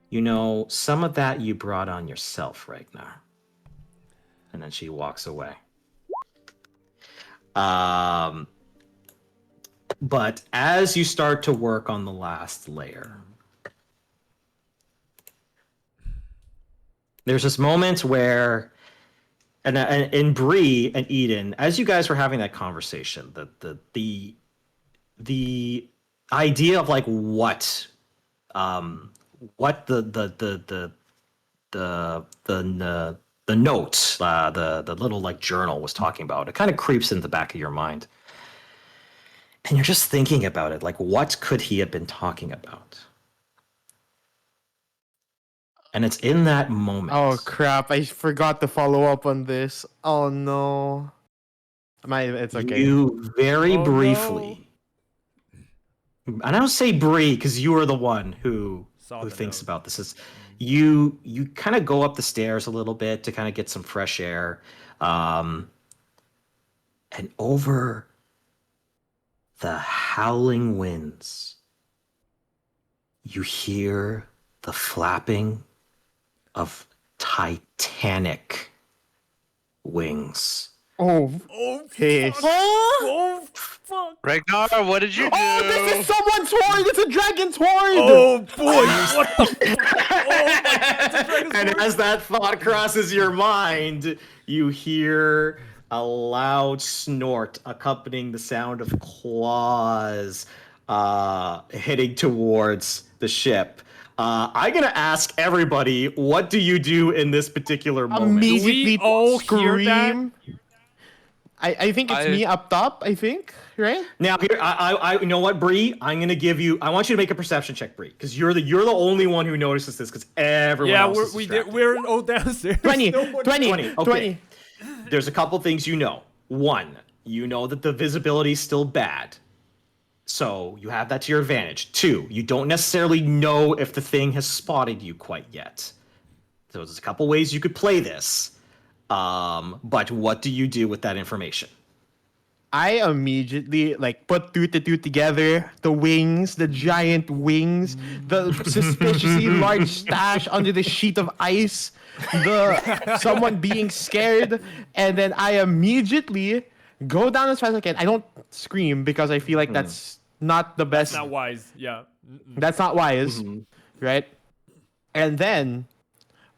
You know, some of that you brought on yourself, Regnar. And then she walks away. But as you start to work on the last layer, there's this moment where, and in Bree and Ydin, as you guys were having that conversation, the idea of like what the notes, the little like journal was talking about, it kind of creeps in the back of your mind. And you're just thinking about it, like, what could he have been talking about? And it's in that moment. Oh crap! I forgot to follow up on this. Oh no. It's okay. You very Oh, briefly, and I don't say Bree because you are the one who Saw the thinks note. about this. Is you kind of go up the stairs a little bit to kind of get some fresh air, and over the howling winds, you hear the flapping of titanic wings. Oh, Oh, hey. fuck. Oh, fuck. Ragnar, what did you do? Oh, this is someone's horn! It's a dragon's horn! Oh, boy. What the fuck? Oh, my God. It's a dragon's And horn. as that thought crosses your mind, you hear a loud snort accompanying the sound of claws heading towards the ship. I'm gonna ask everybody, what do you do in this particular moment? Immediately Do we all hear that? scream. I think it's me up top, I think, right? Now here, I you know what, Bree? I'm gonna give you. I want you to make a perception check, Bree, because you're the only one who notices this, because everyone Yeah, else is distracted. we're all downstairs. 20, No one- 20, 20, okay. 20. There's a couple things you know. One, you know that the visibility is still bad, so you have that to your advantage. Two, you don't necessarily know if the thing has spotted you quite yet. So there's a couple ways you could play this. But what do you do with that information? I immediately like put two to two together. The wings, the giant wings, the suspiciously large stash under the sheet of ice, the someone being scared, and then I immediately go down as fast as I can. I don't scream because I feel like that's not the best. That's not wise. Yeah. Mm-mm. That's not wise, right? And then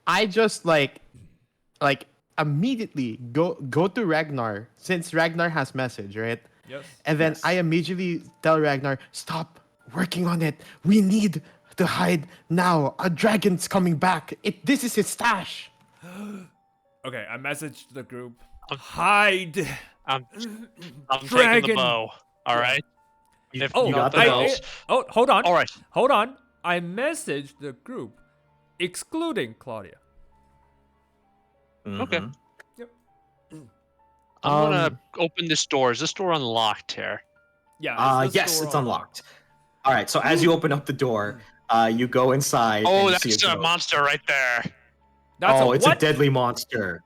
I just like immediately go to Regnar since Regnar has message, right? Yes. And then Yes. I immediately tell Ragnar, stop working on it. We need to hide now. A dragon's coming back. This is his stash. Okay, I messaged the group. Hide. I'm taking Dragon. the bow. All right. You, If Oh, you got the I- bow. I- oh, hold on. All right. Hold on. I messaged the group, excluding Claudia. Okay. Mhm. I'm gonna open this door. Is this door unlocked here? Yeah. is the Yes, store it's unlocked. All right, so as you open up the door, you go inside. Oh, and you see that's a a goat. monster right there. That's It's what? a deadly monster.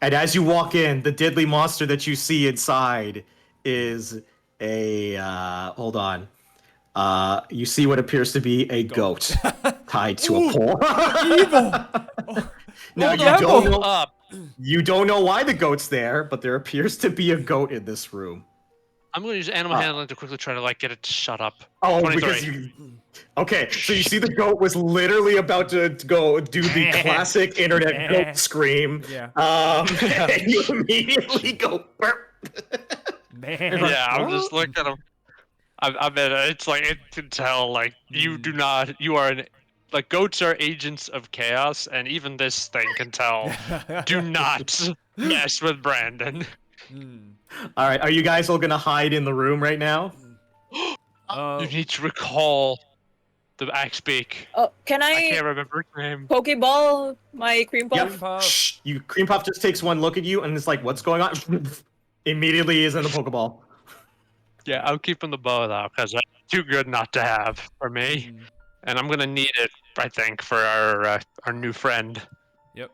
And as you walk in, the deadly monster that you see inside is a hold on. You see what appears to be a goat tied to a pole. Evil. Now Hold you on. don't know, Up. you don't know why the goat's there, but there appears to be a goat in this room. I'm gonna use animal handling to quickly try to like get it to shut up. Oh, 23. because you. Okay, so you see the goat was literally about to go do the classic internet goat scream. Yeah. And you immediately go. Burp. Man. Yeah, I'm just looking at him. I bet it's like it can tell like you do not. You are like goats are agents of chaos, and even this thing can tell. Do not mess with Brandon. Hmm. All right, are you guys all gonna hide in the room right now? You need to recall the axe beak. Oh, can I I can't remember his name. Pokeball my cream puff? Cream puff. Shh. Cream Puff just takes one look at you and it's like, "What's going on?" Immediately is in the Pokeball. Yeah, I'm keeping the bow though, because that's too good not to have for me, and I'm gonna need it. I think for our new friend. Yep.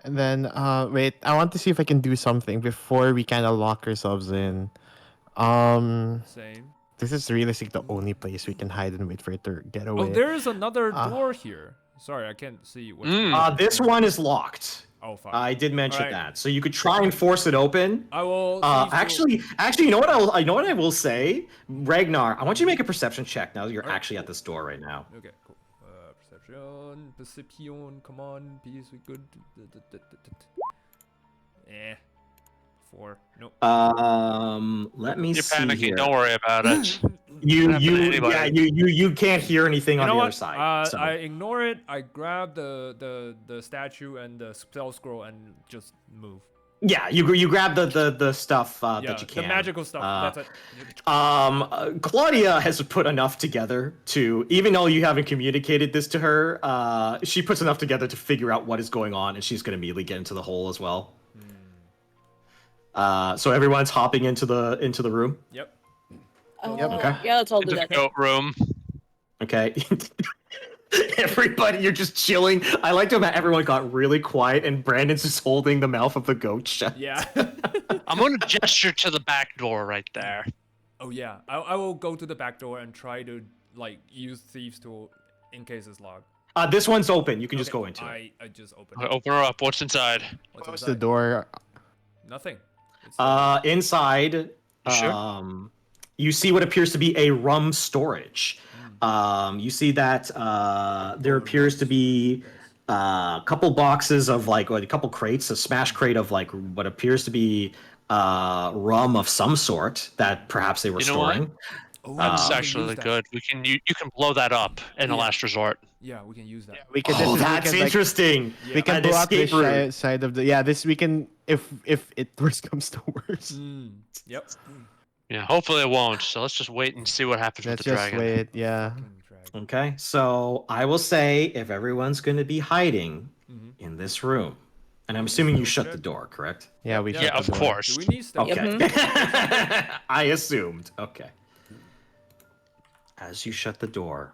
And then wait, I want to see if I can do something before we kind of lock ourselves in. Same. This is realistic the only place we can hide and wait for it to get away. Oh, there is another door here. Sorry, I can't see what. This one is locked. Oh, fuck. I did mention Alright. that, so you could try and force it open. I will. see if Actually, you know what? I know what I will say, Regnar. I want you to make a perception check now that you're actually at this door right now. Okay, cool. Perception. Come on, peace. We good. Eh. 4. Nope. Let me You're see panicking. here. Don't worry about it. You happen to anybody. you can't hear anything You on know the what? other side. So. I ignore it. I grab the statue and the spell scroll and just move. Yeah, you grab the stuff Yeah, that you can. the magical stuff. That's it. Claudia has put enough together to, even though you haven't communicated this to her, she puts enough together to figure out what is going on, and she's going to immediately get into the hole as well. So everyone's hopping into the room. Yep. Okay. Yeah, let's all do Into the that. goat room. Okay. Everybody, you're just chilling. I like to imagine everyone got really quiet, and Brandon's just holding the mouth of the goat shut. Yeah. I'm gonna gesture to the back door right there. Oh yeah. I will go to the back door and try to like use thieves tool in case it's locked. This one's open. You can just Okay, go into it. I just open I it. open her up. What's inside? What's Close inside? the door. Nothing. It's Inside, You sure? you see what appears to be a rum storage. You see that there appears to be a couple boxes of like, or a couple crates, a smash crate of like what appears to be rum of some sort that perhaps they were You know what? storing. That's we can actually use that. good. You can blow that up in a Yeah. last resort. Yeah, we can use that. We can. Oh, we that's can, like, interesting. we can An blow out the escape route. side of the. Yeah, this we can. If it worst comes to worst, Yep. Yeah, hopefully it won't. So let's just wait and see what happens let's with the just dragon. wait. Yeah. Dragon. Okay, so I will say if everyone's going to be hiding in this room, and I'm assuming you shut the door, correct? Yeah, we. Yeah, shut Yeah, the of door. course. Do we need stuff? Okay. I assumed. Okay. As you shut the door,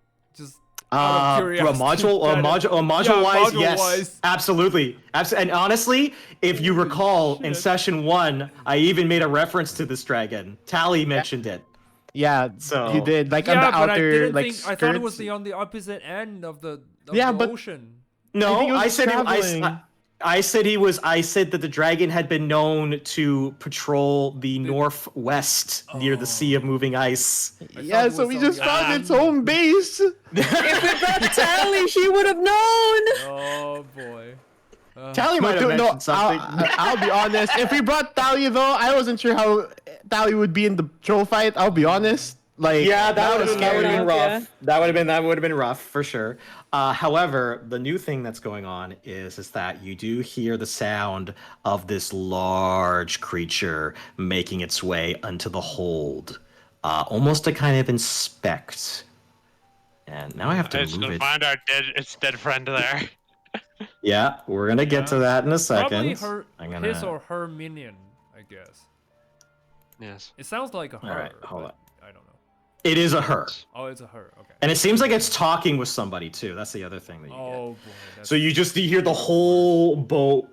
Just out of curiosity. Module wise, yes, module-wise. absolutely. And honestly, if you Holy recall, in shit. session 1, I even made a reference to this dragon. Tally mentioned it. Yeah, So- you did. Like on Yeah, the but I outer, didn't like, think. I thought it was skirts. on the opposite end of the Yeah, but- ocean. No, think it was I said traveling. I said he was. I said that the dragon had been known to patrol the northwest near the Sea of Moving Ice. Yeah, it so was we on just the found island. its home base. If we brought Tally, she would have known. Oh boy. Tally might have mentioned something. I'll be honest. If we brought Talia though, I wasn't sure how Talia would be in the troll fight. I'll be honest. Like, Yeah, that would have scary. been rough. Yeah. That would have been rough for sure. However, the new thing that's going on is that you do hear the sound of this large creature making its way onto the hold, almost to kind of inspect. And now I have to It's move gonna it. find our dead friend there. Yeah, we're gonna get to that in a second. Probably his or her minion, I guess. Yes. It sounds like a her. Alright, hold but on. I don't know. It is a her, Oh, it's a her. Okay. and it seems like it's talking with somebody too. That's the other thing that you get. Oh boy. That's So you hear the whole boat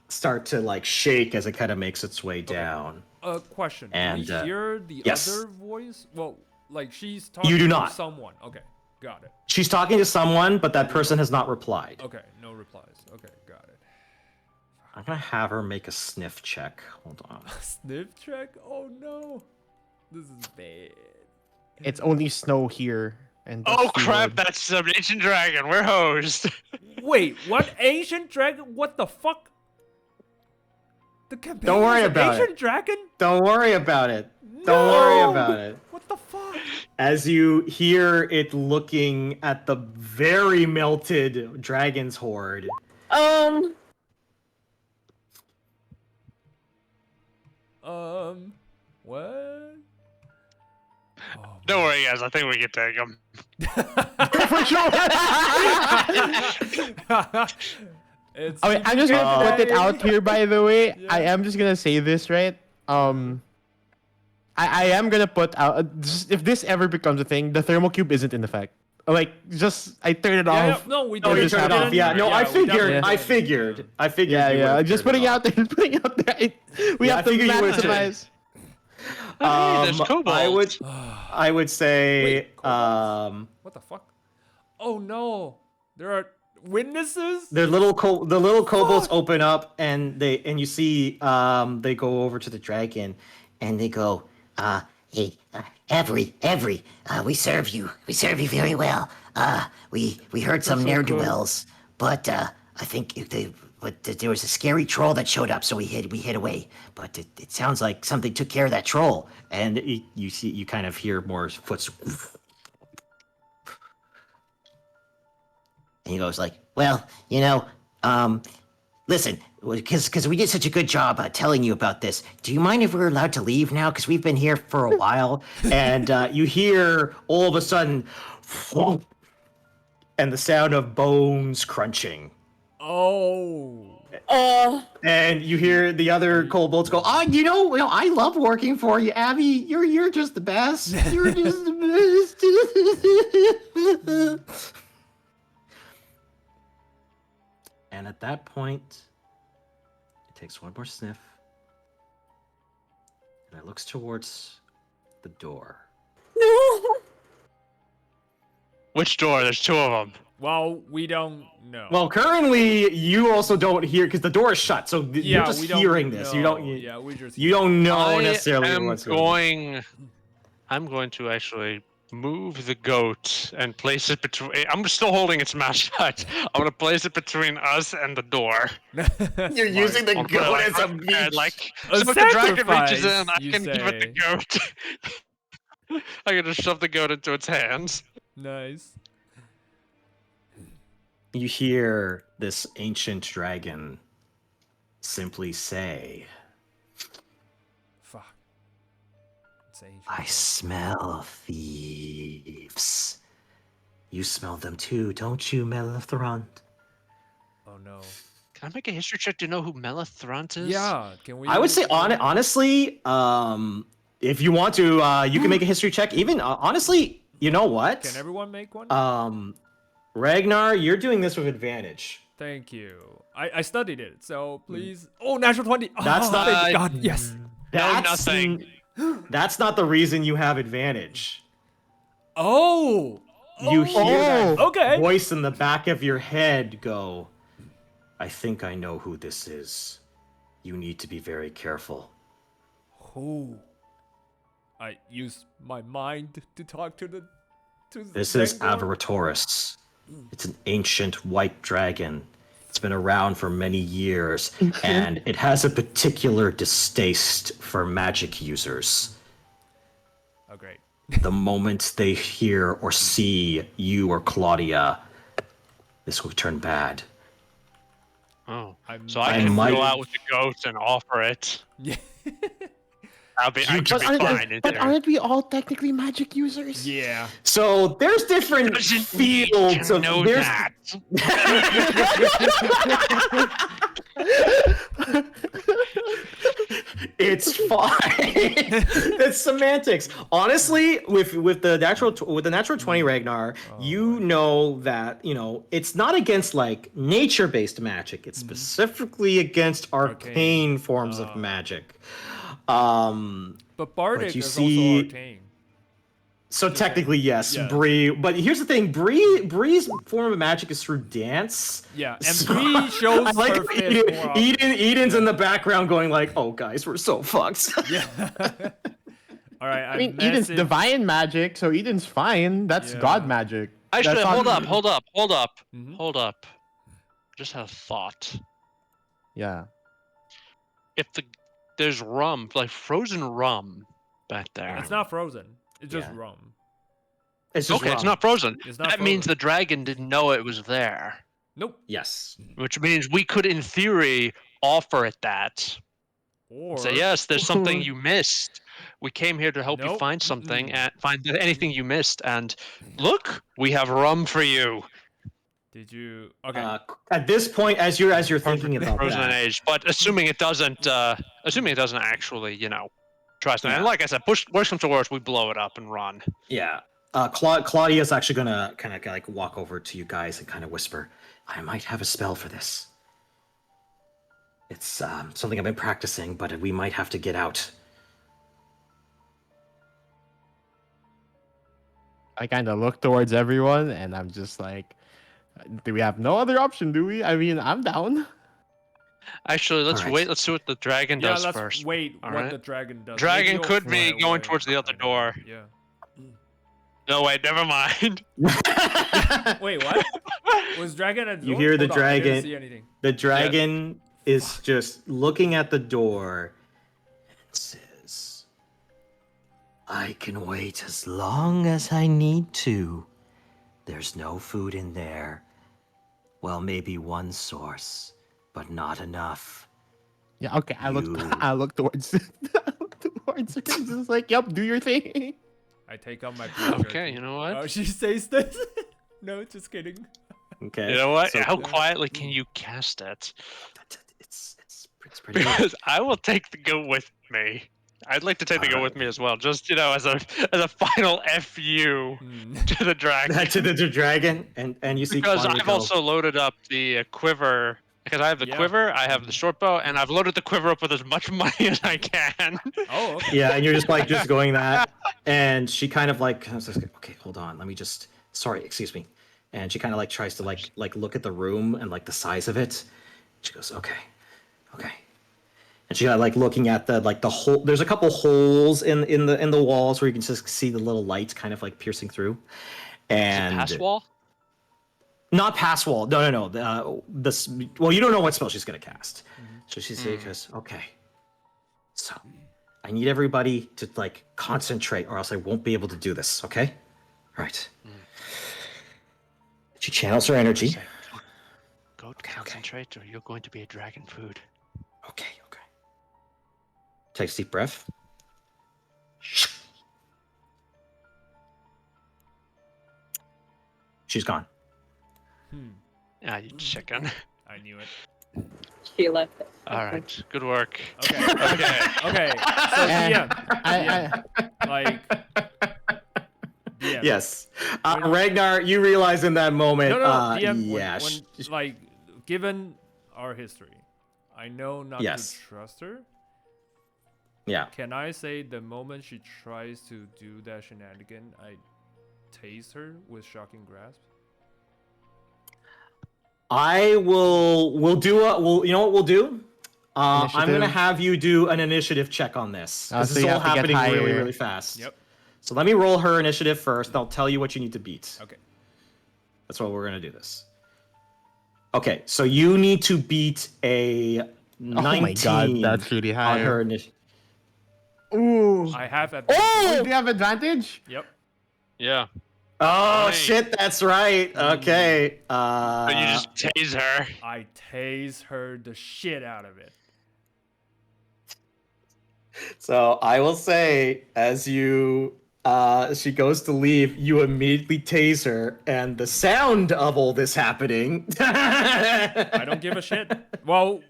start to like shake as it kind of makes its way down. question. And, Do we hear the yes. other voice? Well, like she's talking do to not. someone. Okay, got it. She's talking to someone, but that person has not replied. Okay, no replies. Okay, got it. I'm gonna have her make a sniff check. Hold on. Sniff check? Oh no. This is bad. it's only snow here. And Oh dusty crap! wood. That's some ancient dragon. We're hosed. Wait, what ancient dragon? What the fuck? The campaign Don't worry has an about it. ancient dragon? Don't worry about it. Don't worry No! about it. What the fuck? As you hear it looking at the very melted dragon's horde. What? Oh, Don't worry, guys. I think we can take him. It's Okay, I'm just gonna put it today. out here. By the way, I Yeah. am just gonna say this, right? I am gonna put out if this ever becomes a thing, the thermal cube isn't in effect. Like, just I turn it Yeah, off. no, we Oh, you didn't. turned it off. we Yeah, didn't- no, I we figured. definitely I didn't. figured. I figured. Yeah, you yeah. would've Just turned putting it out there, putting out there. We Yeah, I have to figured you would've maximize. Hey, there's kobolds. I would say. Wait, kobolds? What the fuck? Oh no, there are witnesses. The little kobolds Fuck. open up and you see they go over to the dragon and they go, Hey, Avery, we serve you. We serve you very well. We heard some ne'er-do-wells, but I think there was a scary troll that showed up, so we hid away. But it sounds like something took care of that troll. and you kind of hear more footsteps. And he goes like, well, listen, because we did such a good job telling you about this. Do you mind if we're allowed to leave now? Because we've been here for a while. And you hear all of a sudden, and the sound of bones crunching. Oh. And you hear the other kobolds go, I love working for you, Abby. You're just the best. You're just the best. And at that point, it takes one more sniff, and it looks towards the door. No. Which door? There's two of them. Well, we don't know. Well, currently you also don't hear because the door is shut, so yeah, you're just we don't hearing this. You know. don't. Yeah, we just. You don't know I necessarily am what's going on. I'm going to actually move the goat and place it between. I'm still holding its mouth shut. I'm gonna place it between us and the door. You're using the I'll put it goat as a and, beach. like, A so if the dragon reaches sacrifice, in, I you can give it the goat. I can just shove the goat into its hands. Nice. You hear this ancient dragon simply say, Fuck. It's ancient. I smell thieves. You smell them too, don't you, Melathront? Oh no. Can I make a history check to know who Melathront is? Yeah. Can we? I would say honestly, if you want to, you can make a history check. Even honestly, You know what? Can everyone make one? Ragnar, you're doing this with advantage. Thank you. I studied it, so please. Oh, natural 20. That's oh, not- thank God. Yes. No, That's nothing. That's not the reason you have advantage. Oh. You hear that Okay. voice in the back of your head go, I think I know who this is. You need to be very careful. Who? I used my mind to talk to the. This is Tzangorn? Avaratoris. It's an ancient white dragon. It's been around for many years, and it has a particular distaste for magic users. Oh, great. The moment they hear or see you or Claudia, this will turn bad. Oh, I'm- so I I can might- go out with the goat and offer it. Yeah. I should be fine. in But there. aren't we all technically magic users? Yeah. So there's different Doesn't need fields to of know there's that. It's fine. It's semantics. Honestly, with the natural 20 Ragnar, you know that it's not against like nature-based magic. It's specifically against arcane forms of magic. But Bardic you is see- also arcane. So technically, yes, Yes. Bree. But here's the thing: Bree's form of magic is through dance. Yeah, and So- Bree shows I like her how fist more often. Eden's in the background going like, "Oh, guys, we're so fucked." Yeah. All right. I mean, Eden's divine magic, so Eden's fine. That's Yeah. god magic. Actually, That's hold not- up. Mhm. Hold up. Just had a thought. Yeah. If there's rum, like frozen rum back there. It's not frozen. It's just Yeah. rum. It's just Okay, it's rum. not frozen. It's not That means frozen. the dragon didn't know it was there. Nope. Yes. Which means we could, in theory, offer it that. Or Say, yes, there's something you missed. We came here to help you Nope. find something Mm-mm. and find anything you missed. And look, we have rum for you. Did you? Okay. At this point, as you're thinking about Frozen that, age, but assuming it doesn't actually, try something. Yeah. And like I said, worst comes to worst, we blow it up and run. yeah, Claudia's actually gonna kind of like walk over to you guys and kind of whisper, "I might have a spell for this. It's something I've been practicing, but we might have to get out." I kind of look towards everyone, and I'm just like, do we have no other option, do we? I mean, I'm down. Actually, let's Alright. wait. Let's see what the dragon Yeah, does let's first. wait All what right. the dragon does. Dragon Maybe could he'll be fly going away. towards the other I know. door. Yeah. No, wait, never mind. Wait, what? Was dragon at the You door? hear the Hold on, I didn't dragon- see anything. The dragon is just looking at the door and says, "I can wait as long as I need to. There's no food in there. Well, maybe one source, but not enough." Yeah, okay. I look You- I look towards I look towards her. It's just like, yep, do your thing. I take out my blue Okay, jersey. you know what? Oh, she says this. No, just kidding. Okay. You know what? So- How quietly can you cast it? It's pretty good. Because I will take the goat with me. I'd like to take the goat with me as well, just as a final fu Hmm. to the dragon. To the dragon, and you see Because Claudia I've go, also loaded up the quiver. Because I have the Yeah. quiver, I have the short bow, and I've loaded the quiver up with as much money as I can. Oh, okay. Yeah, and you're just like just going that, and she kind of like, I was like, okay, hold on, let me just, sorry, excuse me, and she kind of like tries to like look at the room and like the size of it. She goes, okay, and she like looking at the hole. There's a couple holes in the walls where you can just see the little lights kind of like piercing through, and Pass wall? not pass wall. No. This. Well, you don't know what spell she's gonna cast. So she says, "Okay, so I need everybody to like concentrate, or else I won't be able to do this. Okay, right." She channels her energy. Goat, concentrate, or you're going to be a dragon food. Okay. Takes a deep breath. She's gone. Ah, you chicken. I knew it. She left it. All right, good work. Okay. Okay. Okay. So And DM, I like DM. Yes. Ragnar, you realize in that moment. No, DM. Yeah. When like, given our history, I know not Yes. to trust her. Yeah. Can I say the moment she tries to do that shenanigan, I tase her with shocking grasp? I will. We'll do a. We'll. You know what we'll do? I'm gonna Initiative. have you do an initiative check on this. Oh, This so is you all have to get happening really, higher. really fast. Yep. So let me roll her initiative first, and I'll tell you what you need to beat. Okay. That's why we're gonna do this. Okay, so you need to beat a 19 Oh my god, that's really high. on her initiative. Ooh. I have Oh, advantage. do you have advantage? Yep. Yeah. Oh Right. shit, that's right. Okay. But you just tase her. I tase her the shit out of it. So I will say, as you she goes to leave, you immediately tase her, and the sound of all this happening. I don't give a shit. Well,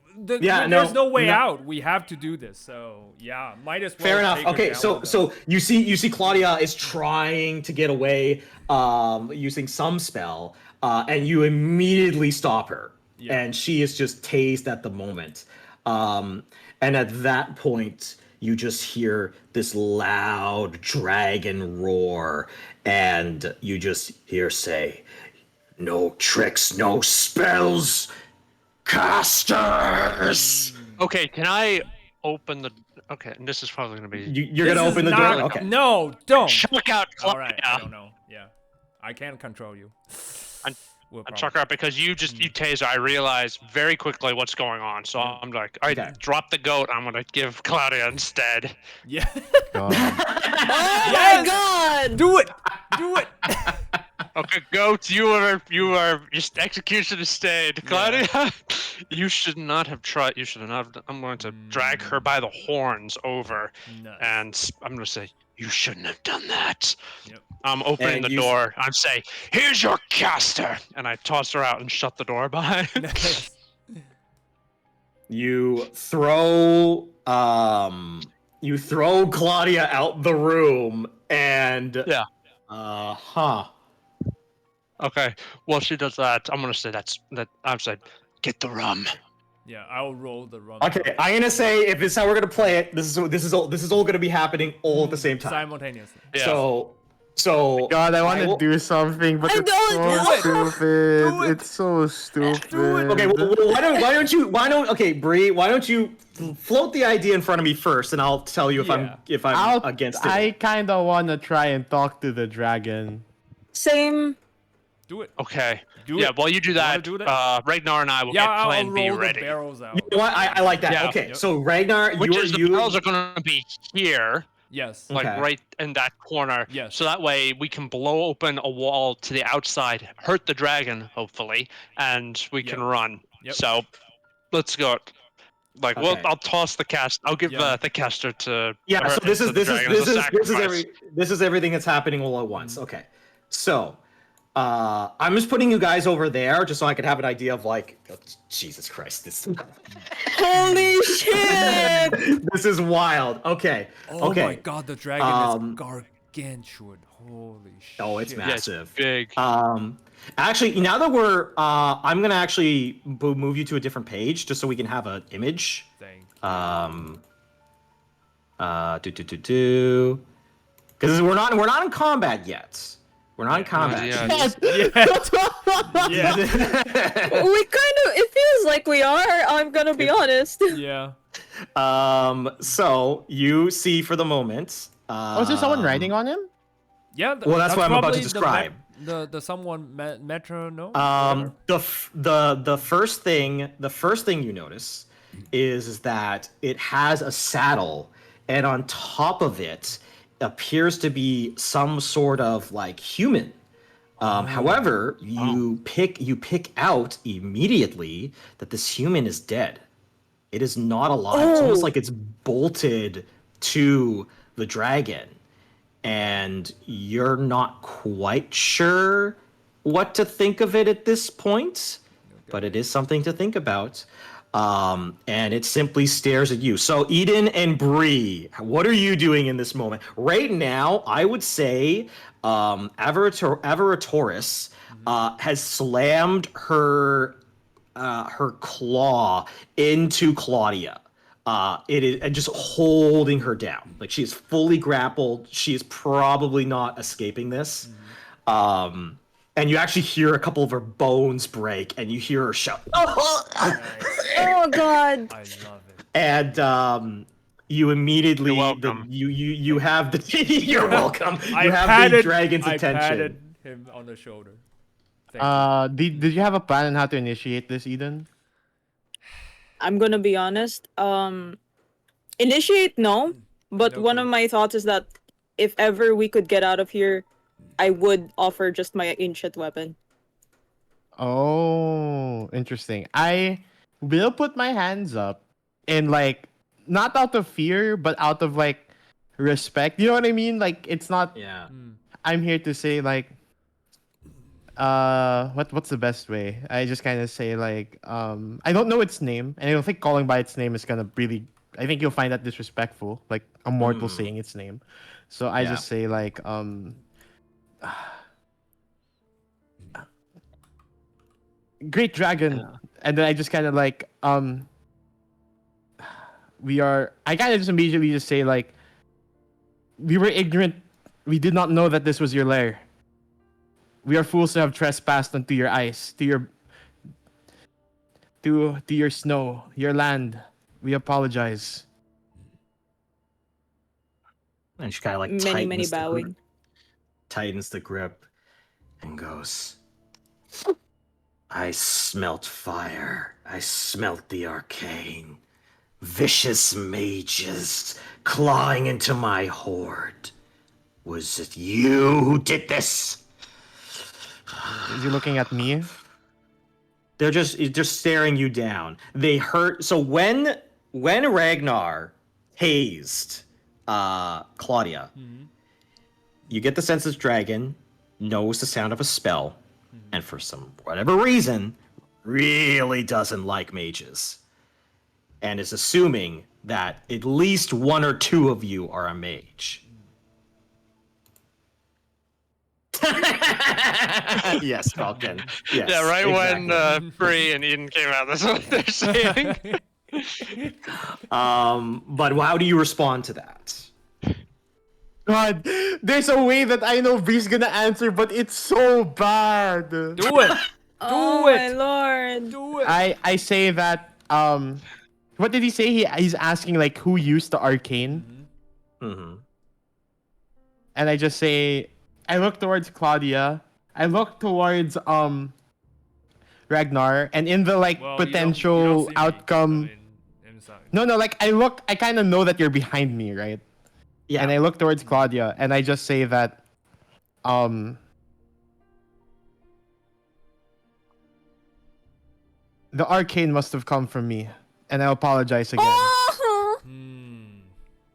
Yeah, there's no way no. out. We have to do this. So yeah, might as well. Fair enough. take her Okay, down so with so you see Claudia is trying to get away using some spell, and you immediately stop her. Yeah. And she is just tased at the moment. And at that point, you just hear this loud dragon roar, and you just hear say, "No tricks, no spells, casters." Okay, can I open the? Okay, and this is probably gonna be. You're This gonna is open the not- door. Okay. No, don't. Chuck out All right. I Claudia. don't know. Yeah, I can't control you. I'm- We'll I'm probably- chuck her out because you tase her. I realize very quickly what's going on, so I'm like, all right, Okay. drop the goat. I'm gonna give Claudia instead. Yeah. God. Oh Yes! my god! Do it. Do it. Okay, goat, you are just execution is stayed. Claudia, you should not have tried. You should not have. I'm going to drag her by the horns over, Nice. and I'm going to say, you shouldn't have done that. Yep. I'm opening And the you door. I'm saying, here's your caster, and I toss her out and shut the door behind. Nice. You throw Claudia out the room, and Yeah. huh. Okay, well she does that. I'm gonna say that. I'm saying, get the rum. Yeah, I'll roll the run. Okay, I'm gonna say if this is how we're gonna play it, this is all gonna be happening all at the same time. Simultaneously. Yeah. So God, I want will- to do something, but I it's don't so do it. stupid. It's so stupid. Okay, well, okay, Bree, why don't you float the idea in front of me first, and I'll tell you if I'm against it. I kind of want to try and talk to the dragon. Same. Do it. Okay. Do yeah, it. while you do You wanna that, do that? Ragnar and I will Yeah, get I'll Plan B roll ready. the barrels out. You know what? I like that. Yeah. Okay, Yep. so Regnar, Which is the you barrels are going to be here, Yes. Okay. like right in that corner. Yes. So that way we can blow open a wall to the outside, hurt the dragon, hopefully, and we can Yep. run. Yep. So let's go. Like, well, Okay. I'll toss the cast. I'll give Yeah. the caster to. Yeah, or so to the dragon as a sacrifice. this is everything that's happening all at once. Okay, so I'm just putting you guys over there just so I could have an idea of like, oh, Jesus Christ, this Holy shit! this is wild. Okay, Oh okay. my god, the dragon is gargantuan. Holy shit. Oh, it's Yeah, it's massive. big. Actually, now that we're, I'm gonna actually move you to a different page just so we can have an image. Thank you. Because we're not in combat yet. We're not in combat. yeah. yet. Yeah. We kind of. It feels like we are. I'm gonna be honest. Yeah. So you see for the moment. Oh, is there someone riding on him? Yeah. Well, that's what I'm about to probably describe. The someone metronome. The first thing you notice is that it has a saddle, and on top of it appears to be some sort of like human. However, you pick out immediately that this human is dead. It is not alive. It's almost like it's bolted to the dragon. And you're not quite sure what to think of it at this point, but it is something to think about. and it simply stares at you. So Eden and Bree, what are you doing in this moment? Right now, I would say Avaratoris has slammed her claw into Claudia. It is and just holding her down. Like she is fully grappled. She is probably not escaping this. And you actually hear a couple of her bones break, and you hear her shout, "Oh!" Oh God. I love it. And you immediately You're welcome. you have the you're welcome. You I have the dragon's I attention. patted him on the shoulder. Thank you. Did you have a plan on how to initiate this, Eden? I'm gonna be honest. Initiate no, but No one clue. of my thoughts is that if ever we could get out of here, I would offer just my ancient weapon. Oh, interesting. I will put my hands up and like not out of fear, but out of like respect. You know what I mean? Like it's not Yeah. I'm here to say like what's the best way? I just kind of say like I don't know its name and I don't think calling by its name is gonna really I think you'll find that disrespectful, like a mortal saying its name. So I Yeah. just say like Great Dragon, and then I just kind of like we are. I kind of just immediately just say like we were ignorant. We did not know that this was your lair. We are fools to have trespassed onto your ice, to your snow, your land. We apologize. And she kind of like Many bowing. tightens the grip and goes, I smelt fire. I smelt the arcane. Vicious mages clawing into my horde. Was it you who did this? Is he looking at me? They're just staring you down. They hurt. So when Ragnar hazed Claudia, you get the sense this dragon knows the sound of a spell, and for some whatever reason, really doesn't like mages, and is assuming that at least one or two of you are a mage. Yes, Falcon. Yes, Yeah, right exactly. when Bree and Eden came out, that's what they're saying. But how do you respond to that? God, there's a way that I know Bree's gonna answer, but it's so bad. Do it. Oh it. my lord. Do it. I say that what did he say? He's asking like who used the arcane, Mm-hmm. and I just say I look towards Claudia. I look towards Ragnar, and in the like Well, potential you don't see me. outcome. I mean, inside. No, like I kind of know that you're behind me, right? Yeah. And I look towards Claudia, and I just say that the arcane must have come from me, and I apologize again. Oh!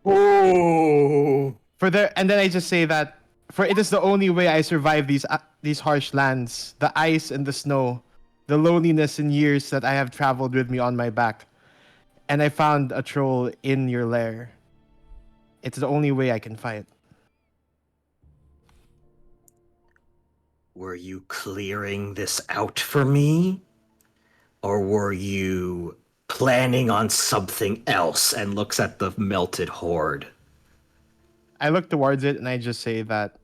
Oh. And then I just say that for it is the only way I survive these harsh lands, the ice and the snow, the loneliness and years that I have traveled with me on my back, and I found a troll in your lair. It's the only way I can fight. Were you clearing this out for me? Or were you planning on something else? And looks at the melted horde. I look towards it and I just say that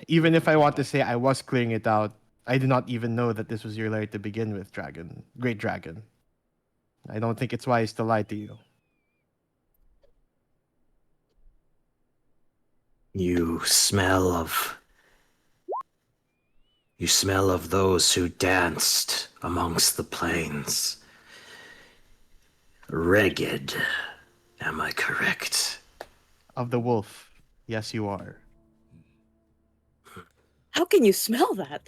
even if I want to say I was clearing it out, I did not even know that this was your lair to begin with, Great Dragon. I don't think it's wise to lie to you. You smell of those who danced amongst the plains. Ragged, am I correct? Of the wolf, yes, you are. How can you smell that?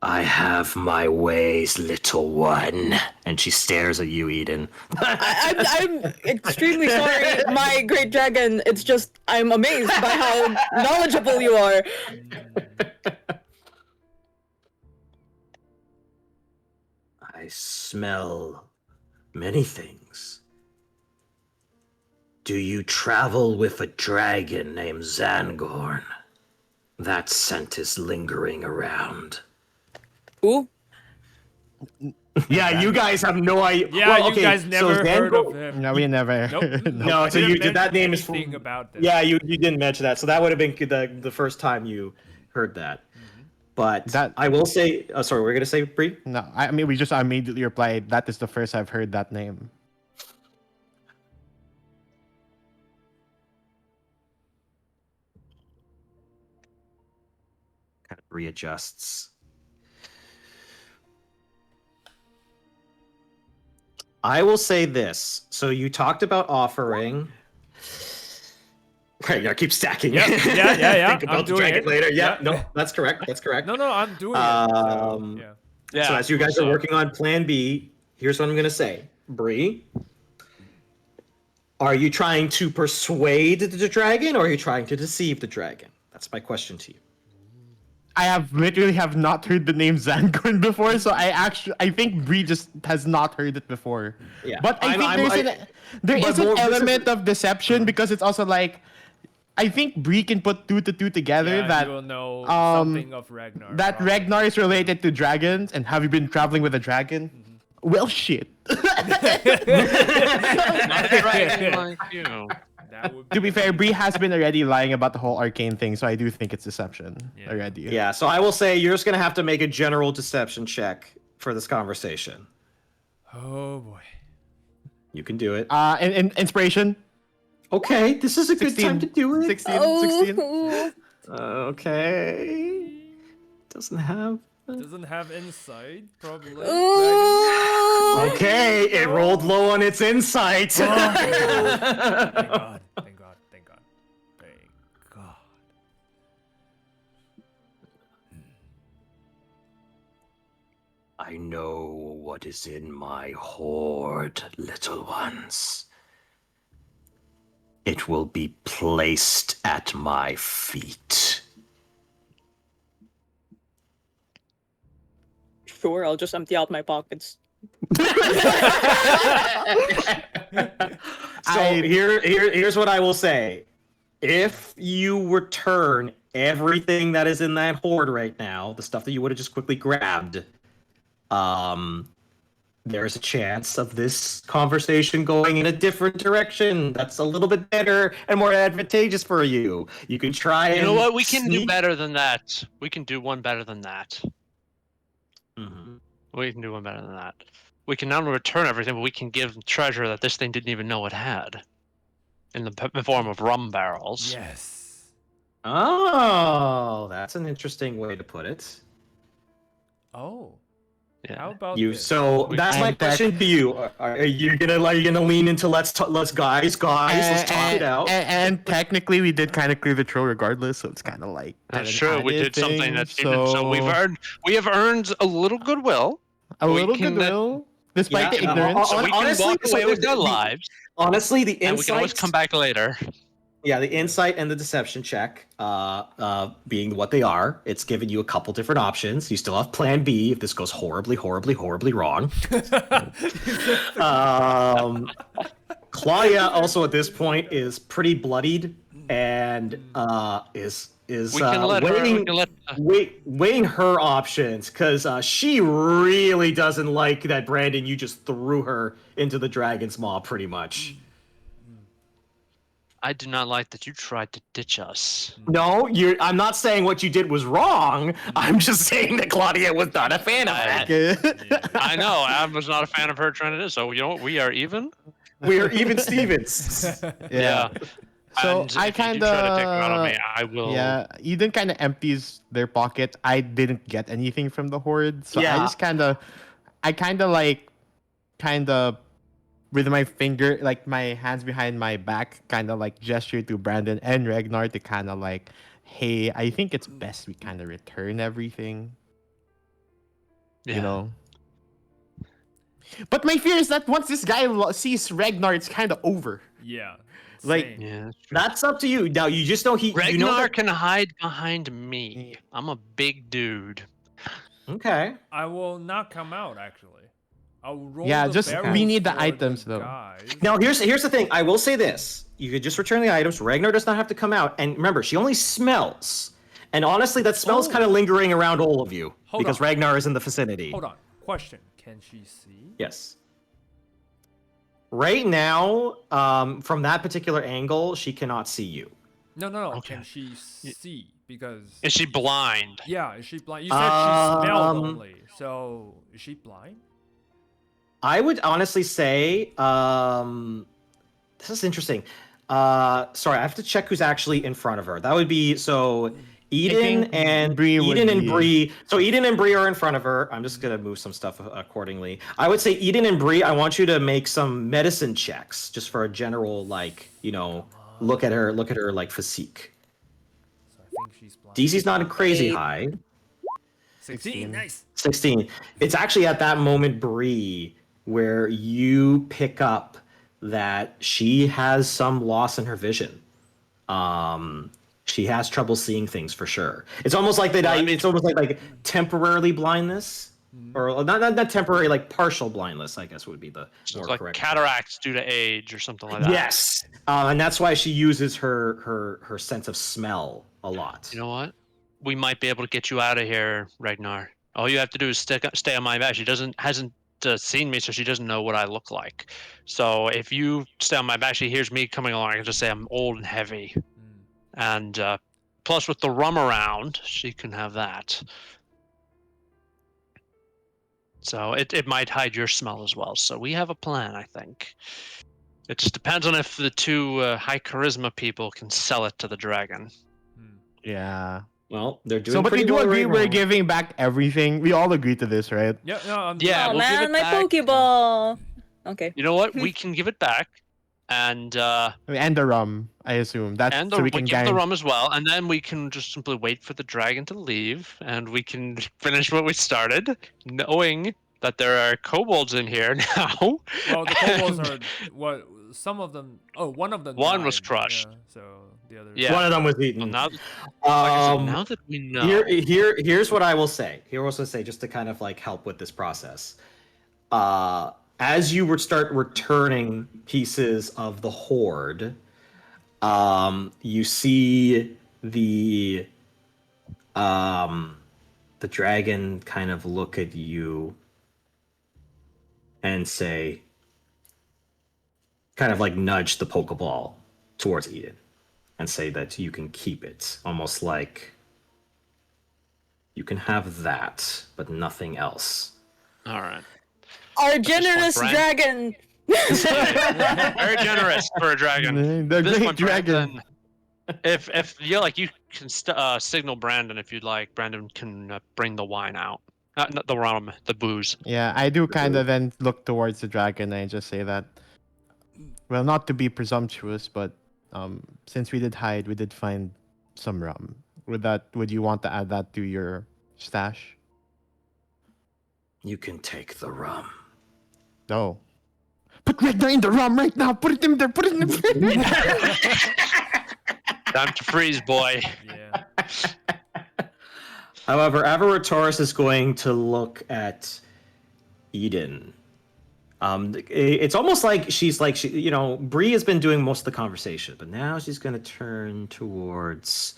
I have my ways, little one. And she stares at you, Eden. I'm extremely sorry, my great dragon. It's just I'm amazed by how knowledgeable you are. I smell many things. Do you travel with a dragon named Tzangorn? That scent is lingering around. Ooh. Yeah, you guys have no idea. Yeah, Well, you okay, guys so never heard Tzangorn- of him. No, we never. Nope. No, I so didn't you did that mention name is anything about this. Yeah, you didn't mention that, so that would have been the first time you heard that. But That- I will say, sorry, we're gonna say Bree. No, I mean we just immediately replied. That is the first I've heard that name. Kind of readjusts. I will say this. So you talked about offering. Right, yeah, keep stacking. Yeah, yeah. Think about I'm the doing dragon it. later. Yeah, Yeah. no, that's correct. That's correct. No, I'm doing it. So, yeah. Yeah. So as you guys are working on Plan B, here's what I'm gonna say, Bree. Are you trying to persuade the dragon, or are you trying to deceive the dragon? That's my question to you. I literally have not heard the name Tzangorn before, so I think Bree just has not heard it before. Yeah, But I think there but is an more- this is- element of deception because it's also like I think Bree can put 2 to 2 together Yeah, that you will know um, something of Regnar. that probably. Regnar is related to dragons, and have you been traveling with a dragon? Well, shit. Not a dragon like you. That would To be fair, Bree has been already lying about the whole arcane thing, so I do think it's deception Yeah. already. Yeah, so I will say you're just gonna have to make a general deception check for this conversation. Oh boy. You can do it. And inspiration. Okay, this is a good 16. time to do it. 16. 16. Okay. Doesn't have. Doesn't have insight, probably. Ooh. Okay, it rolled low on its insight. Thank God. Thank God. Thank God. Thank God. I know what is in my hoard, little ones. It will be placed at my feet. Sure, I'll just empty out my pockets. So here's what I will say. If you return everything that is in that hoard right now, the stuff that you would have just quickly grabbed, there's a chance of this conversation going in a different direction. That's a little bit better and more advantageous for you. You can try and You know what? We can do sneak- better than that. We can do one better than that. Mhm. We can do one better than that. We can not only return everything, but we can give treasure that this thing didn't even know it had, in the form of rum barrels. Yes. Oh, that's an interesting way to put it. Oh. Yeah. How about You this? so that's my And question to you. Are you gonna lean into let's guys let's talk it out? And technically, we did kind of clear the troll regardless, so it's kind of like That's an true. We added did something thing, that so we have earned a little goodwill. a we little can, goodwill, despite Yeah, the ignorance. So we can honestly, walk away so with the- our the- lives, Honestly, the and we can always insight, come back later. yeah, the insight and the deception check, being what they are, it's giving you a couple different options. You still have Plan B if this goes horribly, horribly, horribly wrong. Claudia also at this point is pretty bloodied and is We can let her. weighing, We can let. weighing her options because she really doesn't like that Brandon you just threw her into the dragon's maw pretty much. I do not like that you tried to ditch us. No, I'm not saying what you did was wrong. I'm just saying that Claudia was not a fan of that. I know. I was not a fan of her trying to do so. You know what? We are even. We're even Stevens. Yeah. So And I if you do kind try to take her out on of me, I will. Yeah, Eden kind of empties their pocket. I didn't get anything from the horde, so Yeah. I kind of with my finger, like my hands behind my back, kind of like gesture to Brandon and Regnar to kind of like, hey, I think it's best we kind of return everything. Yeah. You know. But my fear is that once this guy sees Regnar, it's kind of over. Yeah. Like- same. Yeah. That's up to you. Now you just know Regnar you know that, can hide behind me. I'm a big dude. okay. I will not come out actually. I'll roll Yeah, the just- we barrels need the for items, though. guys. Now here's the thing. I will say this: you could just return the items. Regnar does not have to come out. And remember, she only smells. And honestly, that smell is Oh. kind of lingering around all of you Hold because on. Ragnar is in the vicinity. Hold on. Question: can she see? Yes. Right now, from that particular angle, she cannot see you. No, no, no. Okay. Can she see? Because Is she blind? yeah, is she blind? You said she smelled Um, only. So is she blind? I would honestly say, this is interesting. Sorry, I have to check who's actually in front of her. That would be Ydin think and Bree would Ydin and be- Bree. So Ydin and Bree are in front of her. I'm just gonna move some stuff accordingly. I would say Ydin and Bree, I want you to make some medicine checks just for a general look at her like physique. So I think she's blind. DC's not crazy 8. high. 16. Nice. 16. It's actually at that moment, Bree, where you pick up that she has some loss in her vision. She has trouble seeing things for sure. It's almost like that. Well, I mean- It's almost like temporarily blindness, or not temporary, like partial blindness. I guess would be the So more like correct. cataracts due to age or something like that. Yes, and that's why she uses her sense of smell a lot. You know what? We might be able to get you out of here, Regnar. All you have to do is stay on my back. She hasn't seen me, so she doesn't know what I look like. So if you stay on my back, she hears me coming along. I can just say I'm old and heavy, and plus with the rum around, she can have that. So it might hide your smell as well. So we have a plan, I think. It just depends on if the two high charisma people can sell it to the dragon. Yeah. Well, they're doing. So, but we pretty do well agree right we're now. giving back everything. We all agree to this, right? Yeah, no, Yeah, Oh we'll give man, it my back. Pokeball. Okay. You know what? We can give it back, and And the rum, I assume. That's and so we we can give the guarantee. rum as well, and then we can just simply wait for the dragon to leave, and we can finish what we started, knowing that there are kobolds in here now. Well, the kobolds and- are what? Some of them. Oh, one of them. One was died, crushed. Yeah, so the other. Yeah. One of them was Well, eaten. now, like I said, Um, now that we know, here's what I will say. Just to kind of like help with this process. As you would start returning pieces of the horde, you see the dragon kind of look at you and say, kind of like nudge the Pokeball towards Ydin and say that you can keep it, almost like you can have that, but nothing else. all right. Our generous Brand- dragon. Very generous for a dragon. The This great one, dragon. Brandon, if you like, you can signal Brandon if you'd like. Brandon can bring the wine out, not the rum, the booze. Yeah, I do kind of then look towards the dragon and just say that. Well, not to be presumptuous, but since we did hide, we did find some rum. Would you want to add that to your stash? You can take the rum. No. Put Regnar in the rum right now. Put it in there. Put it in the. Time to freeze, boy. Yeah. However, Taurus is going to look at Ydin. It's almost like Bree has been doing most of the conversation, but now she's going to turn towards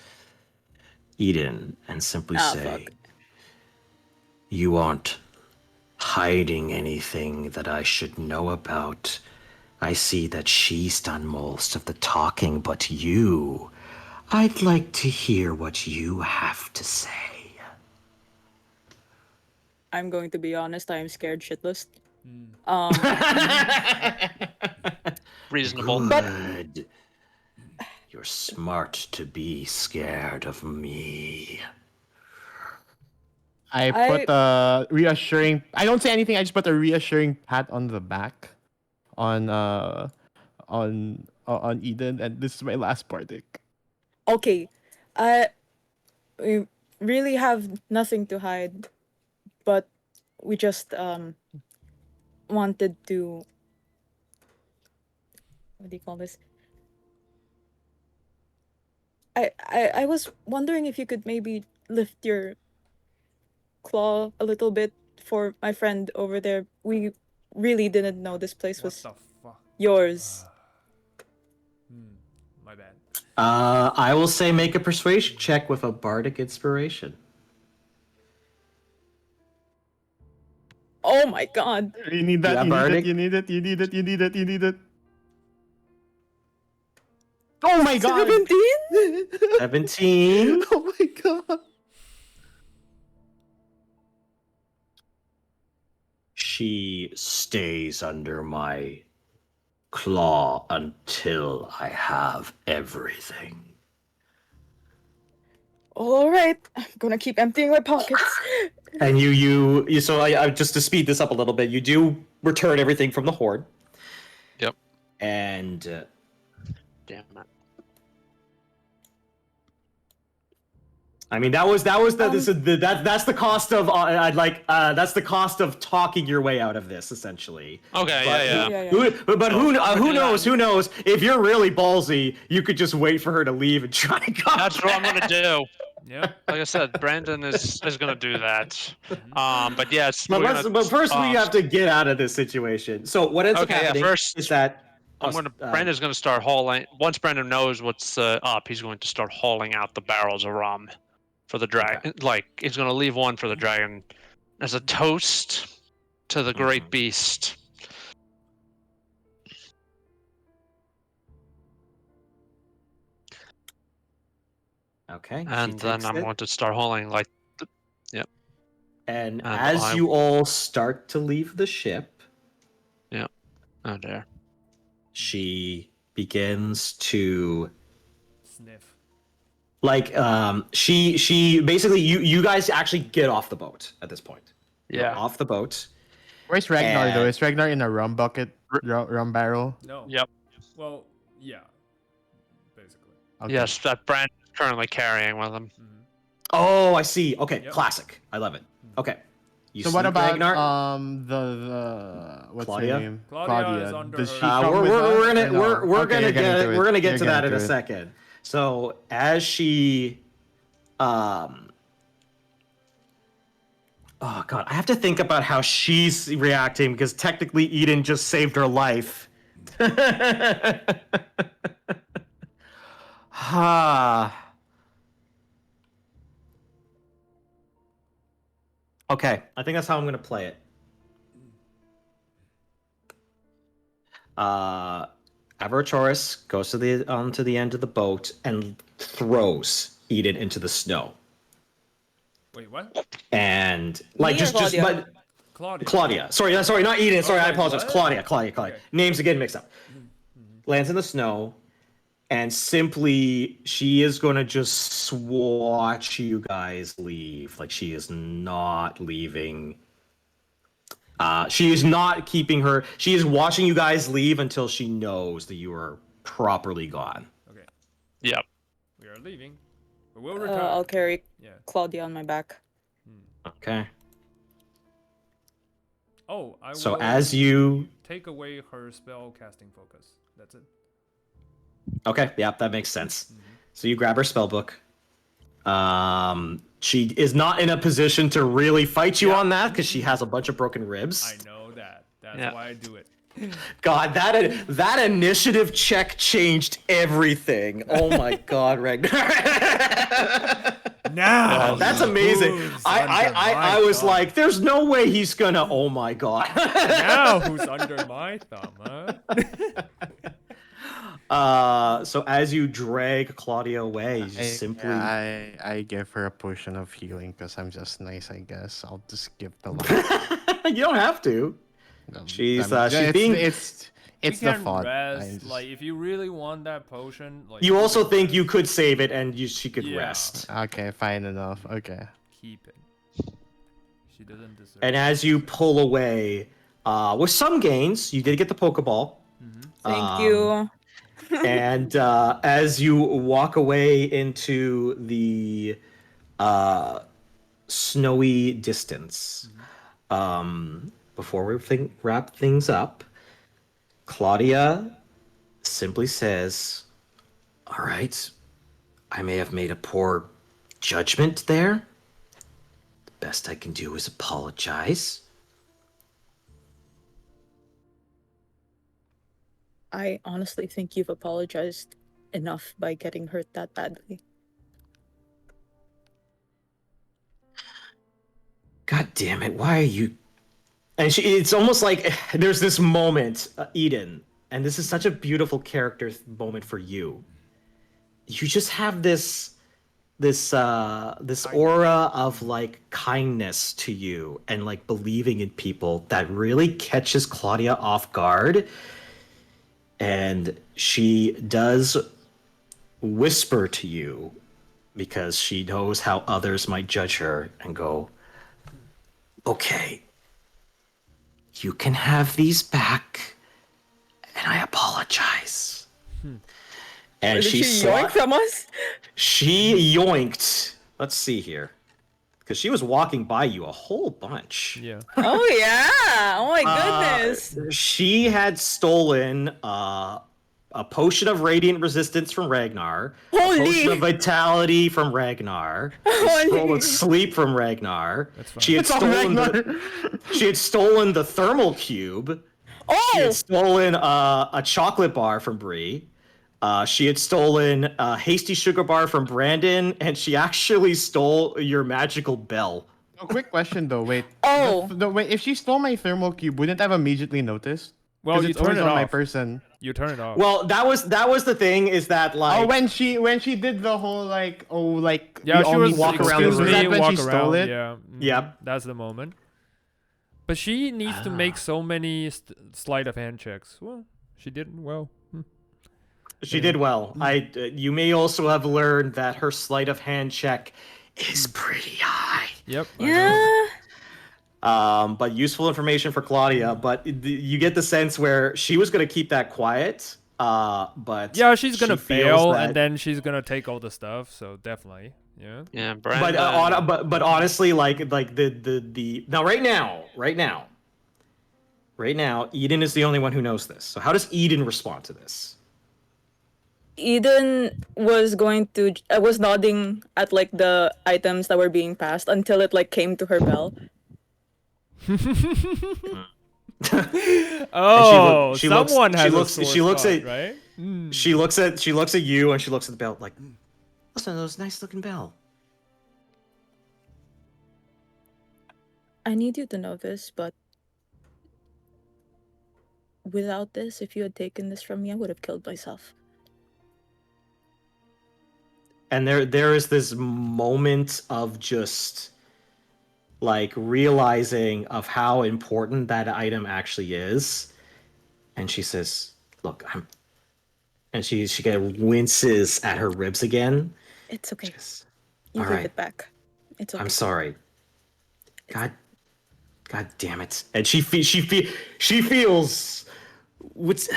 Ydin and simply say, fuck. "You aren't hiding anything that I should know about. I see that she's done most of the talking, but you, I'd like to hear what you have to say." I'm going to be honest. I am scared shitless. Reasonable. Good. You're smart to be scared of me. I put a reassuring. I don't say anything. I just put a reassuring pat on the back, on Eden, and this is my last partic. Okay. We really have nothing to hide, but we just wanted to. What do you call this? I was wondering if you could maybe lift your claw a little bit for my friend over there. We really didn't know this place What was the fuck? yours. My bad. I will say make a persuasion check with a bardic inspiration. Oh my god. You need that. Yeah, You need bardic. it. You need it. You need it. You need it. You need it. Oh my god! 17? 17. Oh my god! She stays under my claw until I have everything. All right, I'm gonna keep emptying my pockets. And you so I just to speed this up a little bit, you do return everything from the horde. Yep. And Damn it. I mean that's the cost of that's the cost of talking your way out of this essentially. Okay, But yeah. who knows? Who knows? If you're really ballsy, you could just wait for her to leave and try to go. That's what I'm gonna do. Yeah. Like I said, Brandon is gonna do that. But yes, But first we have to get out of this situation. So what ends up Okay, yeah, happening first- is that Brandon's gonna start hauling. Once Brandon knows what's up, he's going to start hauling out the barrels of rum for the dragon. Like he's gonna leave one for the dragon as a toast to the great beast. okay, she And then takes I'm it. going to start hauling like. And And as you all start to leave the ship, Oh dear. she begins to Sniff. she basically you guys actually get off the boat at this point. You're Yeah. off the boat. Where's Regnar though? And- Is Regnar in a rum bucket, rum barrel? No. Yep. Well, yeah. Basically. Okay. Yes, that Brandon is currently carrying with him. Oh, I see. Okay, Yep. classic. I love it. Okay. You So see what about Regnar? the what's Claudia? her name? Claudia is under Does her- she come we're with us we're or gonna no? we're Okay, gonna you're get getting we're gonna get You're to that in getting a it. second. So as she oh god, I have to think about how she's reacting because technically Ydin just saved her life. Ha. Okay, I think that's how I'm gonna play it. Avarchoris goes to the onto the end of the boat and throws Ydin into the snow. Wait, what? And like Me or Claudia? but Claudia. Claudia. Sorry, not Ydin. Sorry, I like, apologize. what? Claudia. Okay. Names are getting mixed up. Lands in the snow, and simply she is going to just watch you guys leave. Like she is not leaving. She is not keeping her. She is watching you guys leave until she knows that you are properly gone. Okay. Yep. We are leaving. But we'll return. I'll carry Yeah. Claudia on my back. Okay. Oh, I So will as you take away her spell casting focus. That's it. Okay, yeah, that makes sense. So you grab her spell book. She is not in a position to really fight you on that because she has a bunch of broken ribs. I know that. That's Yeah. why I do it. God, that initiative check changed everything. Oh my God, Regnar. Now. That's amazing. who's I under my was thumb? like, there's no way he's gonna. Oh my God. Now who's under my thumb, huh? So as you drag Claudia away, you just simply. I give her a potion of healing because I'm just nice, I guess. I'll just give the line. You don't have to. She's being. It's We the can thought. rest. Like if you really want that potion, like You also can think rest. you could save it and she could Yeah. rest. Okay, fine enough. Okay. keep it. She doesn't deserve. And it. as you pull away, with some gains, you did get the Pokeball. Thank you. And as you walk away into the snowy distance, before we wrap things up, Claudia simply says, "All right, I may have made a poor judgment there. The best I can do is apologize. I honestly think you've apologized enough by getting hurt that badly. God damn it! Why are you? And it's almost like there's this moment, Eden, and this is such a beautiful character moment for you. You just have this aura of like kindness to you and like believing in people that really catches Claudia off guard. And she does whisper to you because she knows how others might judge her and go, okay, you can have these back, and I apologize. And Did she yoink from us? She yoinked. Let's see here, because she was walking by you a whole bunch. Yeah. Oh yeah! Oh my goodness! She had stolen a potion of radiant resistance from Regnar, a Holy! potion of vitality from Regnar, Holy! stolen sleep from Regnar. That's fine. She had It's all stolen Regnar. she had stolen the thermal cube. She Oh! had stolen a chocolate bar from Bree. She had stolen a hasty sugar bar from Brandon, and she actually stole your magical bell. A quick question though. Wait. Oh. Wait. If she stole my thermal cube, wouldn't I have immediately noticed? Well, 'Cause you it's turn always it on my off. person. You turn it off. Well, that was the thing is that like Oh, when she did the whole like yeah, we she all was need to walk around the excuse room. me, Was that when walk she around. stole it? Yeah. Yep. That's the moment. But she needs to make so many sleight of hand checks. Well, she did well. she did well. You may also have learned that her sleight of hand check is pretty high. Yep. I know. Yeah. But useful information for Claudia. But you get the sense where she was going to keep that quiet. But Yeah, she's gonna she feels fail, that- and then she's gonna take all the stuff. So definitely, yeah. Yeah, But Brandon. but honestly, like the now right now, Eden is the only one who knows this. So how does Eden respond to this? Eden was was nodding at like the items that were being passed until it like came to her bell. Oh, she looks- someone she has looks- a sore she looks spot, at- right? She looks at you and she looks at the bell like, listen to those nice looking bell. I need you to know this, but without this, if you had taken this from me, I would have killed myself. And there is this moment of just like realizing of how important that item actually is. And she says, look, and she kind of winces at her ribs again. It's okay. Yes. You all give right. it back. It's okay. I'm sorry. God damn it. And she feels what's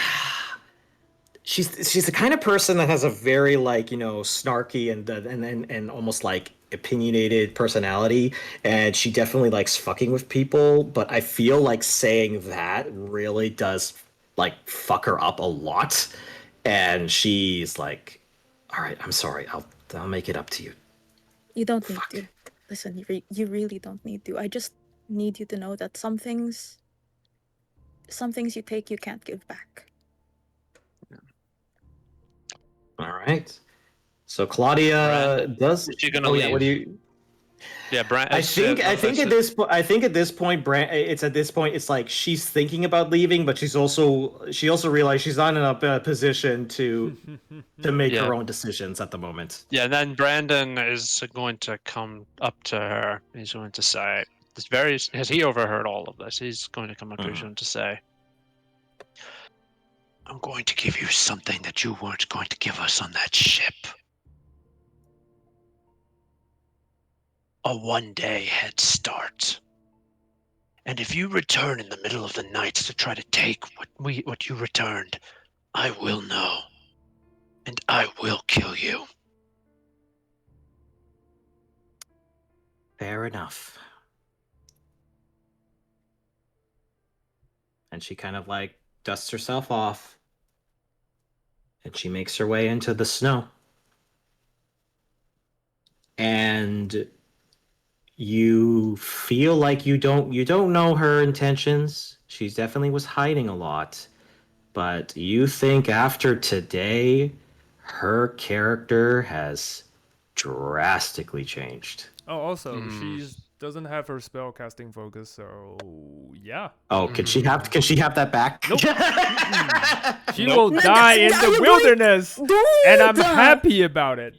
she's the kind of person that has a very like, you know, snarky and almost like opinionated personality, and she definitely likes fucking with people, but I feel like saying that really does like fuck her up a lot. And she's like, all right, I'm sorry. I'll make it up to you. You don't need Fuck. to. Listen, you really don't need to. I just need you to know that some things you take, you can't give back. All right. So Claudia does. Is she gonna Oh yeah. What do leave? you? Yeah, Brandon. I think at this point, it's like she's thinking about leaving, but she also realized she's not in a position to make Yeah. her own decisions at the moment. Yeah, then Brandon is going to come up to her. He's going to say, has he overheard all of this? He's going to come up to her and to say, I'm going to give you something that you weren't going to give us on that ship. A 1-day head start. And if you return in the middle of the night to try to take what you returned, I will know. And I will kill you. Fair enough. And she kind of like dusts herself off, and she makes her way into the snow. And you feel like you don't know her intentions. She definitely was hiding a lot, but you think after today, her character has drastically changed. Oh, also, she doesn't have her spell casting focus, so yeah. Oh, can she have that back? Nope. She will die in the wilderness, and I'm happy about it.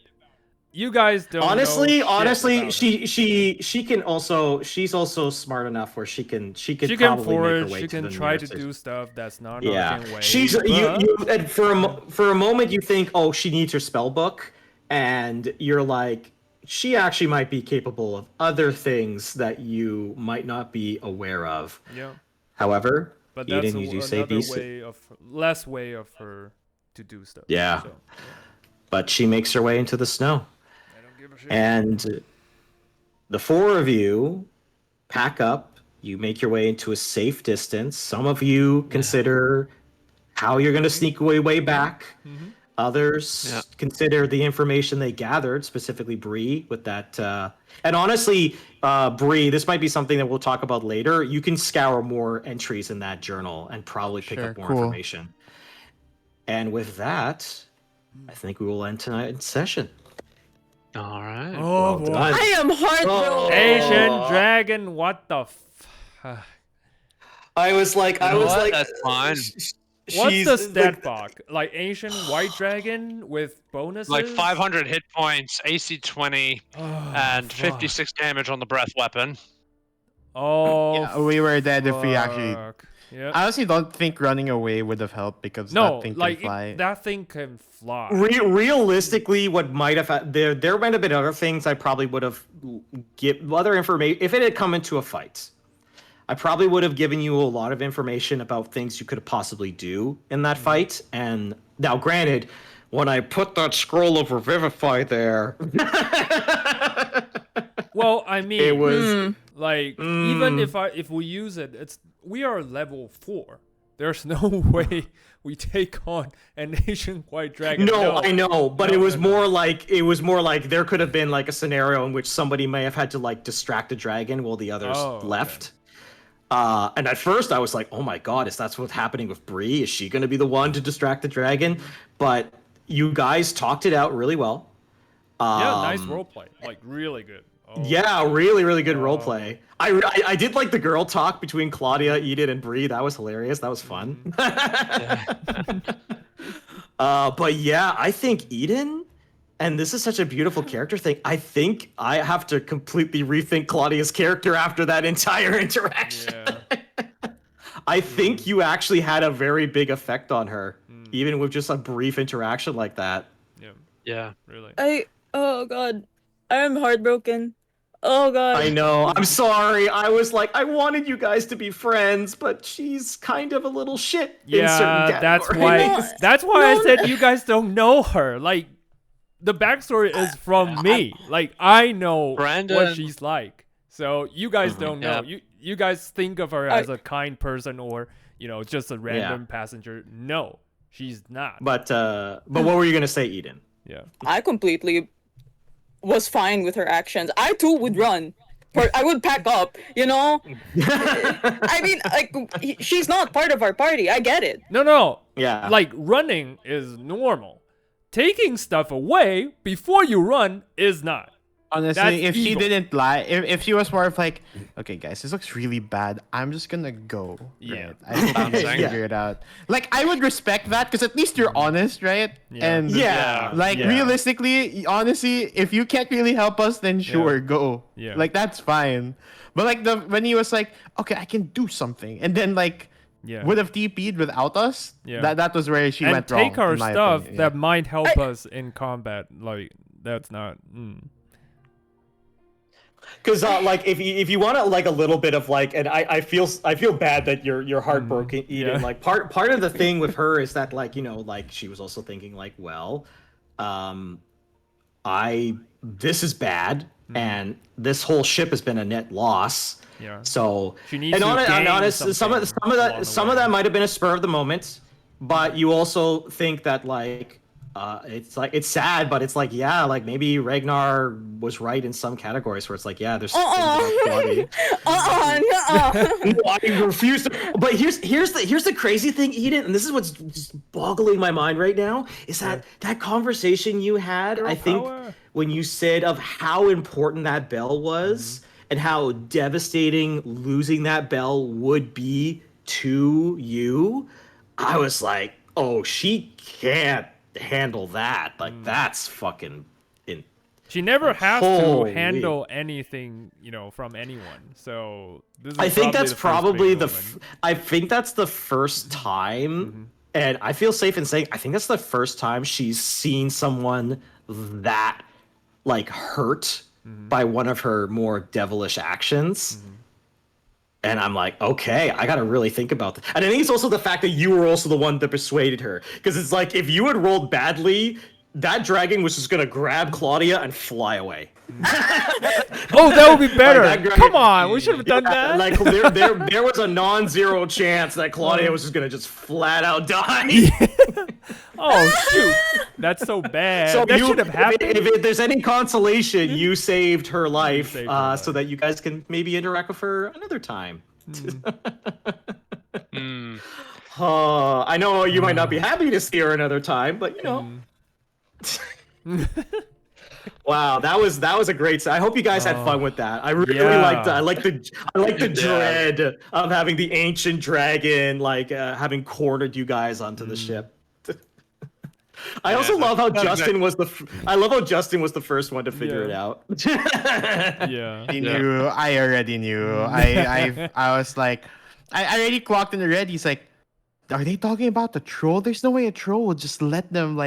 You guys don't honestly, know she can also, she's also smart enough where she can she probably can make forage, her way she to can the try to nearest- do stuff that's not Yeah, arcane way. she's you and for a moment you think, oh, she needs her spell book, and you're like, she actually might be capable of other things that you might not be aware of. Yeah, However, but that's Eden, you do say another these, less way of her to do stuff. Yeah. So, but she makes her way into the snow. I don't give a shit. And the four of you pack up, you make your way into a safe distance. Some of you consider how you're going to sneak way back. Others consider the information they gathered, specifically Bree, with that. And honestly, Bree, this might be something that we'll talk about later. You can scour more entries in that journal and probably pick up more information. And with that, I think we will end tonight's session. All right. Oh, boy. done. I am heartbroken. Asian dragon, what the I was like, That's fine. What's the stat block? Like ancient white dragon with bonuses? Like 500 hit points, AC 20, Oh, and fuck. 56 damage on the breath weapon. Oh, Yeah, we were dead if we actually. fuck. Yeah. I honestly don't think running away would have helped because No, that thing like can fly. that thing can fly. Realistically, what might have there might have been other things I probably would have give other information if it had come into a fight. I probably would have given you a lot of information about things you could possibly do in that fight. And now, granted, when I put that scroll of Revivify there, Well, I mean, it was like even if we use it, we are level 4. There's no way we take on an Asian white dragon. No, I know, but it was no. more like there could have been like a scenario in which somebody may have had to like distract a dragon while the others Oh, okay. left. And at first I was like, oh my god, is that what's happening with Bree? Is she going to be the one to distract the dragon? But you guys talked it out really well. Yeah, nice roleplay. Like really good. Oh. Yeah, really, really good roleplay. I did like the girl talk between Claudia, Ydin, and Bree. That was hilarious. That was fun. But yeah, I think Ydin, and this is such a beautiful character thing, I think I have to completely rethink Claudia's character after that entire interaction. Yeah. I think you actually had a very big effect on her, even with just a brief interaction like that. Yeah. Yeah. Really. Oh god, I am heartbroken. Oh god. I know. I'm sorry. I was like, I wanted you guys to be friends, but she's kind of a little shit in certain Yeah, that's categories. why. That's why I said you guys don't know her. Like, the backstory is from me. Like, I know Brandon- what she's like. So you guys don't know. Yeah. You guys think of her as a kind person or just a random Yeah. passenger. No, she's not. But what were you gonna say, Eden? Yeah. I completely was fine with her actions. I too would run. I would pack up, I mean, like, she's not part of our party. I get it. No. Yeah. Like, running is normal. Taking stuff away before you run is not. Honestly, That's if she evil. didn't lie, if she was more of like, okay, guys, this looks really bad. I'm just gonna go. Yeah. Right? I think I'm gonna Yeah. figure it out. Like, I would respect that because at least you're honest, right? Yeah. And Yeah. like Yeah. realistically, honestly, if you can't really help us, then sure, go. Yeah. Like that's fine. But like when he was like, okay, I can do something, and then like Yeah. would have TP'd without us. Yeah. That was where she And went wrong. take our in my stuff opinion, that might help us in combat. Like, that's not. Because like if you want to like a little bit of like, and I feel bad that you're heartbroken, Eden. yeah. Like part of the thing with her is that like like she was also thinking like, well, this is bad, and this whole ship has been a net loss. Yeah. So She needs and to gain honest, some of something along the that way. might have been a spur of the moment, but you also think that like it's like it's sad, but it's like yeah, like maybe Regnar was right in some categories where it's like yeah, there's things about Claudia. No, I refuse to. But here's the crazy thing, Eden, and this is what's just boggling my mind right now is that conversation you had. Girl I think power. when you said of how important that bell was and how devastating losing that bell would be to you, I was like, oh, she can't handle that. Like that's fucking. She never has Holy. to handle anything, from anyone. So this is I think that's probably the the. first big moment. I think that's the first time, and I feel safe in saying I think that's the first time she's seen someone that like hurt by one of her more devilish actions. And I'm like, okay, I gotta really think about that. And I think it's also the fact that you were also the one that persuaded her, because it's like if you had rolled badly, that dragon was just gonna grab Claudia and fly away. Oh, that would be better. that dragon- Come on, we should have done Yeah, that. like there was a non-zero chance that Claudia was just gonna just flat out die. Oh shoot, that's so bad. So That should have happened. If there's any consolation, you saved her life, saved her so that you guys can maybe interact with her another time. I know you might not be happy to see her another time, but you know. Wow, that was a great. I hope you guys had fun with that. I really liked. I like the dread of having the ancient dragon having cornered you guys onto the ship. I also love how Justin was I love how Justin was the first one to figure it out. Yeah. I already knew. I was like, I already clocked in already. He's like, are they talking about the troll? There's no way a troll would just let them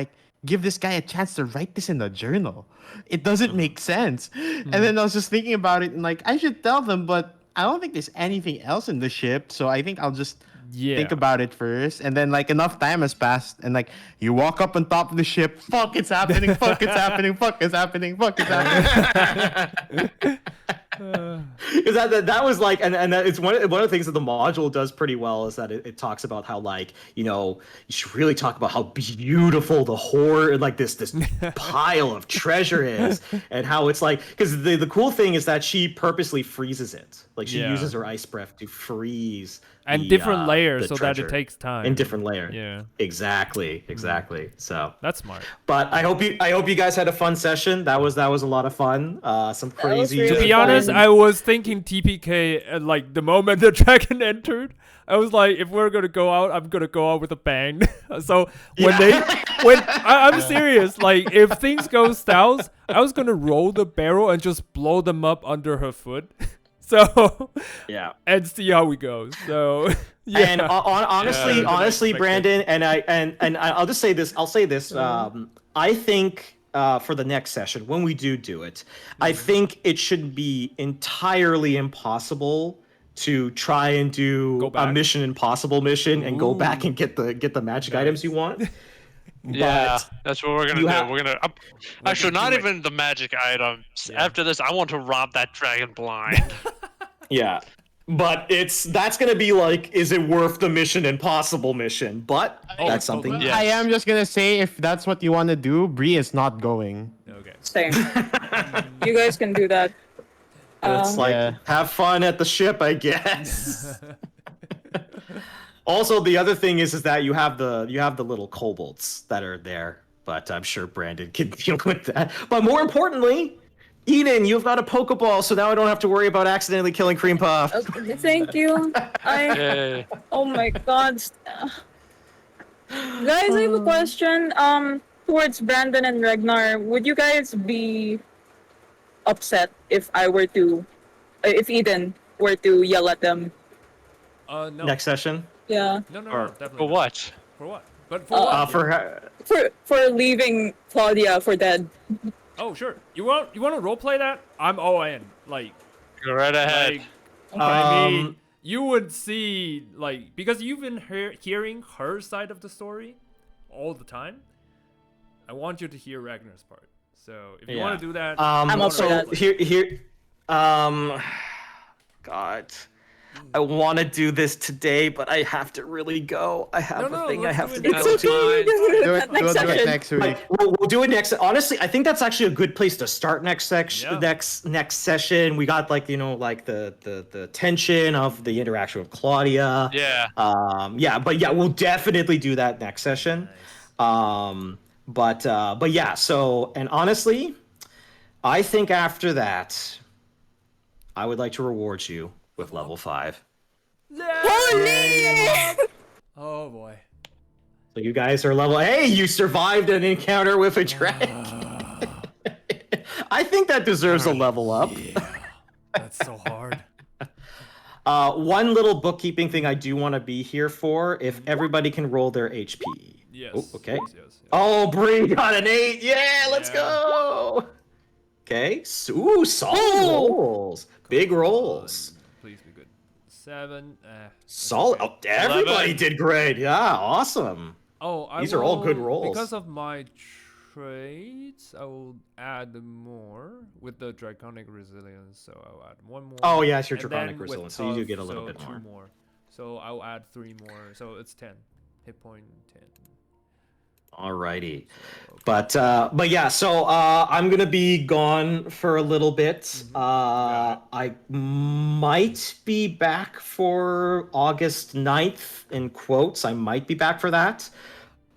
give this guy a chance to write this in a journal. It doesn't make sense. And then I was just thinking about it and I should tell them, but I don't think there's anything else in the ship. So I think I'll just think about it first. And then enough time has passed and you walk up on top of the ship. Fuck, it's happening. Fuck, it's happening. Fuck, it's happening. Fuck, it's happening. Is that was and that it's one of the things that the module does pretty well is that it talks about how you should really talk about how beautiful the hoard this pile of treasure is and how it's because the cool thing is that she purposely freezes it she uses her ice breath to freeze and different layers so treasure. that it takes time. In different layers. Yeah. Exactly. So that's smart. But I hope you guys had a fun session. That was a lot of fun. Some crazy. really To be fun. honest, I was thinking TPK the moment the dragon entered. I was like, if we're gonna go out, I'm gonna go out with a bang. So I'm serious. If things go south, I was gonna roll the barrel and just blow them up under her foot. So and see how we go. So And honestly, expected. Brandon, and I'll just say this. I'll say this. I think for the next session when we do it, I think it should be entirely impossible to try and do a Mission Impossible mission and go back and get the magic items you want. Yeah, But that's what we're gonna do. We're gonna actually not do it. even the magic items. After this, I want to rob that dragon blind. Yeah. But that's gonna be is it worth the Mission Impossible mission? But that's something. Yes. I am just gonna say, if that's what you want to do, Bree is not going. Okay. Same. You guys can do that. It's have fun at the ship, I guess. Also, the other thing is that you have the little kobolds that are there, but I'm sure Brandon can deal with that. But more importantly, Eden, you've got a Pokeball, so now I don't have to worry about accidentally killing Cream Puff. Thank you. Yay. Oh my god. Guys, I have a question. Towards Brandon and Regnar, would you guys be upset if if Eden were to yell at them? No. Next session. Yeah. No, definitely. For not. what? For what? But for what? For her. For leaving Claudia for dead. Oh, sure. You want to roleplay that? I'm all in. Go right ahead. I mean, you would see because you've been hearing her side of the story all the time. I want you to hear Ragnar's part. So if you want to do that, I'm up for that. Here. God. I want to do this today, but I have to really go. I have No, a thing I let's have do to it go next to. time. Do it, Next we'll do it session. next week. Like, we'll do it next. Honestly, I think that's actually a good place to start next section. Yeah. Next session, we got like like the tension of the interaction with Claudia. Yeah. Yeah, but yeah, we'll definitely do that next session. Nice. But yeah. So, and honestly, I think after that, I would like to reward you with level 5. Holy! Oh boy. So you guys are level. Hey, you survived an encounter with a dragon. I think that deserves a level up. That's so hard. One little bookkeeping thing I do want to be here for, if everybody can roll their HP. Yes. Oh, okay. Yes. Oh, Bree got an 8. Yeah, let's Yeah. go. Okay. Ooh, solid rolls. Big rolls. Please be good. 7. It's Solid. okay. Oh, everybody 11. did great. Yeah, awesome. Oh, These are all good rolls. Because of my traits, I will add more with the draconic resilience. So I'll add 1 more. Oh, yeah, it's your and draconic then with resilience, so you do tough, get a little bit 2 more. more. So I'll add 3 more. So it's 10. Hit point 10. Alrighty. So, But yeah, so I'm gonna be gone for a little bit. I might be back for August 9th in quotes. I might be back for that.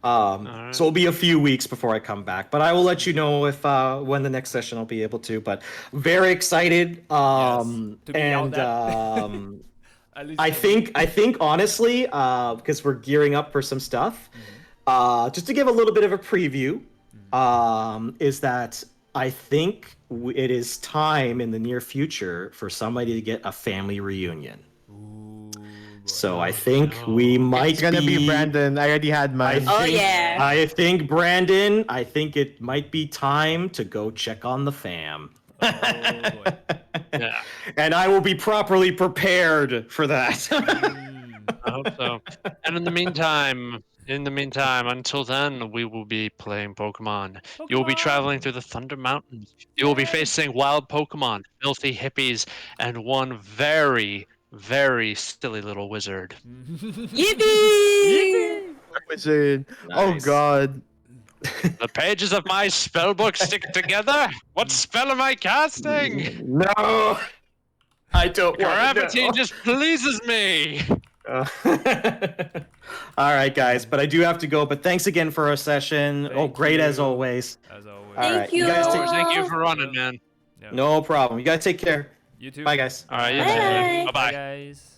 Alright. So it'll be a few weeks before I come back, but I will let you know if when the next session I'll be able to. But very excited. to be And at least I for me. think honestly, because we're gearing up for some stuff, just to give a little bit of a preview, is that I think it is time in the near future for somebody to get a family reunion. Ooh, boy. So I think we might It's gonna be Brandon. I already had mine. Oh, yeah. I think Brandon. I think it might be time to go check on the fam. Oh boy. Yeah. And I will be properly prepared for that. I hope so. And in the meantime, until then, we will be playing Pokemon. You will be traveling through the Thunder Mountains. You will be facing wild Pokemon, filthy hippies, and one very, very silly little wizard. Yippee! Wizard. Oh Nice. god. The pages of my spellbook stick together. What spell am I casting? No, I don't want Gravity just pleases me. All right, guys, but I do have to go. But thanks again for our session. Thank great as you. always. As always. All Thank right, you. guys Thank you for running, man. Yeah. No problem. You guys take care. You too. Bye, guys. All right, you Bye. too. Bye Bye, bye. guys.